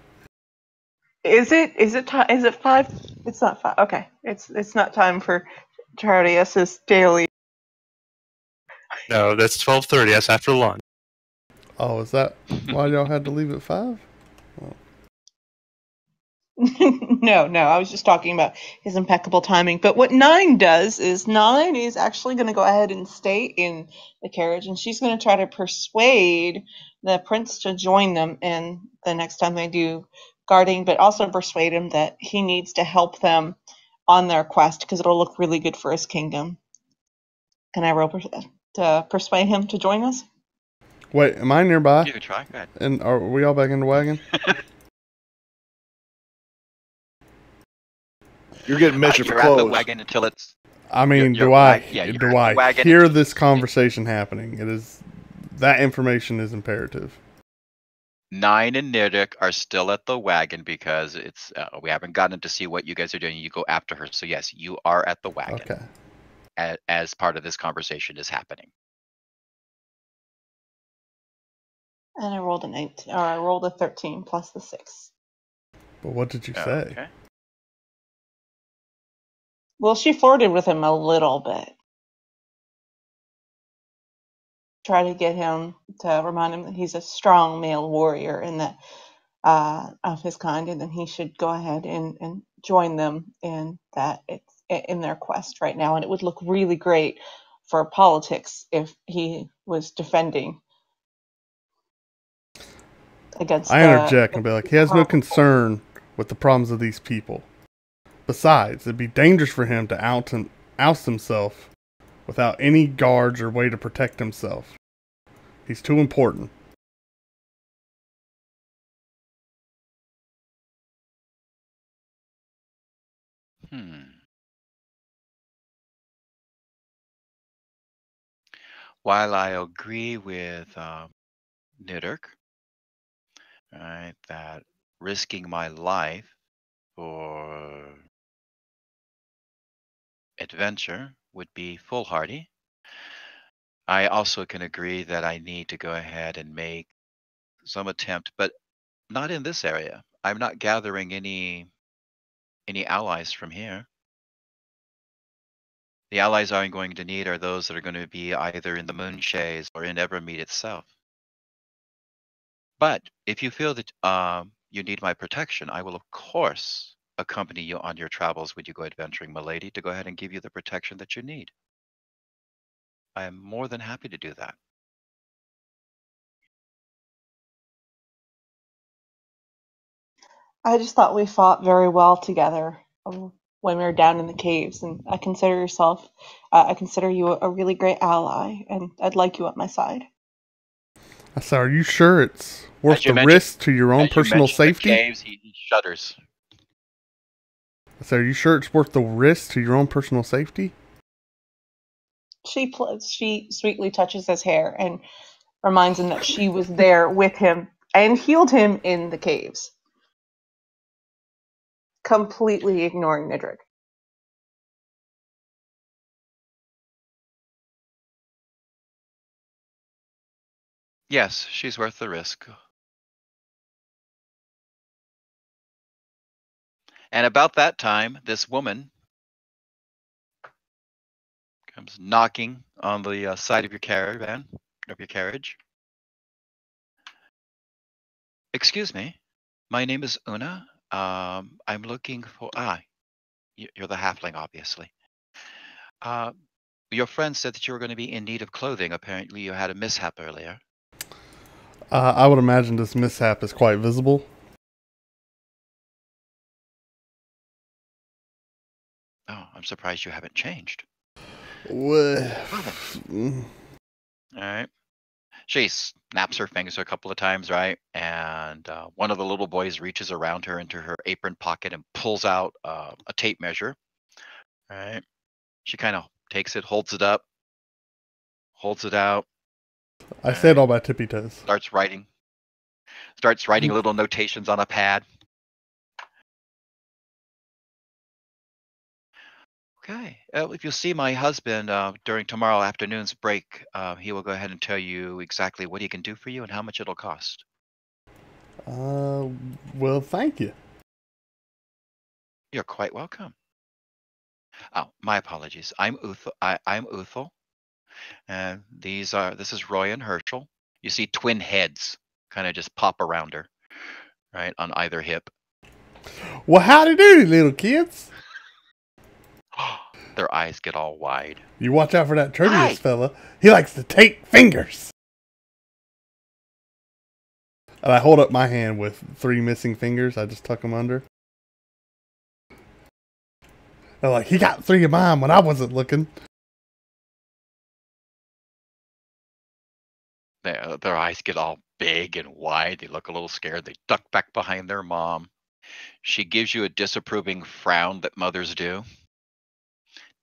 Is it 5? It's not 5. Okay. It's not time for Charlius's daily. No, that's 12:30. That's after lunch. Oh, is that why y'all had to leave at 5? Oh. No, I was just talking about his impeccable timing. But what 9 does is 9 is actually going to go ahead and stay in the carriage, and she's going to try to persuade the prince to join them and the next time they do guarding, but also persuade him that he needs to help them on their quest because it'll look really good for his kingdom. Can I roll to persuade him to join us? Wait, am I nearby? You can try. Go ahead. And are we all back in the wagon? You're getting measured for You're clothes. at the wagon until it's. I mean, do I hear this conversation happening? That information is imperative. 9 and Nirdik are still at the wagon because it's we haven't gotten to see what you guys are doing. You go after her, so yes, you are at the wagon. Okay. As part of this conversation is happening. And I rolled I rolled a 13 plus the 6. But what did you say? Okay. Well, she flirted with him a little bit. Try to get him to remind him that he's a strong male warrior and that of his kind, and then he should go ahead and join them in their quest right now. And it would look really great for politics if he was defending against. I interject and be like, he has no concern with the problems of these people. Besides, it'd be dangerous for him to oust himself without any guards or way to protect himself. He's too important. While I agree with Nidurk, right, that risking my life for adventure would be foolhardy, I also can agree that I need to go ahead and make some attempt, but not in this area. I'm not gathering any allies from here. The allies I'm going to need are those that are going to be either in the Moonshays or in Evermeet itself. But if you feel that you need my protection, I will of course accompany you on your travels when you go adventuring, milady, to go ahead and give you the protection that you need. I am more than happy to do that. I just thought we fought very well together when we were down in the caves, and I consider you a really great ally, and I'd like you at my side. I said, are you sure it's worth the risk to your own personal safety? The caves, he shudders. I said, are you sure it's worth the risk to your own personal safety? She sweetly touches his hair and reminds him that she was there with him and healed him in the caves, completely ignoring Nidric. Yes, she's worth the risk. And about that time, this woman comes knocking on the side of your carriage. Excuse me, my name is Una. I'm looking for you're the halfling, obviously. Your friend said that you were going to be in need of clothing. Apparently, you had a mishap earlier. I would imagine this mishap is quite visible. Oh, I'm surprised you haven't changed. All right. She snaps her fingers a couple of times, right? And one of the little boys reaches around her into her apron pocket and pulls out a tape measure. Right. She kind of takes it, holds it up, holds it out. I said all my tippy toes. Starts writing little notations on a pad. Okay. If you see my husband during tomorrow afternoon's break, he will go ahead and tell you exactly what he can do for you and how much it'll cost. Well, thank you. You're quite welcome. Oh, my apologies. I'm Uthal. And this is Roy and Herschel. You see twin heads kind of just pop around her, right, on either hip. Well, howdy doody, little kids. Their eyes get all wide. You watch out for that Tertius fella. He likes to take fingers. And I hold up my hand with 3 missing fingers. I just tuck them under. They're like, he got 3 of mine when I wasn't looking. Their eyes get all big and wide. They look a little scared. They duck back behind their mom. She gives you a disapproving frown that mothers do.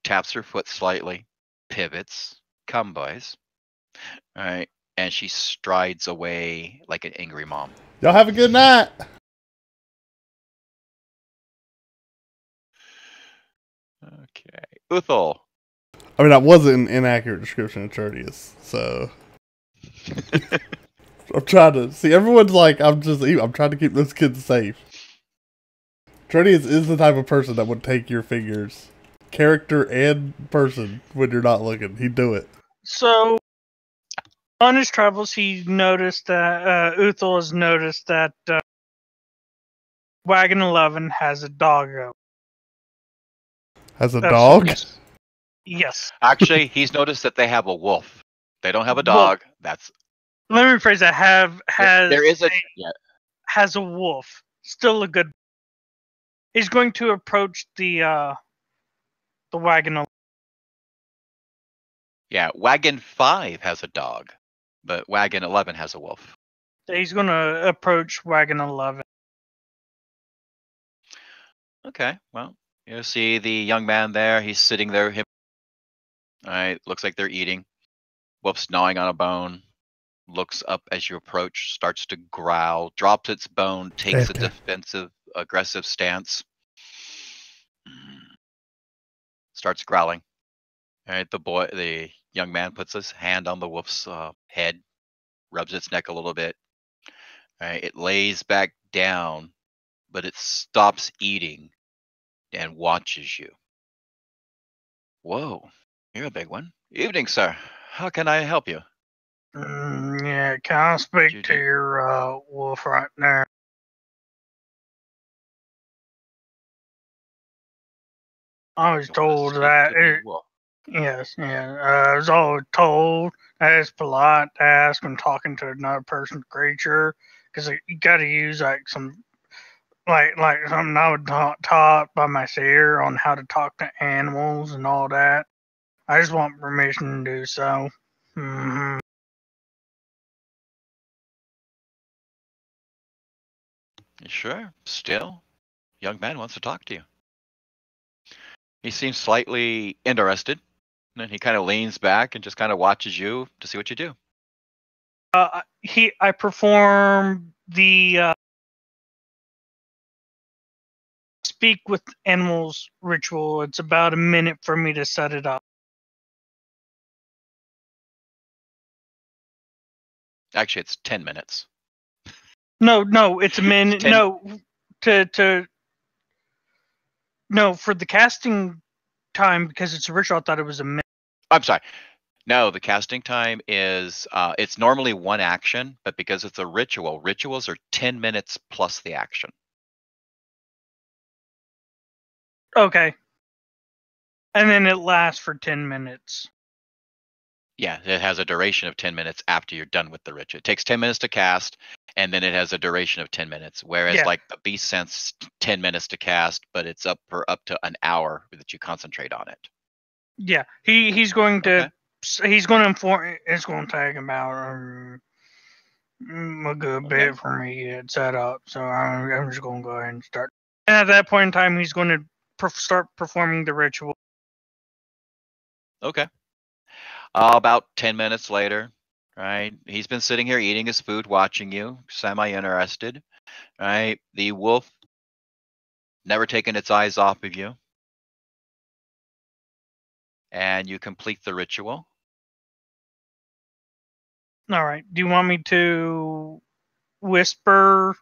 Taps her foot slightly. Pivots. Come, boys. All right. And she strides away like an angry mom. Y'all have a good night. Okay. Uthal. I mean, that wasn't an inaccurate description of Tertius, so... I'm trying to... See, everyone's like, I'm trying to keep those kids safe. Tertius is the type of person that would take your fingers. Character and person when you're not looking. He'd do it. So, on his travels, he noticed that Uthal has noticed that Wagon 11 has a doggo. Has a dog? Yes. Actually, he's noticed that they have a wolf. They don't have a dog. That's. Let me rephrase that. Has a wolf. Still a good. He's going to approach the Wagon 11. Yeah, Wagon 5 has a dog, but Wagon 11 has a wolf. He's going to approach Wagon 11. Okay, well, you see the young man there. He's sitting there. All right, looks like they're eating. wolf's gnawing on a bone, looks up as you approach, starts to growl, drops its bone, takes a AFK. defensive, aggressive stance, starts growling. All right, the young man puts his hand on the wolf's head, rubs its neck a little bit. All right, it lays back down, but it stops eating and watches you. Whoa, you're a big one. Evening, sir. How can I help you? Yeah, can I speak to your wolf right now? I was You wanna told speak that to the wolf? yes, yeah. I was always told that it's polite to ask when talking to another person's creature, because you got to use like some like something I was taught by my seer on how to talk to animals and all that. I just want permission to do so. Hmm. You sure? Still, young man wants to talk to you. He seems slightly interested, and then he kind of leans back and just kind of watches you to see what you do. I perform the speak with animals ritual. It's about a minute for me to set it up. Actually, it's 10 minutes. No, it's a minute. 10 No, no, for the casting time, because it's a ritual. I thought it was a minute. I'm sorry. No, the casting time is it's normally one action, but because it's a ritual, rituals are 10 minutes plus the action. Okay, and then it lasts for 10 minutes. Yeah, it has a duration of 10 minutes after you're done with the ritual. It takes 10 minutes to cast, and then it has a duration of 10 minutes. Whereas, Yeah. like the Beast Sense, 10 minutes to cast, but it's up for up to an hour that you concentrate on it. Yeah, he's going to Okay. he's going to inform. It's going to take about a good bit for me to get set up. So I'm just going to go ahead and start. And at that point in time, he's going to start performing the ritual. Okay. About 10 minutes later, right? He's been sitting here eating his food, watching you, semi-interested, right? The wolf never taken its eyes off of you. And you complete the ritual. All right. Do you want me to whisper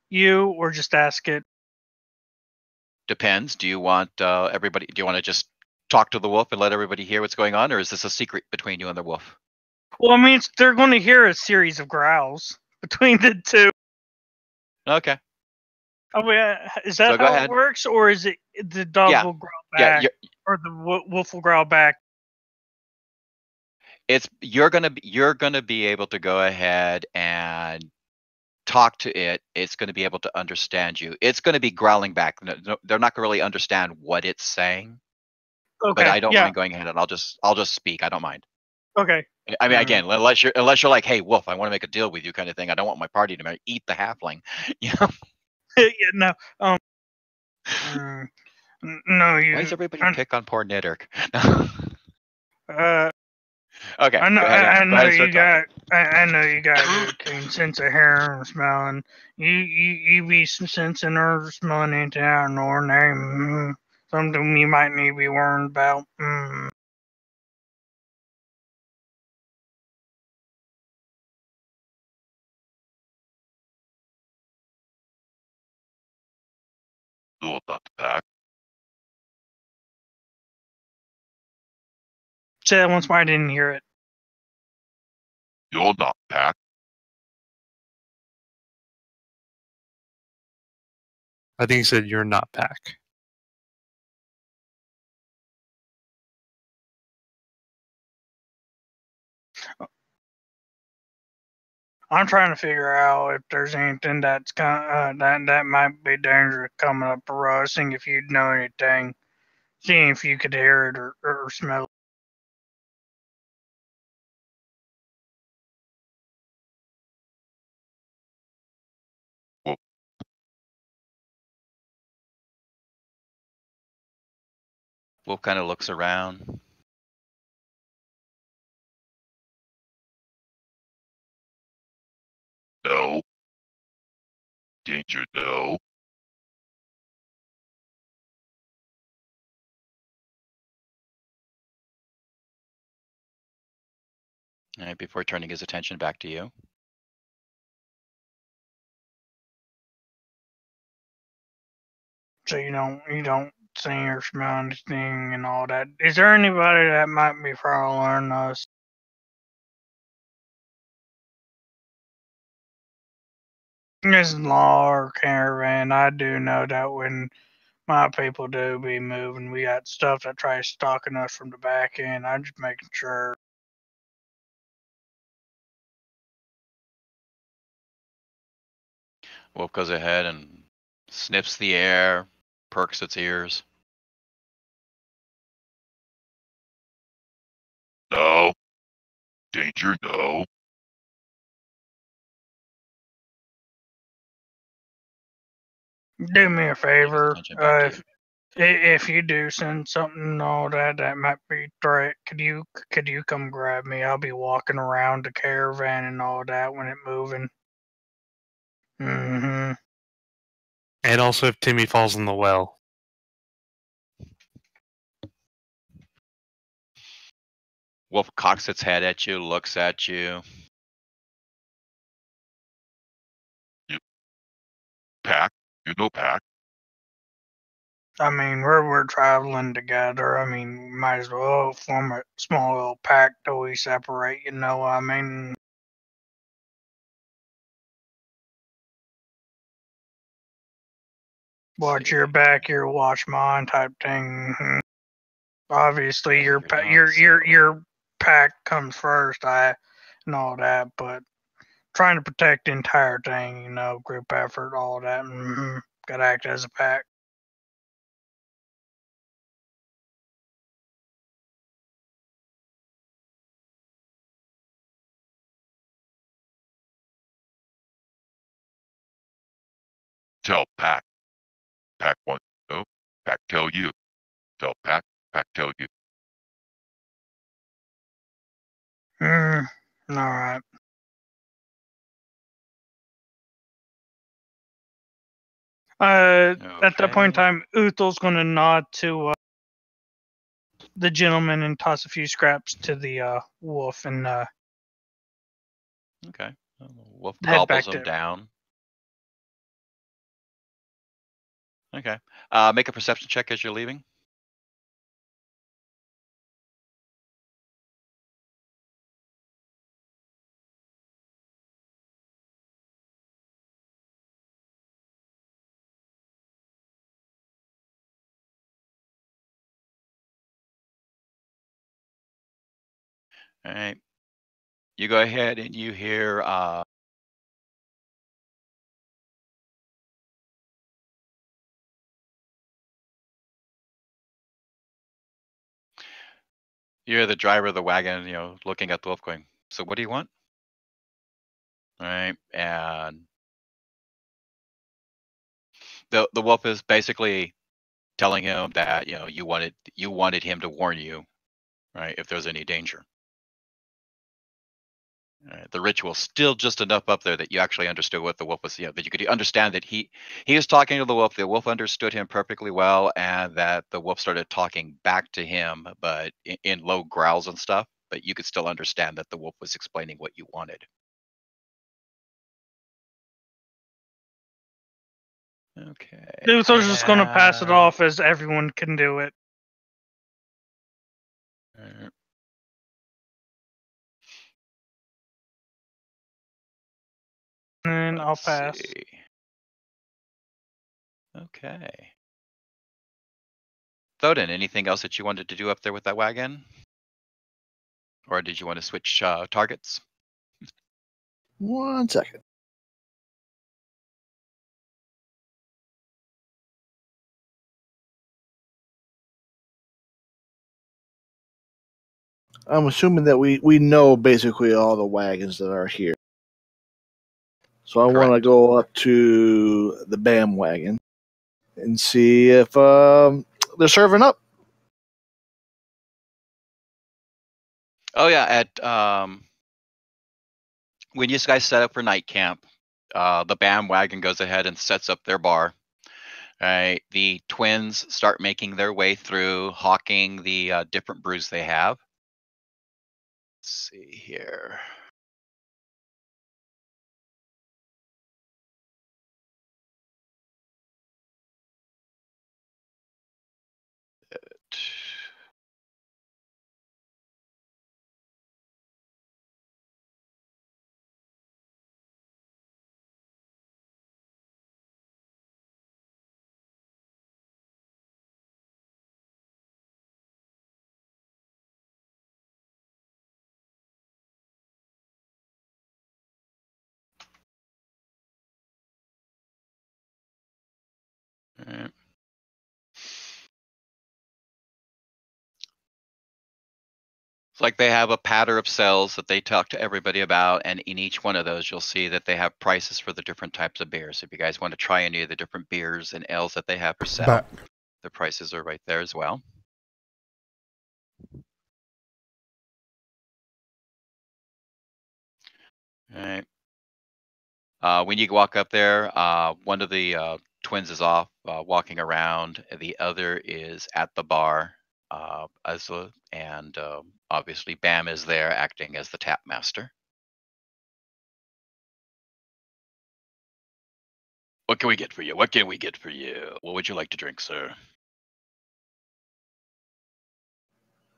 you or just ask it? Depends. Do you want everybody? Do you want to just talk to the wolf and let everybody hear what's going on, or is this a secret between you and the wolf? Well, I mean, they're going to hear a series of growls between the two. Okay. Oh, is that So go how ahead. it works, or is it the dog Yeah. will growl Yeah. back, or the wolf will growl back? You're gonna be able to go ahead and talk to it. It's going to be able to understand you. It's going to be growling back. They're not going to really understand what it's saying. Okay. But I don't yeah. mind going ahead and I'll just speak. I don't mind. Okay. I mean, again, unless you're like, hey, wolf, I want to make a deal with you, kind of thing. I don't want my party to eat the halfling. You know? Yeah, no. No, you. Why does everybody pick on poor Niddirk? Okay. I know. Go ahead I and know you start got. talking. I know you got a keen sense of hair and smelling. You be sensing or smelling anything out of ordinary. Something you might need to be worried about. You'll not pack. Say that once more. I didn't hear it. You'll not pack. I think he said you're not pack. I'm trying to figure out if there's anything that's that might be dangerous coming up for us, seeing if you'd know anything, seeing if you could hear it or smell it. Wolf kind of looks around. No. Danger, no. All right, before turning his attention back to you. So you don't see or smell anything and all that. Is there anybody that might be following us? This is law or caravan. I do know that when my people do be moving, we got stuff that tries stalking us from the back end. I'm just making sure. Wolf goes ahead and sniffs the air, perks its ears. No. Danger, no. Do me a favor. Attention back to you. If you do send something and all that that might be threat, could you come grab me? I'll be walking around the caravan and all that when it moving. Mm-hmm. And also if Timmy falls in the well. Wolf cocks its head at you, looks at you. Pack. You know pack. I mean, we're traveling together. I mean, might as well form a small little pack till we separate. You know what I mean? Watch your back, your watch mine type thing. Mhm. Obviously, Yeah, your pack comes first. And all that, but trying to protect the entire thing. You know, group effort, all that. Mm-hmm. Got to act as a pack. Tell pack. Pack one. No. Pack tell you. Tell pack. Pack tell you. All right. At that point in time, Uthel's going to nod to the gentleman and toss a few scraps to the wolf and Okay. Wolf head back gobbles to them him. down. Okay. Make a perception check as you're leaving. All right. You go ahead and you hear you're the driver of the wagon, looking at the wolf going, so what do you want? All right. And the wolf is basically telling him that, you wanted him to warn you, right, if there's any danger. The ritual's still just enough up there that you actually understood what the wolf was, that you could understand that he was talking to the wolf. The wolf understood him perfectly well, and that the wolf started talking back to him, but in low growls and stuff. But you could still understand that the wolf was explaining what you wanted. Okay. Uthel's just going to pass it off as everyone can do it. And I'll pass. See. Okay. Thoden, anything else that you wanted to do up there with that wagon? Or did you want to switch targets? 1 second. I'm assuming that we know basically all the wagons that are here. So I want to go up to the BAM wagon and see if they're serving up. Oh yeah, at when you guys set up for night camp, The BAM wagon goes ahead and sets up their bar. All right, the twins start making their way through, hawking the different brews they have. Let's see here. All right. It's like they have a patter of cells that they talk to everybody about, and in each one of those, you'll see that they have prices for the different types of beers. If you guys want to try any of the different beers and ales that they have for sale, Back. the prices are right there as well. All right. When you walk up there, one of the twins is off walking around. The other is at the bar, and obviously Bam is there acting as the tap master. What can we get for you? What can we get for you? What would you like to drink, sir?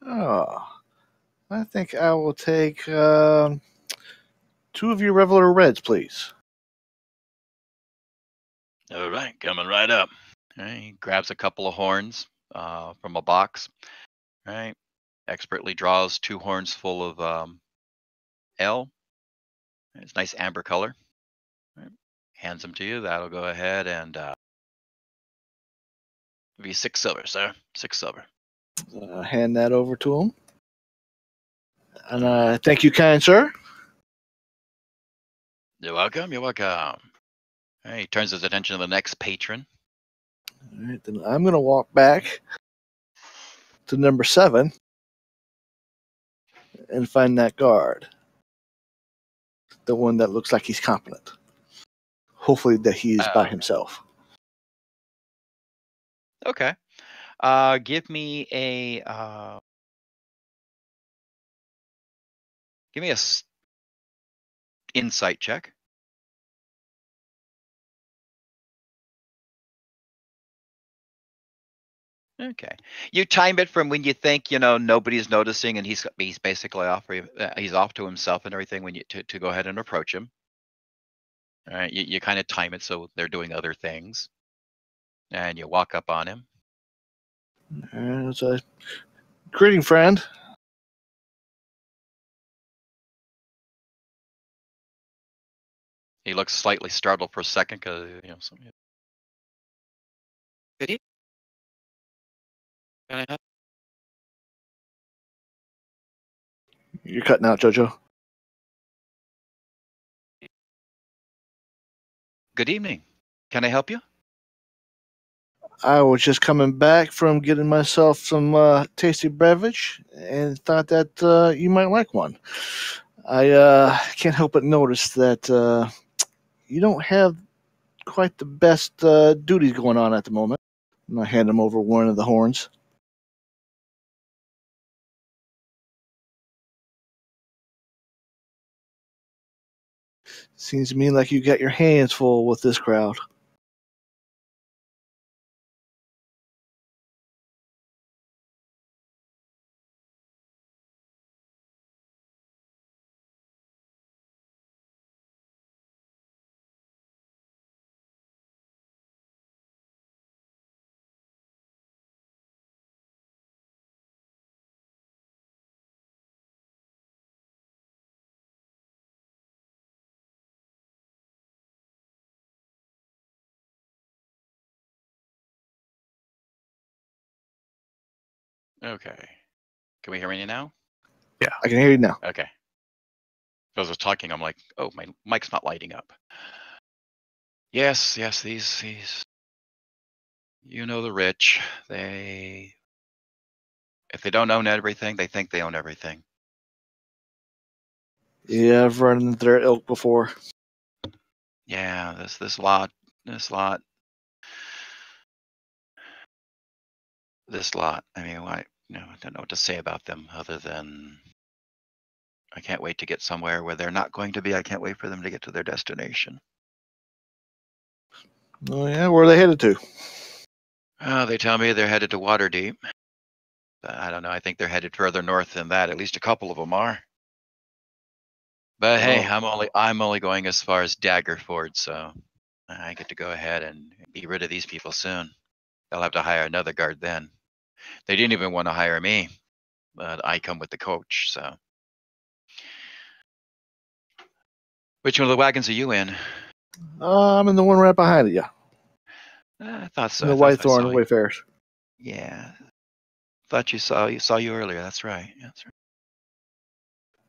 Oh, I think I will take 2 of your Reveler Reds, please. All right, coming right up. All right, he grabs a couple of horns from a box. All right, expertly draws 2 horns full of ale. It's nice amber color. All right, hands them to you. That'll go ahead and give you 6 silver, sir. 6 silver. Hand that over to him. And thank you, kind sir. You're welcome. You're welcome. All right, he turns his attention to the next patron. All right, then I'm going to walk back to number 7 and find that guard. The one that looks like he's competent. Hopefully that he is by himself. Okay. Give me a insight check. Okay. You time it from when you think nobody's noticing, and he's basically off. He's off to himself and everything. When you to go ahead and approach him. All right. You kind of time it so they're doing other things, and you walk up on him. It's a greeting, friend. He looks slightly startled for a second because something. Good evening. Can I help? You're cutting out, Jojo. Good evening. Can I help you? I was just coming back from getting myself some tasty beverage and thought that you might like one. I can't help but notice that you don't have quite the best duties going on at the moment. I hand him over one of the horns. Seems to me like you got your hands full with this crowd. Okay. Can we hear me now? Yeah. I can hear you now. Okay. As I was talking, I'm like, oh, my mic's not lighting up. Yes, these the rich. If they don't own everything, they think they own everything. Yeah, I've run into their ilk before. Yeah, this lot, I mean, I don't know what to say about them other than I can't wait to get somewhere where they're not going to be. I can't wait for them to get to their destination. Oh yeah, where are they headed to? They tell me they're headed to Waterdeep. But I don't know. I think they're headed further north than that. At least a couple of them are. But hey, I'm only going as far as Daggerford, so I get to go ahead and be rid of these people soon. They'll have to hire another guard then. They didn't even want to hire me, but I come with the coach, so. Which one of the wagons are you in? I'm in the one right behind you. I thought so. The I thought I Whitethorn saw you. Wayfarers. Yeah. Thought you saw you earlier. That's right. That's right.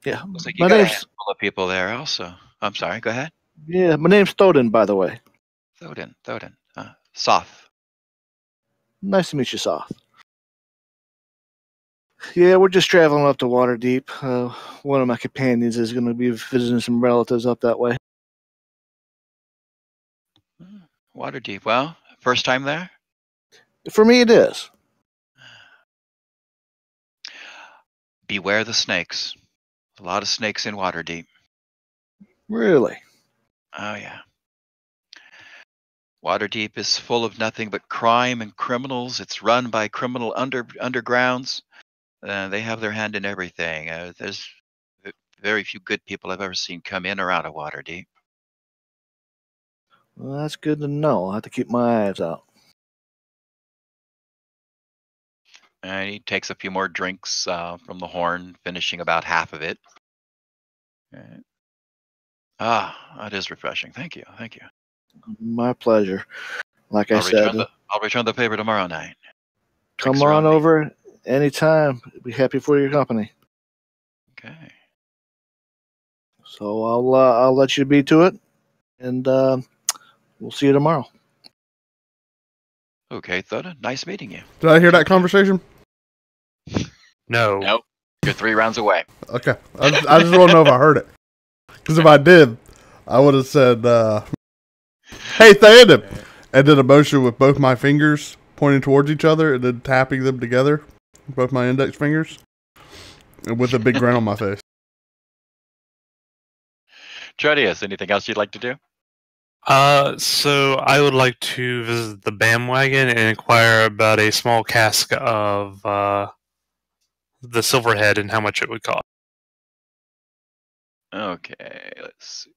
Yeah, Looks like you my got a name's handful of people there also. I'm sorry, go ahead. my name's Thoden, by the way. Thoden. Soth. Nice to meet you, Soth. Yeah, we're just traveling up to Waterdeep. One of my companions is going to be visiting some relatives up that way. Waterdeep. Well, first time there? For me, it is. Beware the snakes. A lot of snakes in Waterdeep. Really? Oh, yeah. Waterdeep is full of nothing but crime and criminals. It's run by criminal undergrounds. They have their hand in everything. There's very few good people I've ever seen come in or out of Waterdeep. Well, that's good to know. I'll have to keep my eyes out. And he takes a few more drinks from the horn, finishing about half of it. Right. That is refreshing. Thank you. My pleasure. Like I said, I'll return the favor tomorrow night. come on over anytime. Be happy for your company. Okay. So I'll let you be to it, and we'll see you tomorrow. Okay, Thoda. Nice meeting you. Did I hear that conversation? No. Nope. You're 3 rounds away. Okay. I just want to know if I heard it. Because if I did, I would have said, hey, Theoden! And did a motion with both my fingers pointing towards each other and then tapping them together. Both my index fingers. And with a big grin on my face. Tredius, anything else you'd like to do? So I would like to visit the BAM wagon and inquire about a small cask of the Silverhead and how much it would cost. Okay, let's see.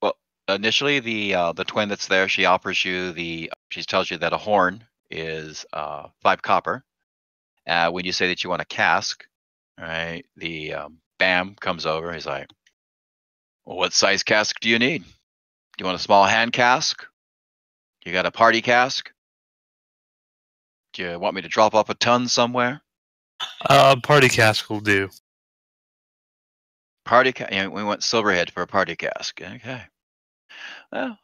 Well, initially the twin that's there, she offers you she tells you that a horn is 5 copper. When you say that you want a cask, right? The Bam comes over. He's like, well, what size cask do you need? Do you want a small hand cask? You got a party cask? Do you want me to drop off a ton somewhere? Party cask will do. Party cask. Yeah, we went Silverhead for a party cask. Okay. Well,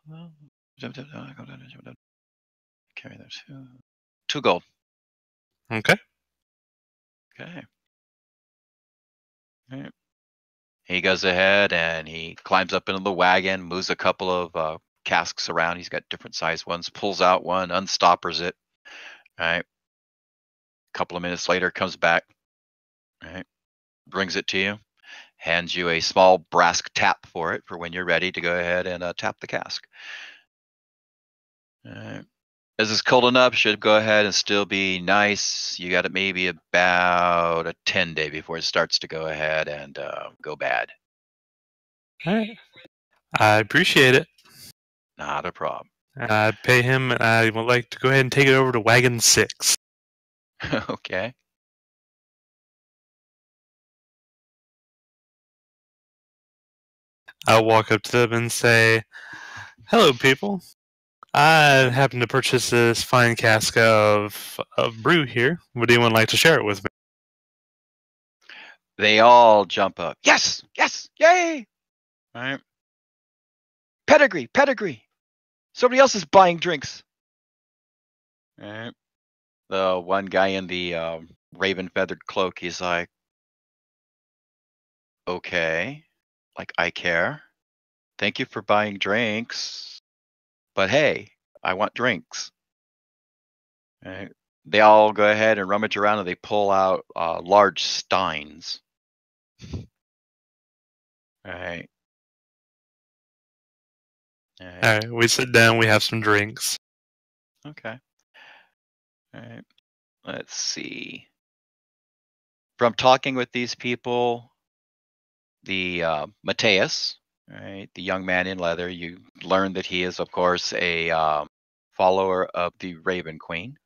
carry those 2 gold. Okay. Okay. All right. He goes ahead and he climbs up into the wagon, moves a couple of casks around. He's got different sized ones, pulls out one, unstoppers it. Right. A couple of minutes later, comes back. Right. Brings it to you, hands you a small brass tap for it for when you're ready to go ahead and tap the cask. All right. As it's cold enough, should go ahead and still be nice. You got it maybe about a 10-day before it starts to go ahead and go bad. All right. I appreciate it. Not a problem. I pay him, and I would like to go ahead and take it over to Wagon 6. Okay. I'll walk up to them and say, hello, people. I happen to purchase this fine cask of brew here. Would anyone like to share it with me? They all jump up. Yes! Yes! Yay! All right. Pedigree! Somebody else is buying drinks. All right. The one guy in the raven feathered cloak, he's like, okay. Like, I care. Thank you for buying drinks. But hey, I want drinks. Right? They all go ahead and rummage around and they pull out large steins. All right. All right. All right, we sit down, we have some drinks. Okay. All right. Let's see. From talking with these people, the Mateus, right, the young man in leather, you learn that he is, of course, a follower of the Raven Queen.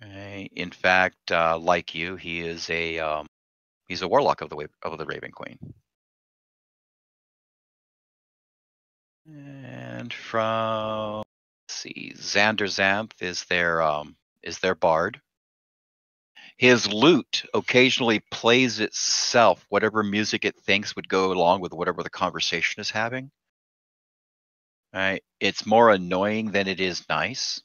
Right. In fact, like you, he is he's a warlock of the Raven Queen. And from, let's see, Xander Xanth is their bard. His lute occasionally plays itself, whatever music it thinks would go along with whatever the conversation is having. Right? It's more annoying than it is nice.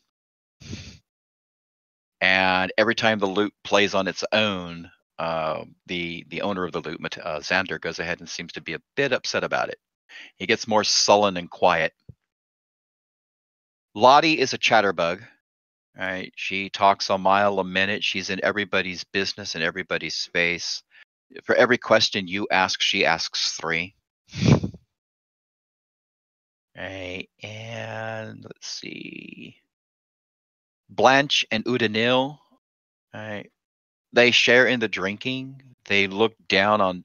And every time the lute plays on its own, the owner of the lute, Xander, goes ahead and seems to be a bit upset about it. He gets more sullen and quiet. Lottie is a chatterbug. Right? She talks a mile a minute. She's in everybody's business and everybody's space. For every question you ask, she asks 3. Right? And let's see. Blanche and Udinil, right? They share in the drinking. They look down on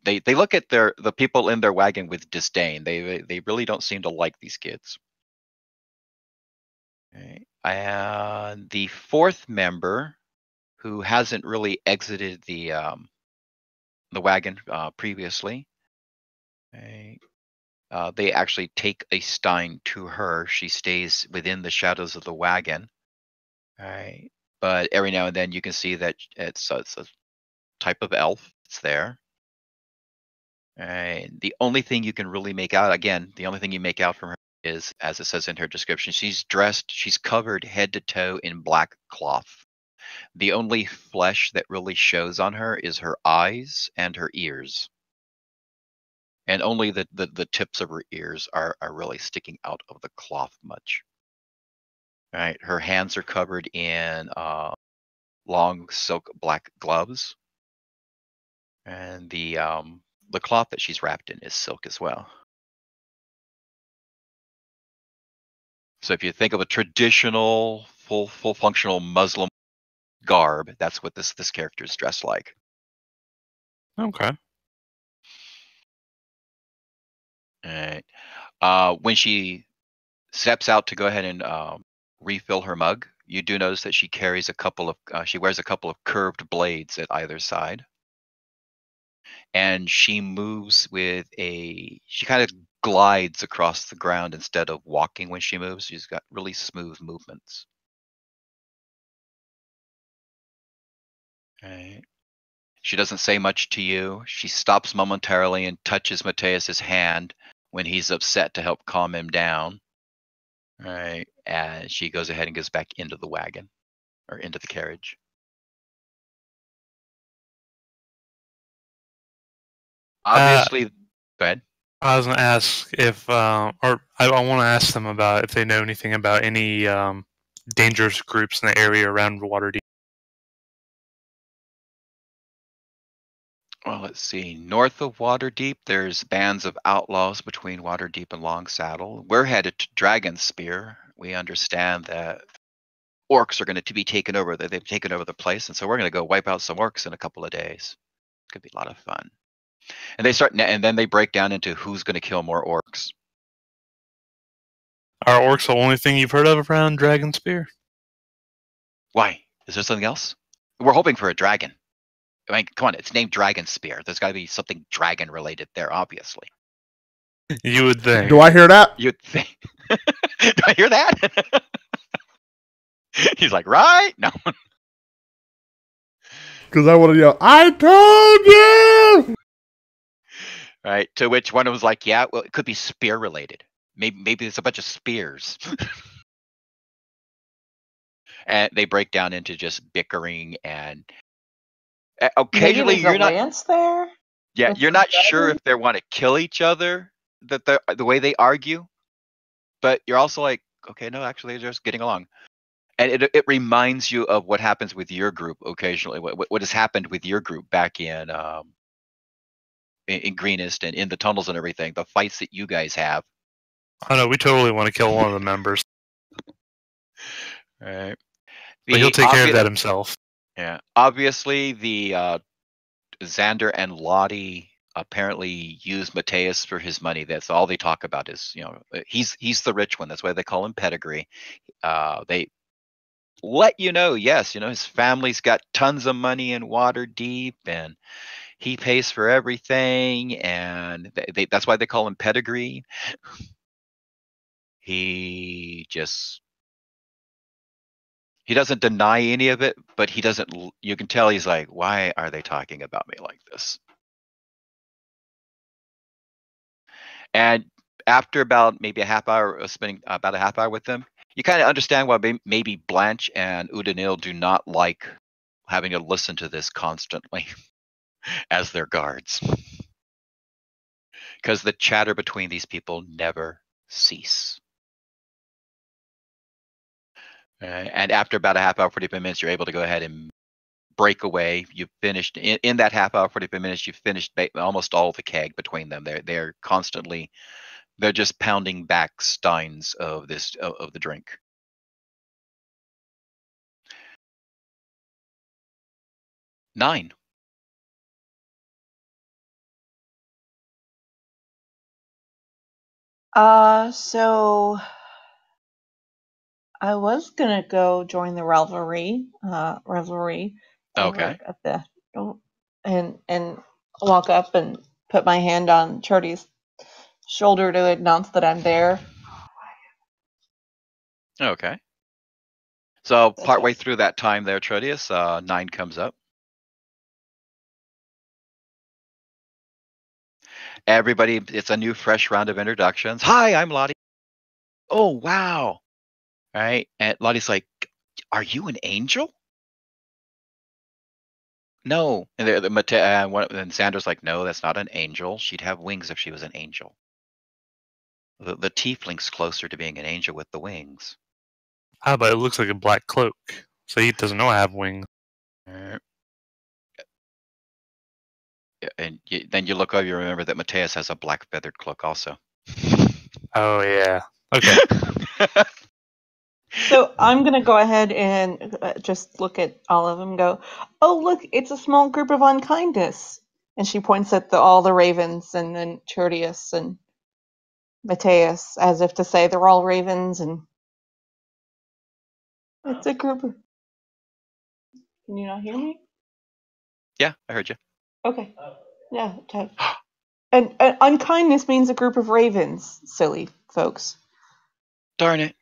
they look at the people in their wagon with disdain. They really don't seem to like these kids. Right. And the 4th member, who hasn't really exited the wagon previously, right? They actually take a stein to her. She stays within the shadows of the wagon. Right. But every now and then you can see that it's a type of elf. It's there. And the only thing you can really make out, again, the only thing you make out from her is, as it says in her description, she's covered head to toe in black cloth. The only flesh that really shows on her is her eyes and her ears. And only the tips of her ears are really sticking out of the cloth much. Right. Her hands are covered in long silk black gloves. And the cloth that she's wrapped in is silk as well. So if you think of a traditional full functional Muslim garb, that's what this character is dressed like. Okay. All right. When she steps out to go ahead and refill her mug, you do notice that she carries she wears a couple of curved blades at either side. And she moves she kind of glides across the ground instead of walking when she moves. She's got really smooth movements. Right. She doesn't say much to you. She stops momentarily and touches Mateus's hand when he's upset to help calm him down. Right. And she goes ahead and goes back into the wagon or into the carriage. Obviously, go ahead. I was going to ask if, or I want to ask them about if they know anything about any dangerous groups in the area around Waterdeep. Well, let's see. North of Waterdeep, there's bands of outlaws between Waterdeep and Long Saddle. We're headed to Dragonspear. We understand that orcs are going to be taken over. They've taken over the place, and so we're going to go wipe out some orcs in a couple of days. It's going to be a lot of fun. And then they break down into who's going to kill more orcs. Are orcs the only thing you've heard of around Dragonspear? Why? Is there something else? We're hoping for a dragon. I mean, come on, it's named Dragonspear. There's got to be something dragon related there, obviously. You would think. Do I hear that? You'd think. Do I hear that? He's like, right? No. Because I want to yell, I told you! Right. To which one was like, yeah, well, it could be spear related. Maybe there's a bunch of spears. And they break down into just bickering and occasionally Maybe there's a lance there? Yeah, That's you're not better. sure if they want to kill each other, the way they argue, but you're also like, okay, no, actually, they're just getting along. And it reminds you of what happens with your group occasionally. What has happened with your group back in Greenest and in the tunnels and everything. The fights that you guys have. I know we totally want to kill one of the members, Right. but he'll take care of that himself. Yeah. Obviously, the Xander and Lottie apparently use Mateus for his money. That's all they talk about is, he's the rich one. That's why they call him Pedigree. They let you know, yes, his family's got tons of money in Waterdeep, and he pays for everything, and that's why they call him Pedigree. He doesn't deny any of it, but he doesn't. You can tell he's like, why are they talking about me like this? And after about maybe a half hour of spending about a half hour with them, you kind of understand why maybe Blanche and Udinil do not like having to listen to this constantly as their guards. Because the chatter between these people never cease. And after about a half hour, 45 minutes, you're able to go ahead and break away. You've finished in that half hour, 45 minutes. You've finished almost all the keg between them. They're constantly, they're just pounding back steins of the drink. Nine. So I was gonna go join the revelry over Okay. at the and walk up and put my hand on Chorty's shoulder to announce that I'm there. Okay. So partway through that time there, Trodius, 9 comes up. Everybody, it's a new, fresh round of introductions. Hi, I'm Lottie. Oh, wow. All right. And Lottie's like, are you an angel? No. And and Sandra's like, no, that's not an angel. She'd have wings if she was an angel. The tiefling's closer to being an angel with the wings. Ah, but it looks like a black cloak, so he doesn't know I have wings. And then you look over, you remember that Mateus has a black feathered cloak also. Oh, yeah. Okay. So I'm gonna go ahead and just look at all of them and go, oh, look, it's a small group of unkindness. And she points at all the ravens and then Tertius and Mateus, as if to say they're all ravens, and it's a group of... Can you not hear me? Yeah, I heard you. Okay. Yeah. And unkindness means a group of ravens, silly folks. Darn it.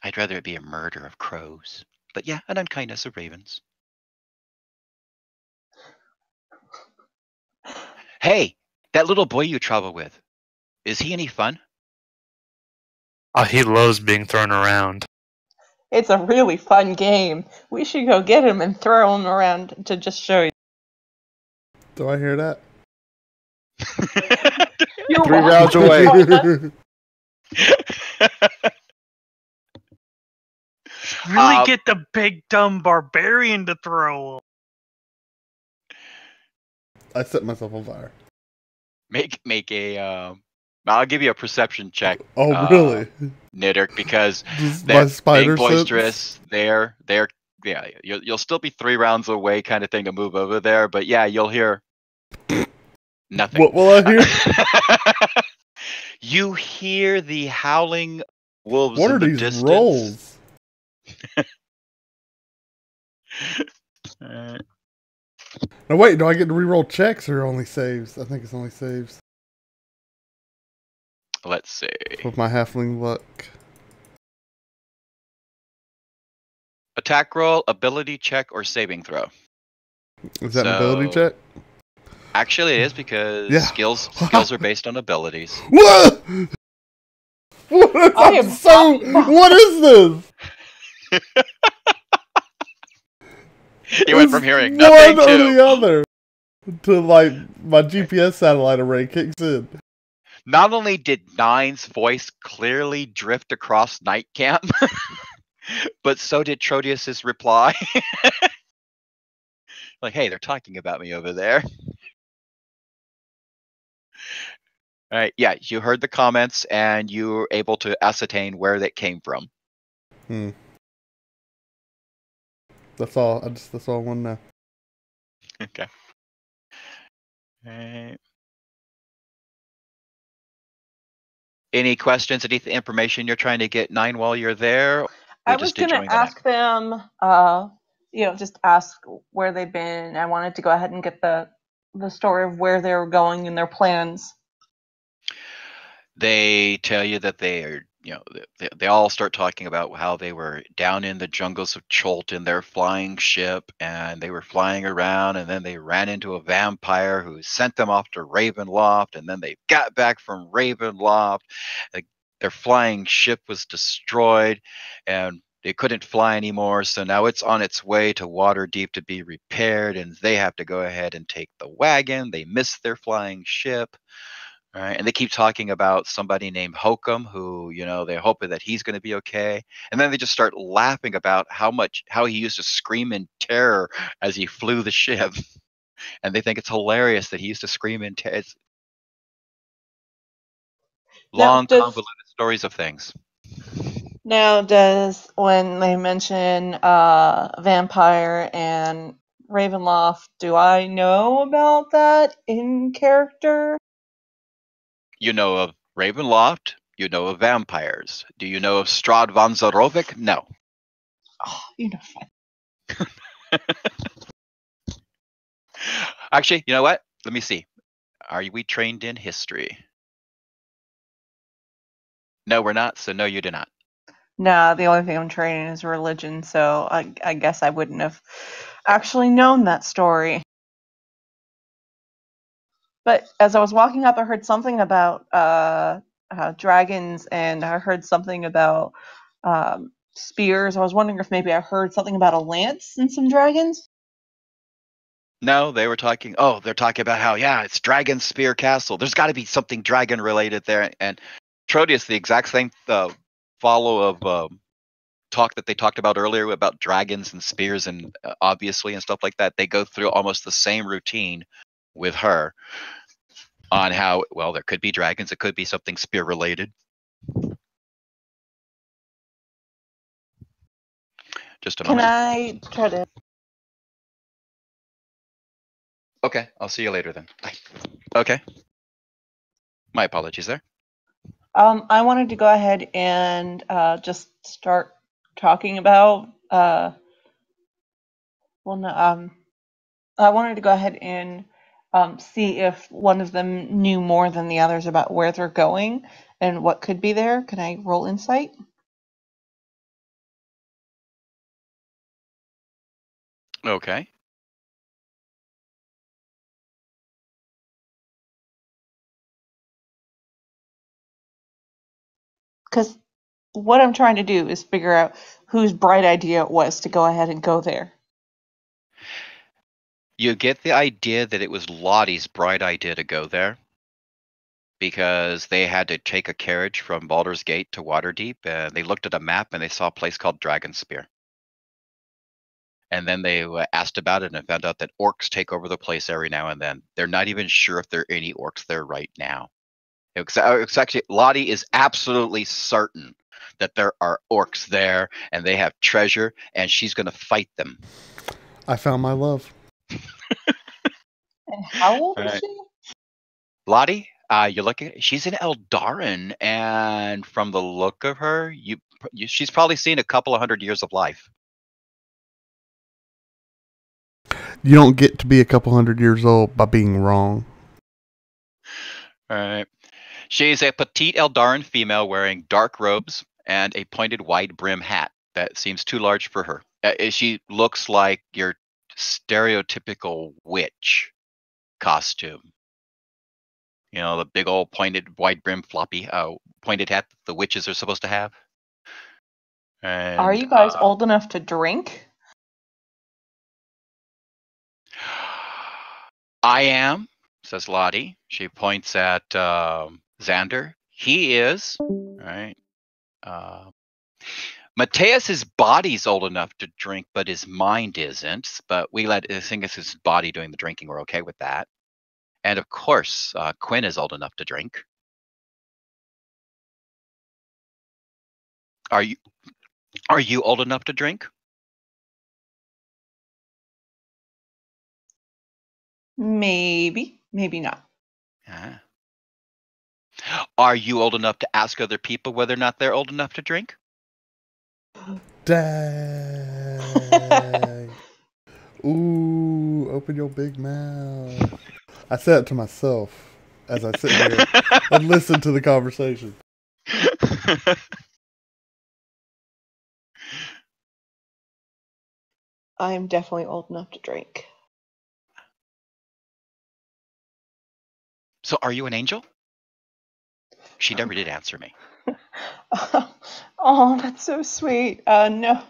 I'd rather it be a murder of crows. But yeah, an unkindness of ravens. Hey, that little boy you travel with, is he any fun? Oh, he loves being thrown around. It's a really fun game. We should go get him and throw him around to just show you. Do I hear that? You're 3 rounds away. Really get the big dumb barbarian to throw. I set myself on fire. Make a I'll give you a perception check. Oh, really? Nidderk, because my spider being boisterous, they're yeah, you'll still be 3 rounds away kind of thing to move over there, but yeah, you'll hear nothing. What will I hear? You hear the howling wolves What in are the these distance. rolls? No, wait, do I get to reroll checks or only saves? I think it's only saves. Let's see. With my halfling luck. Attack roll, ability check, or saving throw. Is that an ability check? Actually, it is because Yeah. skills are based on abilities. What? What is this? You went from hearing one nothing or to the other. to like my GPS satellite array kicks in. Not only did Nine's voice clearly drift across night camp, but so did Trotius's reply. Like, hey, they're talking about me over there. All right, yeah, you heard the comments and you were able to ascertain where that came from. That's all. That's all I want to know. Okay. All right. Any questions? Any information you're trying to get Nine while you're there? I was going to ask them, just ask where they've been. I wanted to go ahead and get the story of where they were going and their plans. They tell you that they are, they all start talking about how they were down in the jungles of Cholt in their flying ship, and they were flying around, and then they ran into a vampire who sent them off to Ravenloft, and then they got back from Ravenloft. Their flying ship was destroyed, and they couldn't fly anymore, so now it's on its way to Waterdeep to be repaired, and they have to go ahead and take the wagon. They missed their flying ship. All right, and they keep talking about somebody named Hokum, who, they're hoping that he's going to be okay. And then they just start laughing about how he used to scream in terror as he flew the ship. And they think it's hilarious that he used to scream in terror. It's long, convoluted stories of things. Now, when they mention vampire and Ravenloft, do I know about that in character? You know of Ravenloft. You know of vampires. Do you know of Strahd von Zarovic? No. Oh, you know fun. Actually, you know what? Let me see. Are we trained in history? No, we're not. So no, you do not. No, the only thing I'm trained in is religion, so I guess I wouldn't have actually known that story. But as I was walking up, I heard something about dragons, and I heard something about spears. I was wondering if maybe I heard something about a lance and some dragons. No, they were talking. Oh, they're talking about how, it's Dragon Spear Castle. There's got to be something dragon related there. And Trotius, the exact same follow of talk that they talked about earlier about dragons and spears and obviously and stuff like that. They go through almost the same routine with her on how, well, there could be dragons. It could be something spear related. Just a moment. Can I try to? Okay, I'll see you later then. Bye. Okay. My apologies there. I wanted to go ahead and just start talking about. I wanted to go ahead and see if one of them knew more than the others about where they're going and what could be there. Can I roll insight? Okay. Because what I'm trying to do is figure out whose bright idea it was to go ahead and go there. You get the idea that it was Lottie's bright idea to go there because they had to take a carriage from Baldur's Gate to Waterdeep, and they looked at a map and they saw a place called Dragonspear. And then they asked about it and found out that orcs take over the place every now and then. They're not even sure if there are any orcs there right now. It's actually, Lottie is absolutely certain that there are orcs there and they have treasure, and she's going to fight them. I found my love. And how old is she? Lottie, you're looking. She's an Eldarin, and from the look of her, she's probably seen a couple of 100 years of life. You don't get to be a couple 100 years old by being wrong. All right. She's a petite Eldarin female wearing dark robes and a pointed wide brim hat that seems too large for her. She looks like your stereotypical witch costume. You know, the big old pointed wide brim floppy pointed hat that the witches are supposed to have. And, are you guys old enough to drink? I am, says Lottie. She points at Xander. He is. All right. Mateus's body's old enough to drink, but his mind isn't. But I think it's his body doing the drinking. We're okay with that. And of course, Quinn is old enough to drink. Are you old enough to drink? Maybe not. Ah. Are you old enough to ask other people whether or not they're old enough to drink? Dang. Ooh, open your big mouth. I said it to myself as I sit here and listen to the conversation. I am definitely old enough to drink. So are you an angel? She never did answer me. Oh, that's so sweet. No,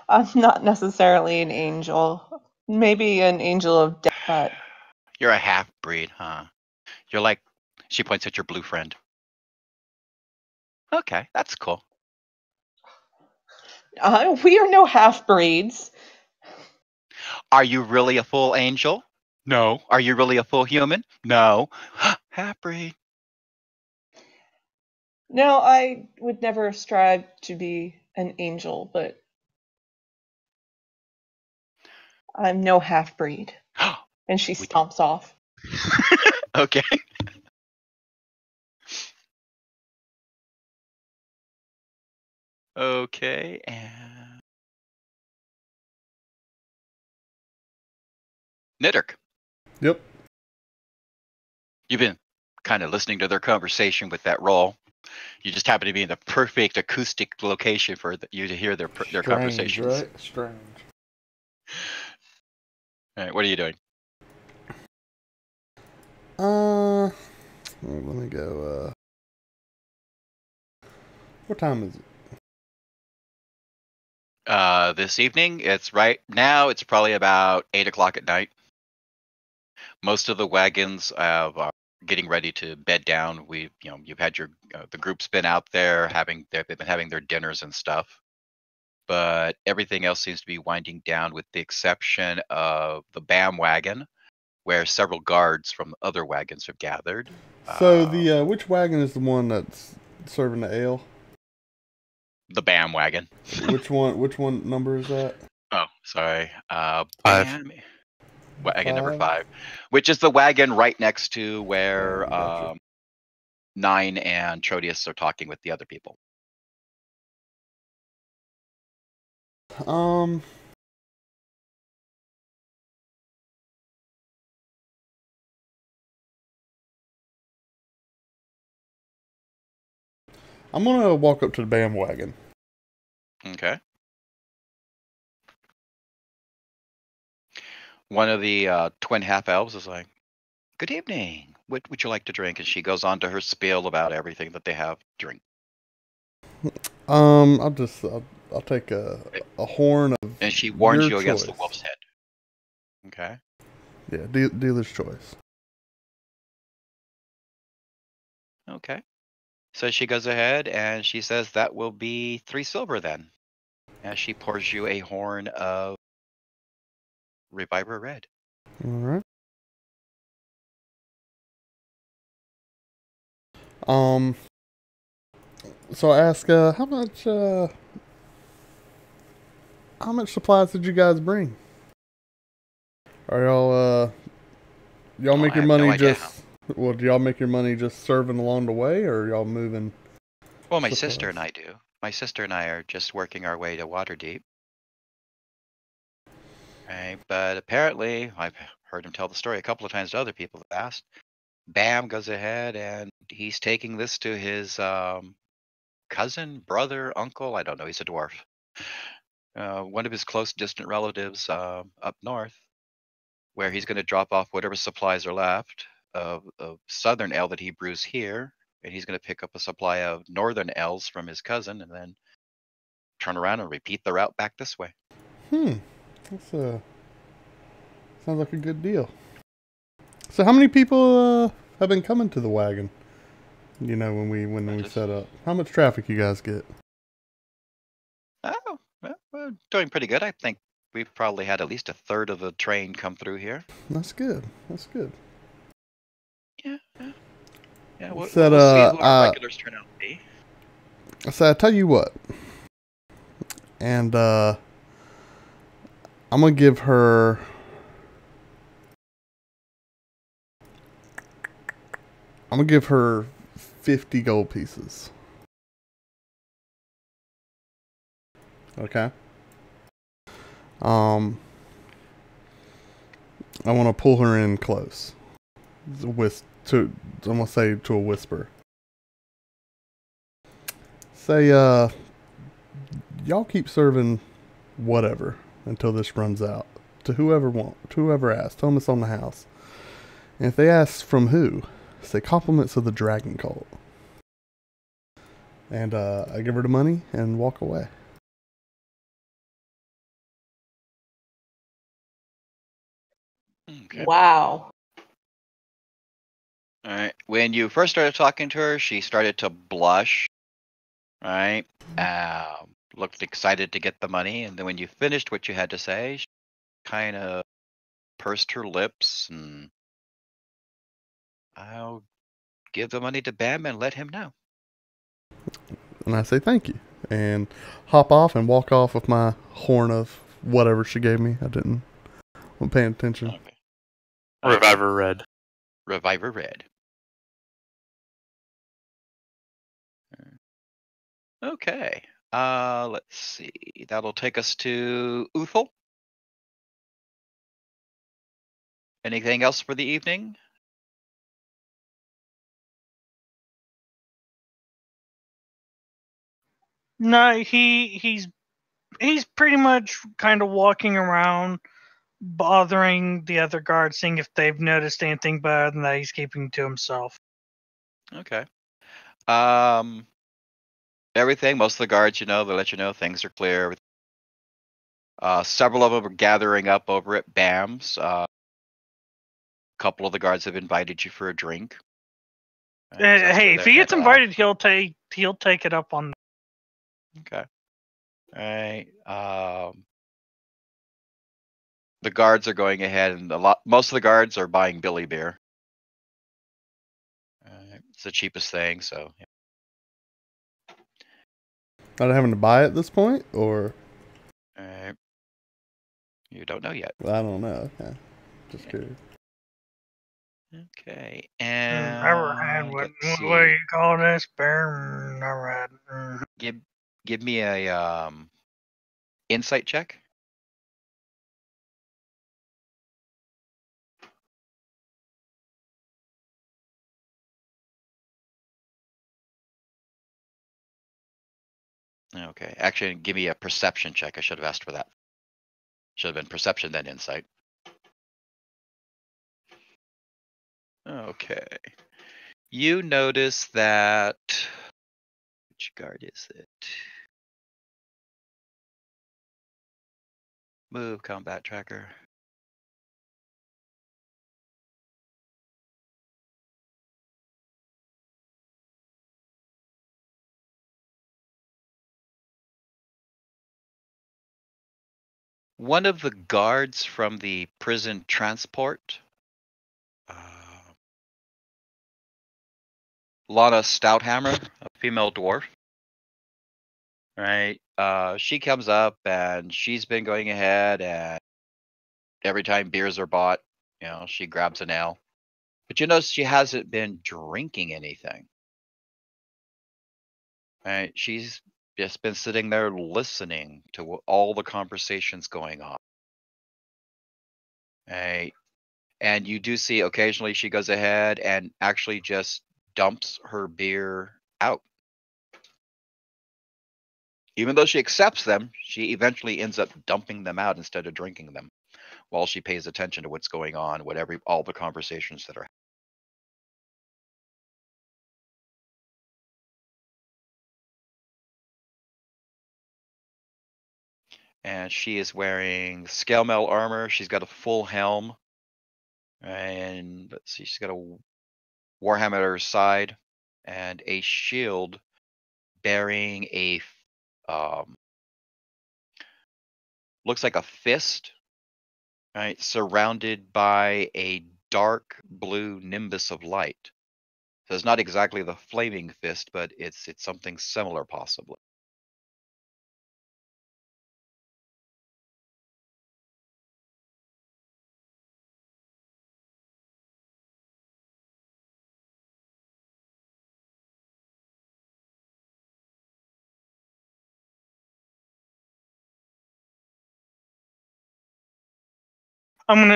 I'm not necessarily an angel. Maybe an angel of death, but You're a half-breed, huh? You're like, she points at your blue friend. Okay, that's cool. we are no half-breeds. Are you really a full angel? No. Are you really a full human? No. Half-breed. No, I would never strive to be an angel, but I'm no half-breed. And she stomps off. Okay. Okay, and Nidderk. Yep. You've been kind of listening to their conversation with that roll. You just happen to be in the perfect acoustic location for you to hear their conversations. Right? Strange. All right, what are you doing? Let me go. What time is it? This evening, it's right now. It's probably about 8 o'clock at night. Most of the wagons are getting ready to bed down. You've had the group's been out there they've been having their dinners and stuff. But everything else seems to be winding down, with the exception of the BAM wagon, where several guards from other wagons have gathered. So which wagon is the one that's serving the ale? The BAM wagon. Which one number is that? Oh, sorry. Five. BAM wagon number 5, which is the wagon right next to where Gotcha. Nine and Trodius are talking with the other people. I'm gonna walk up to the BAM wagon. Okay. One of the twin half elves is like, "Good evening. What would you like to drink?" And she goes on to her spiel about everything that they have to drink. I'll take a horn of. And she warns your you against the choice. wolf's head. Okay. Yeah, dealer's choice. Okay. So she goes ahead and she says that will be 3 silver then. As she pours you a horn of Reviver Red. All right. So I ask, how much supplies did you guys bring? Are y'all make your money well, do y'all make your money just serving along the way, or are y'all moving? Well, my supplies? sister and I do. My sister and I are just working our way to Waterdeep. Right, but apparently, I've heard him tell the story a couple of times to other people that asked. Bam goes ahead and he's taking this to his cousin, brother, uncle. I don't know. He's a dwarf. One of his close distant relatives up north, where he's going to drop off whatever supplies are left of southern ale that he brews here, and he's going to pick up a supply of northern ales from his cousin, and then turn around and repeat the route back this way. That's sounds like a good deal. So how many people have been coming to the wagon? You know, when we set up, how much traffic you guys get? Oh, well, we're doing pretty good. I think we've probably had at least a third of the train come through here. That's good. That's good. Yeah. We'll see Said, who our regulars turn out to be. So I tell you what, and I'm gonna give her. I'm gonna give her 50 gold pieces. Okay. I want to pull her in close. I'm gonna say to a whisper. Say, y'all keep serving whatever until this runs out. To whoever asks. Tell them it's on the house. And if they ask from who, say compliments of the Dragon Cult. And I give her the money and walk away. Okay. Wow. All right. When you first started talking to her, she started to blush. Right. Looked excited to get the money, and then when you finished what you had to say, she kind of pursed her lips, and I'll give the money to Bam and let him know. And I say thank you. And hop off and walk off with my horn of whatever she gave me. I wasn't paying attention. Okay. Reviver Red. Reviver Red. Okay. Let's see. That'll take us to Uthal. Anything else for the evening? No, he's pretty much kind of walking around, bothering the other guards, seeing if they've noticed anything better than that. He's keeping to himself. Okay. Everything. Most of the guards, they let you know things are clear. Several of them are gathering up over at Bam's. A couple of the guards have invited you for a drink. Hey, if he gets invited, he'll take it up on. Okay. All right. The guards are going ahead, and most of the guards are buying Billy beer. It's the cheapest thing, so. Yeah. Not having to buy it at this point, or? You don't know yet. I don't know. Okay. Just curious. Okay, and Never had what do you call this bear? Never had. Give me a insight check. Okay, actually, give me a perception check. I should have asked for that. Should have been perception, then insight. Okay. You notice that. Which guard is it? Move combat tracker. One of the guards from the prison transport, Lana Stouthammer, a female dwarf. Right. She comes up and she's been going ahead, and every time beers are bought, she grabs an ale. But you notice she hasn't been drinking anything. Right. She's just been sitting there listening to all the conversations going on. Right. And you do see occasionally she goes ahead and actually just dumps her beer out. Even though she accepts them, she eventually ends up dumping them out instead of drinking them, while she pays attention to what's going on, all the conversations that are. And she is wearing scale mail armor. She's got a full helm. And let's see, she's got a warhammer at her side and a shield bearing a looks like a fist, right, surrounded by a dark blue nimbus of light. So it's not exactly the flaming fist, but it's something similar, possibly.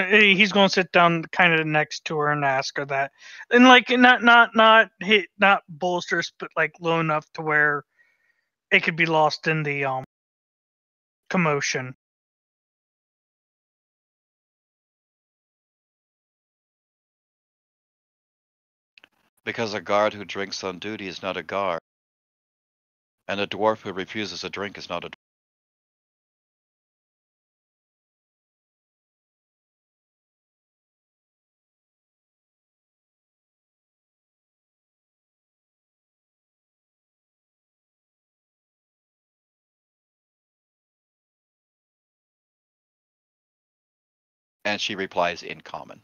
He's gonna sit down kind of next to her and ask her that, and like not bolsters, but like low enough to where it could be lost in the commotion. Because a guard who drinks on duty is not a guard, and a dwarf who refuses a drink is not a dwarf. And she replies in common.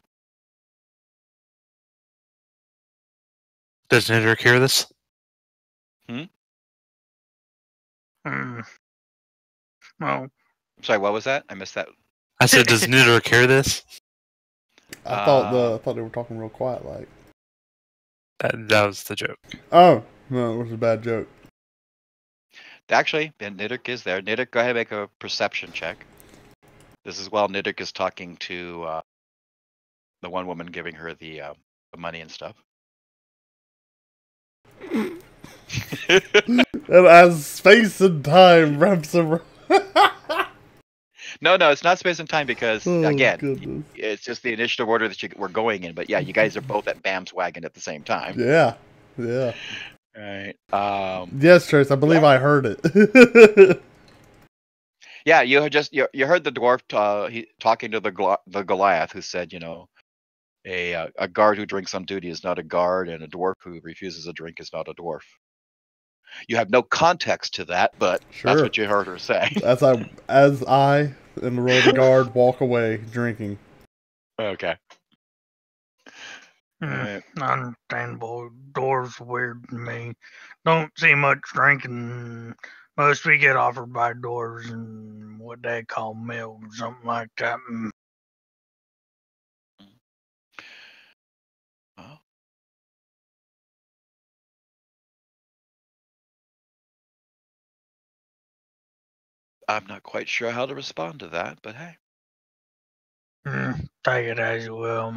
Does Nidrik hear this? Well, Sorry, what was that? I missed that. I said, does Nidrik hear this? I thought they were talking real quiet, like. That was the joke. Oh no, it was a bad joke. Actually, Nidrik is there. Nidrik, go ahead and make a perception check. This is while Nidrik is talking to the one woman giving her the money and stuff. And as space and time wraps around. No, it's not space and time because again, goodness. it's just the initiative order that we're going in. But yeah, you guys are both at Bam's wagon at the same time. Yeah. All right. Yes, Trace, I believe I heard it. Yeah, you heard the dwarf talking to the Goliath, who said, a guard who drinks on duty is not a guard, and a dwarf who refuses a drink is not a dwarf. You have no context to that, but Sure. that's what you heard her say. As I and the role of the guard walk away drinking. Okay. Right. Understandable. Doors weird to me. Don't see much drinking. Most we get offered by doors and what they call milk, something like that. Oh. I'm not quite sure how to respond to that, but hey. Take it as you will.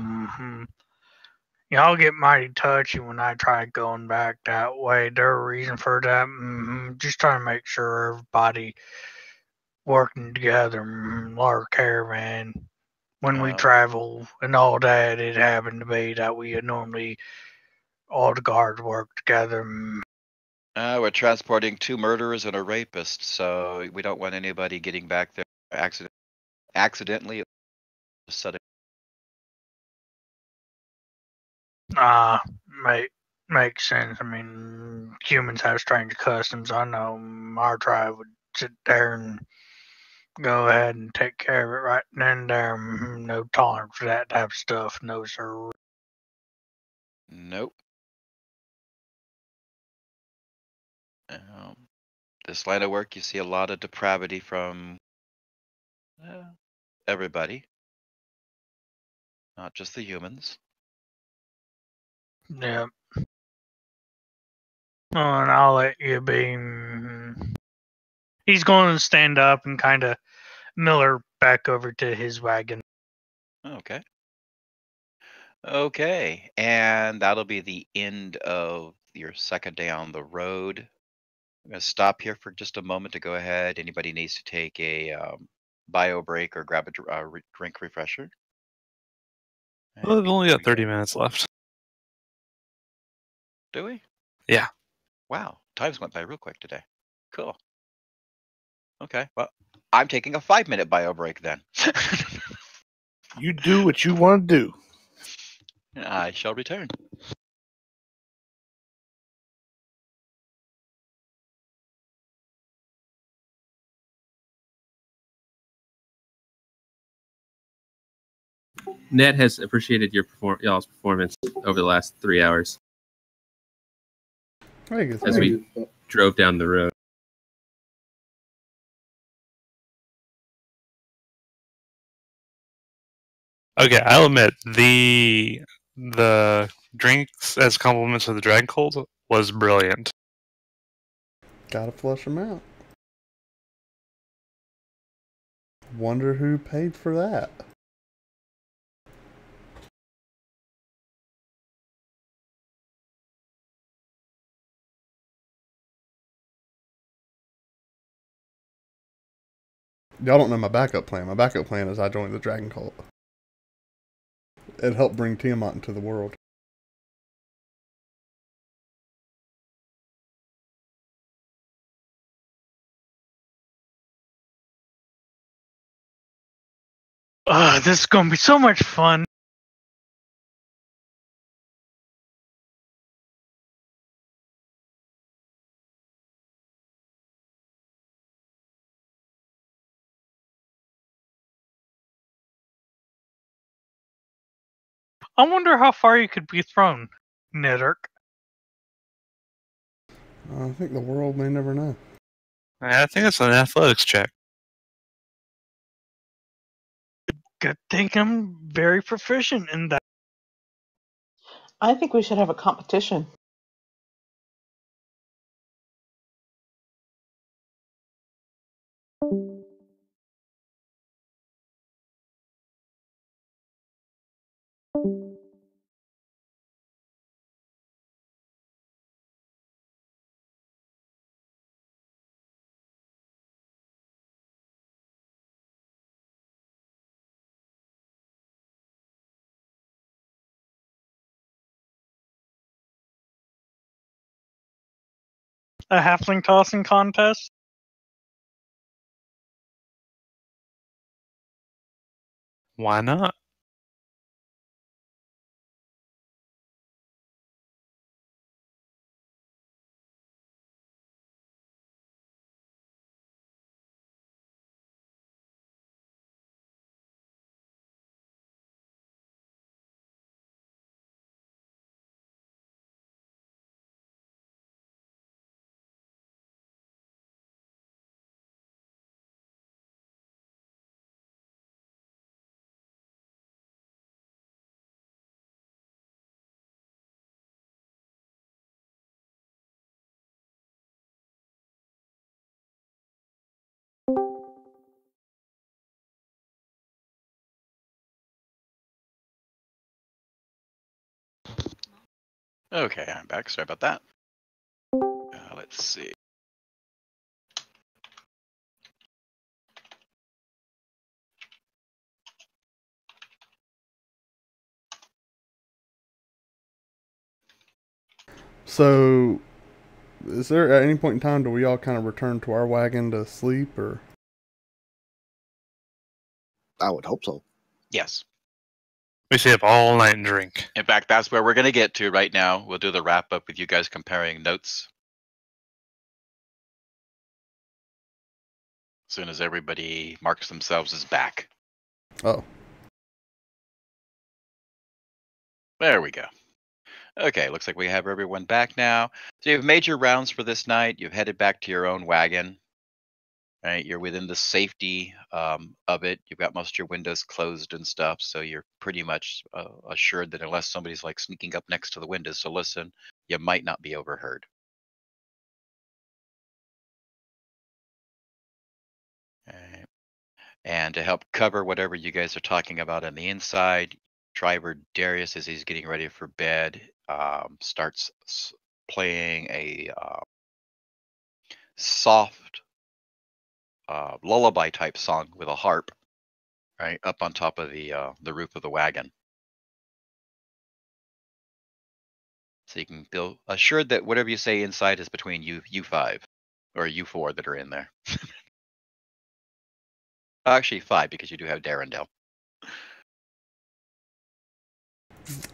Y'all get mighty touchy when I try going back that way. There a reason for that. Just trying to make sure everybody working together. Our caravan. When we travel and all that, it happened to be that we normally all the guards work together. We're transporting 2 murderers and a rapist, so we don't want anybody getting back there accidentally. Suddenly. Makes sense. I mean, humans have strange customs. I know our tribe would sit there and go ahead and take care of it right then and there. No tolerance for that type of stuff. No, sir. Nope. This line of work, you see a lot of depravity from everybody, not just the humans. Yeah. Oh, and I'll let you be. He's going to stand up and kind of Miller back over to his wagon. Okay. Okay, and that'll be the end of your second day on the road. I'm going to stop here for just a moment to go ahead. Anybody needs to take a bio break or grab a drink refresher. Well, we've only got 30 minutes left. Do we? Yeah. Wow, times went by real quick today. Cool. Okay, well, I'm taking a 5-minute bio break then. You do what you want to do. I shall return. Ned has appreciated y'all's performance over the last 3 hours as we drove down the road. Okay, I'll admit the drinks as compliments of the Dragon Cult was brilliant. Gotta flush them out. Wonder who paid for that. Y'all don't know my backup plan. My backup plan is I joined the Dragon Cult. It helped bring Tiamat into the world. This is gonna be so much fun. I wonder how far you could be thrown, Neddark. I think the world may never know. I think it's an athletics check. I think I'm very proficient in that. I think we should have a competition. A halfling tossing contest. Why not? Okay, I'm back. Sorry about that. Let's see. So, is there at any point in time do we all kind of return to our wagon to sleep, or? I would hope so. Yes. We stay up all night and drink. In fact, that's where we're going to get to right now. We'll do the wrap up with you guys comparing notes. As soon as everybody marks themselves as back. Oh. There we go. Okay, looks like we have everyone back now. So you've made your rounds for this night. You've headed back to your own wagon. Right, you're within the safety of it. You've got most of your windows closed and stuff, so you're pretty much assured that unless somebody's like sneaking up next to the windows to listen, you might not be overheard. Right. And to help cover whatever you guys are talking about on the inside, Driver Darius, as he's getting ready for bed, starts playing a soft lullaby type song with a harp, right up on top of the roof of the wagon. So you can feel assured that whatever you say inside is between you five or you four that are in there. Actually, five because you do have Darendelle.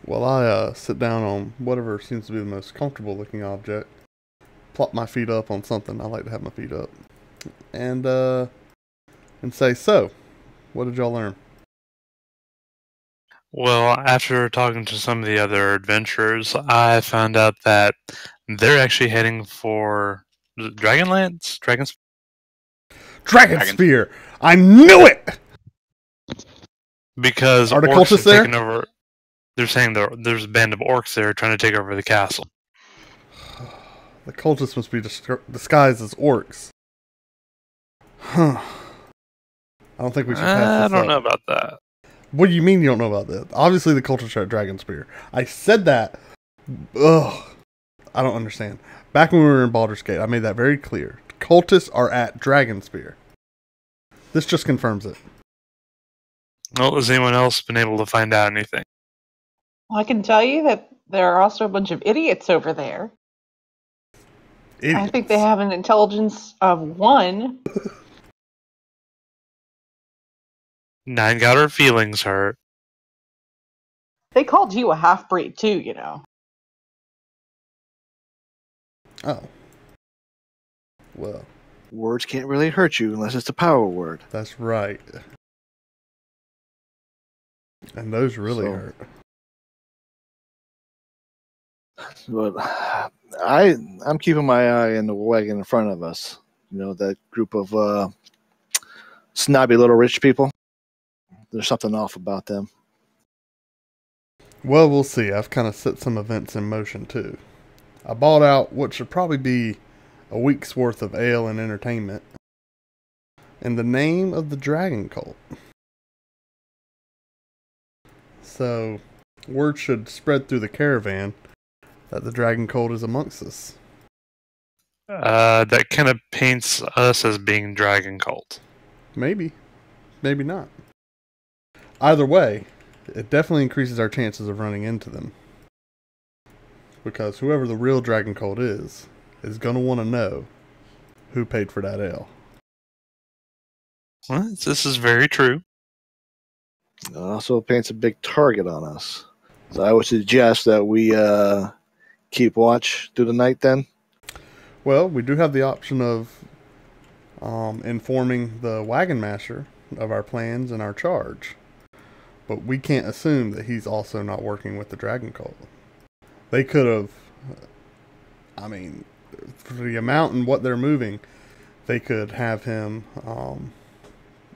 Well, I sit down on whatever seems to be the most comfortable looking object, plop my feet up on something. I like to have my feet up, and say, "So, what did y'all learn?" Well, after talking to some of the other adventurers, I found out that they're actually heading for Dragonlance? Dragon Spear! I knew it! Because Are the orcs cultists have there? taken over. They're saying there's a band of orcs there trying to take over the castle. The cultists must be disguised as orcs. Huh. I don't think we should pass this I don't up. know about that. What do you mean you don't know about that? Obviously the cultists are at Dragon Spear. I said that. Ugh. I don't understand. Back when we were in Baldur's Gate, I made that very clear. The cultists are at Dragon Spear. This just confirms it. Well, has anyone else been able to find out anything? I can tell you that there are also a bunch of idiots over there. Idiots. I think they have an intelligence of 1. 9 got her feelings hurt. They called you a half-breed too, you know. Oh. Well, Words can't really hurt you unless it's a power word. that's right. And those really hurt. But I'm keeping my eye on the wagon in front of us. You know, that group of snobby little rich people. There's something off about them. Well, we'll see. I've kind of set some events in motion, too. I bought out what should probably be a week's worth of ale and entertainment in the name of the Dragon Cult. So, word should spread through the caravan that the Dragon Cult is amongst us. That kind of paints us as being Dragon Cult. Maybe. Maybe not. Either way, it definitely increases our chances of running into them. Because whoever the real Dragon Cult is going to want to know who paid for that ale. Well, this is very true. It also paints a big target on us. So I would suggest that we keep watch through the night then. Well, we do have the option of informing the wagon master of our plans and our charge. But we can't assume that he's also not working with the Dragon Cult. They could have, for the amount and what they're moving, they could have him,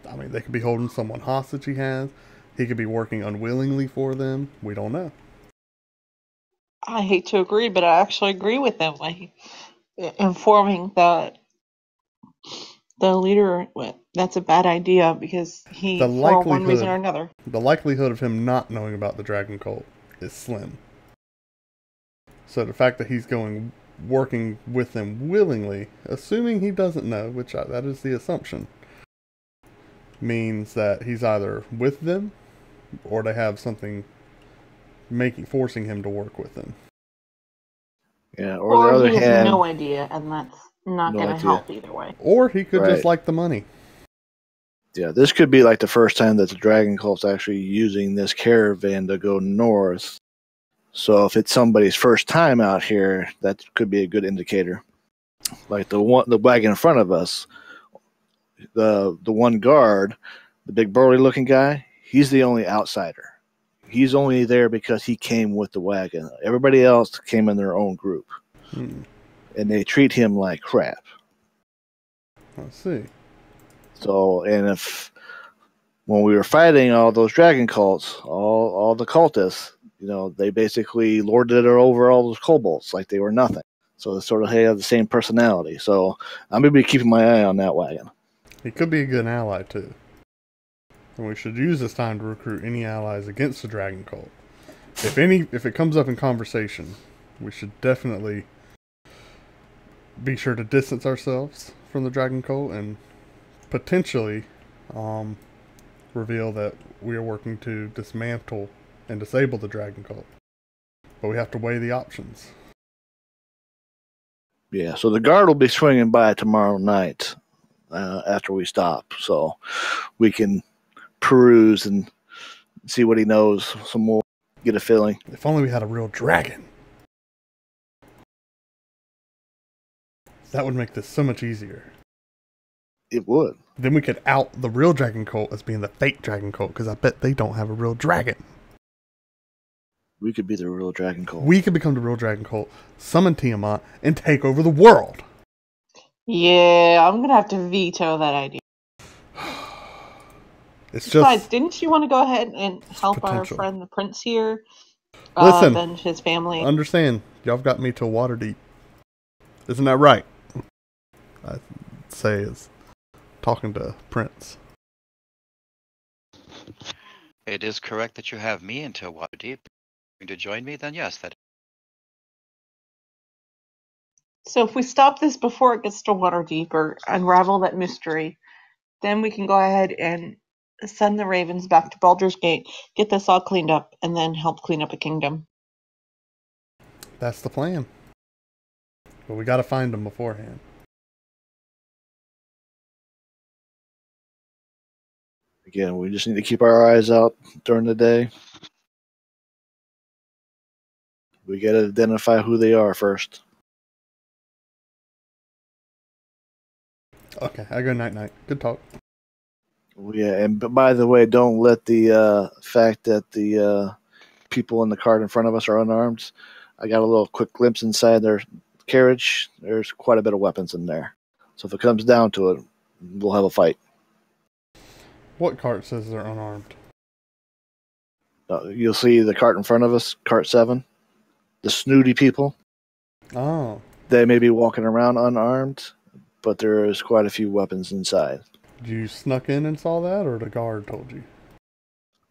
they could be holding someone hostage he has. He could be working unwillingly for them. We don't know. I hate to agree, but I actually agree with them. Like, informing that the leader, that's a bad idea because he, for one reason or another. The likelihood of him not knowing about the Dragon Cult is slim. So the fact that he's working with them willingly, assuming he doesn't know, which that is the assumption, means that he's either with them or they have something forcing him to work with them. Yeah, or the other he has hand, no idea, and that's not going to help either way. Or he could just like the money. Yeah, this could be like the first time that the Dragon Cult's actually using this caravan to go north. So if it's somebody's first time out here, that could be a good indicator. Like the wagon in front of us, the one guard, the big burly looking guy, he's the only outsider. He's only there because he came with the wagon. Everybody else came in their own group. And they treat him like crap. I see. So, and if when we were fighting all those dragon cults, all the cultists, you know, they basically lorded it over all those kobolds like they were nothing. So they sort of have the same personality. So I'm going to be keeping my eye on that wagon. He could be a good ally too. And we should use this time to recruit any allies against the Dragon Cult. If it comes up in conversation, we should definitely be sure to distance ourselves from the Dragon Cult and potentially reveal that we are working to dismantle and disable the Dragon Cult. But we have to weigh the options. Yeah, so the guard will be swinging by tomorrow night after we stop. So we can peruse and see what he knows some more. get a feeling. If only we had a real dragon. That would make this so much easier. It would. Then we could out the real dragon cult as being the fake dragon cult, because I bet they don't have a real dragon. We could be the real dragon cult. We could become the real dragon cult, summon Tiamat, and take over the world. Yeah, I'm gonna have to veto that idea. It's Besides, just didn't you want to go ahead and help our potential. friend the prince here? Listen, Avenge his family. Understand, y'all got me till water deep. Isn't that right? I say is talking to Prince. It is correct that you have me until Waterdeep. Going to join me? Then yes, that. So if we stop this before it gets to Waterdeep or unravel that mystery, then we can go ahead and send the Ravens back to Baldur's Gate, get this all cleaned up, and then help clean up a kingdom. That's the plan. But we got to find them beforehand. Again, we just need to keep our eyes out during the day. We got to identify who they are first. Okay, I go night-night. Good talk. Yeah, and by the way, don't let the fact that the people in the cart in front of us are unarmed. I got a little quick glimpse inside their carriage. There's quite a bit of weapons in there. So if it comes down to it, we'll have a fight. What cart says they're unarmed? You'll see the cart in front of us, cart 7. The snooty people. Oh. They may be walking around unarmed, but there is quite a few weapons inside. You snuck in and saw that, or the guard told you?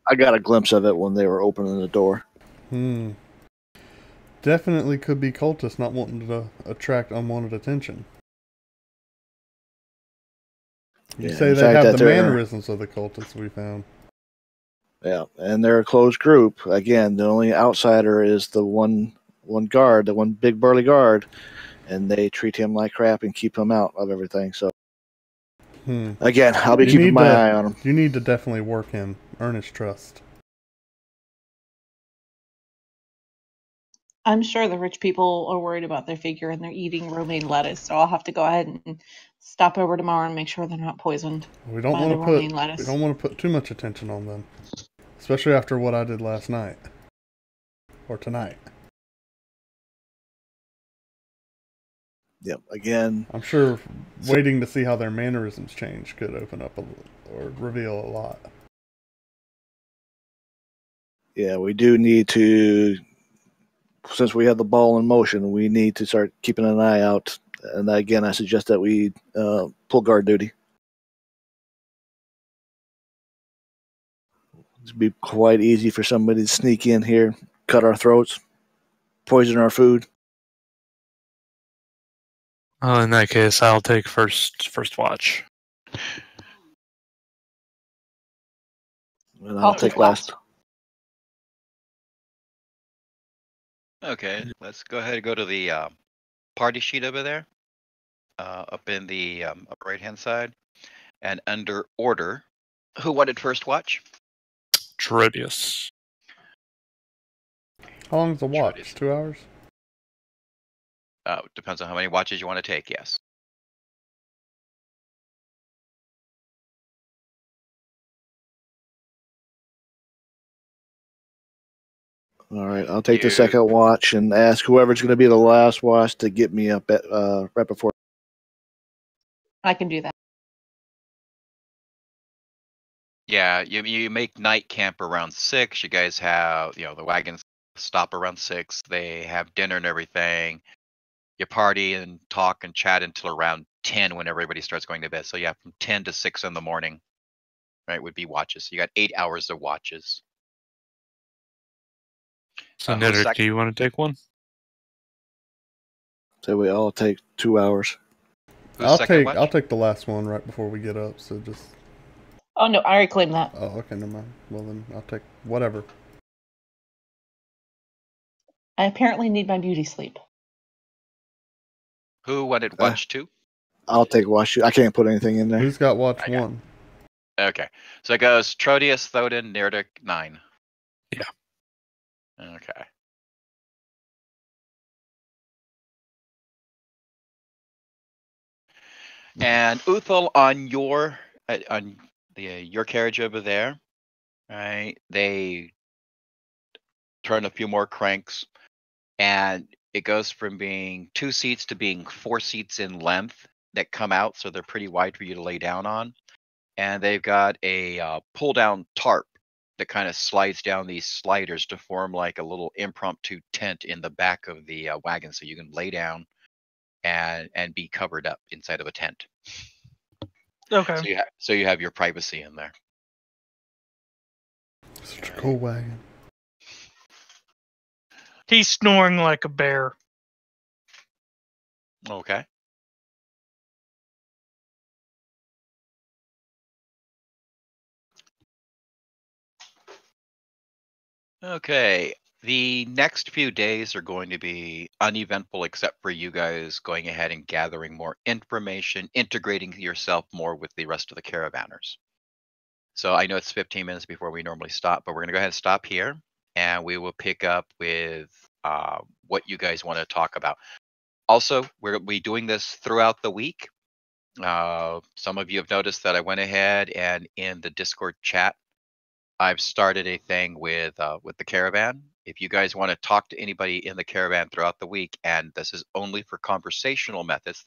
I got a glimpse of it when they were opening the door. Definitely could be cultists not wanting to attract unwanted attention. You say they have the mannerisms of the cultists we found. Yeah, and they're a closed group. Again, the only outsider is the one guard, the one big burly guard, and they treat him like crap and keep him out of everything. So, again, I'll be keeping my eye on him. You need to definitely work him, earn his trust. I'm sure the rich people are worried about their figure and they're eating romaine lettuce, so I'll have to go ahead and stop over tomorrow and make sure they're not poisoned. We don't want to put too much attention on them, especially after what I did last night or tonight. Yep. Again, I'm sure waiting to see how their mannerisms change could open up or reveal a lot. Yeah, we do need to. Since we have the ball in motion, we need to start keeping an eye out. And again, I suggest that we pull guard duty. It'd be quite easy for somebody to sneak in here, cut our throats, poison our food. Oh, in that case, I'll take first watch. And I'll take last. Okay, let's go ahead and go to the party sheet over there, up in the upper right-hand side, and under order, who wanted first watch? Trodius. How long's the watch? 2 hours? Depends on how many watches you want to take, yes. All right, I'll take the second watch and ask whoever's going to be the last watch to get me up at right before. I can do that. Yeah, you make night camp around 6. You guys have, the wagons stop around 6. They have dinner and everything. You party and talk and chat until around 10 when everybody starts going to bed. So yeah, from 10 to 6 in the morning, right, would be watches. You got 8 hours of watches. So, Nedrick, do you want to take one? So we all take 2 hours. I'll take the last one right before we get up. So just. Oh no, I already claimed that. Oh, okay, never mind. Well then, I'll take whatever. I apparently need my beauty sleep. Who wanted watch 2? I'll take watch 2. I can't put anything in there. Who's got watch 1? Okay, so it goes Trodius, Thoden, Nerdic, 9. Yeah. Okay. And Uthal, on your your carriage over there, right? They turn a few more cranks, and it goes from being 2 seats to being 4 seats in length that come out, so they're pretty wide for you to lay down on. And they've got a pull-down tarp that kind of slides down these sliders to form like a little impromptu tent in the back of the wagon, so you can lay down and be covered up inside of a tent. Okay. So you have your privacy in there. Such a cool wagon. He's snoring like a bear. Okay. Okay. The next few days are going to be uneventful except for you guys going ahead and gathering more information, integrating yourself more with the rest of the caravanners. So I know it's 15 minutes before we normally stop, but we're going to go ahead and stop here, and we will pick up with what you guys want to talk about. Also, we're be doing this throughout the week. Some of you have noticed that I went ahead and in the Discord chat, I've started a thing with the caravan. If you guys want to talk to anybody in the caravan throughout the week, and this is only for conversational methods,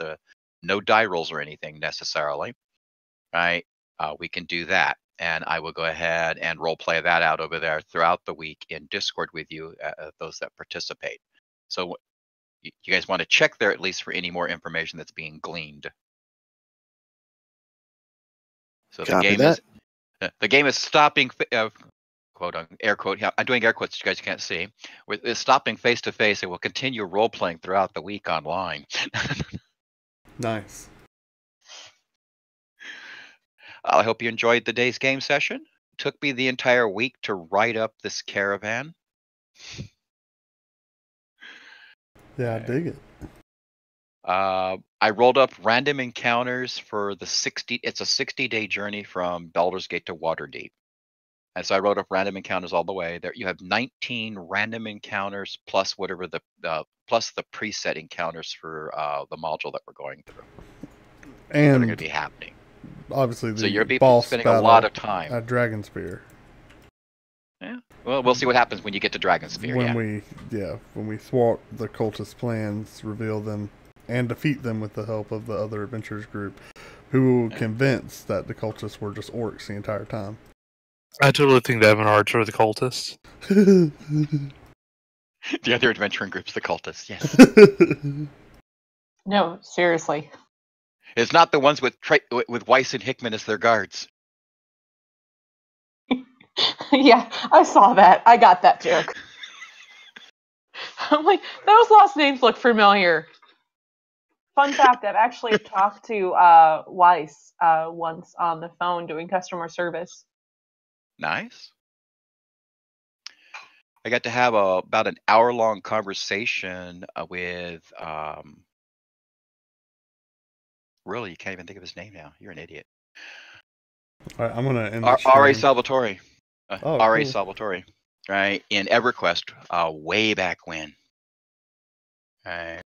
no die rolls or anything necessarily, right? We can do that, and I will go ahead and role play that out over there throughout the week in Discord with you, those that participate. So you guys want to check there at least for any more information that's being gleaned. So the game is stopping, quote on air quote. I'm doing air quotes. You guys can't see. It's stopping face to face, and we'll continue role playing throughout the week online. Nice. I hope you enjoyed the day's game session. It took me the entire week to write up this caravan. Yeah, I dig it. I rolled up random encounters for the 60. It's a 60-day journey from Baldur's Gate to Waterdeep, and so I wrote up random encounters all the way. There you have 19 random encounters plus whatever plus the preset encounters for the module that we're going through. And that are going to be happening. Obviously, the so you'll be boss spending a lot of time at Dragon Spear. Yeah. Well, we'll see what happens when you get to Dragon Spear. When we thwart the cultist plans, reveal them, and defeat them with the help of the other adventurers group, who will convince that the cultists were just orcs the entire time. I totally think they have an archer with the cultists. The other adventuring group's the cultists, yes. No, seriously. It's not the ones with Weiss and Hickman as their guards. Yeah, I saw that. I got that joke. I'm like, those last names look familiar. Fun fact, I've actually talked to Weiss once on the phone doing customer service. Nice. I got to have about an hour-long conversation with really, you can't even think of his name now. You're an idiot. All right, I'm gonna end R.A. Salvatore. R.A. Cool. Salvatore, right, in EverQuest, way back when. Right.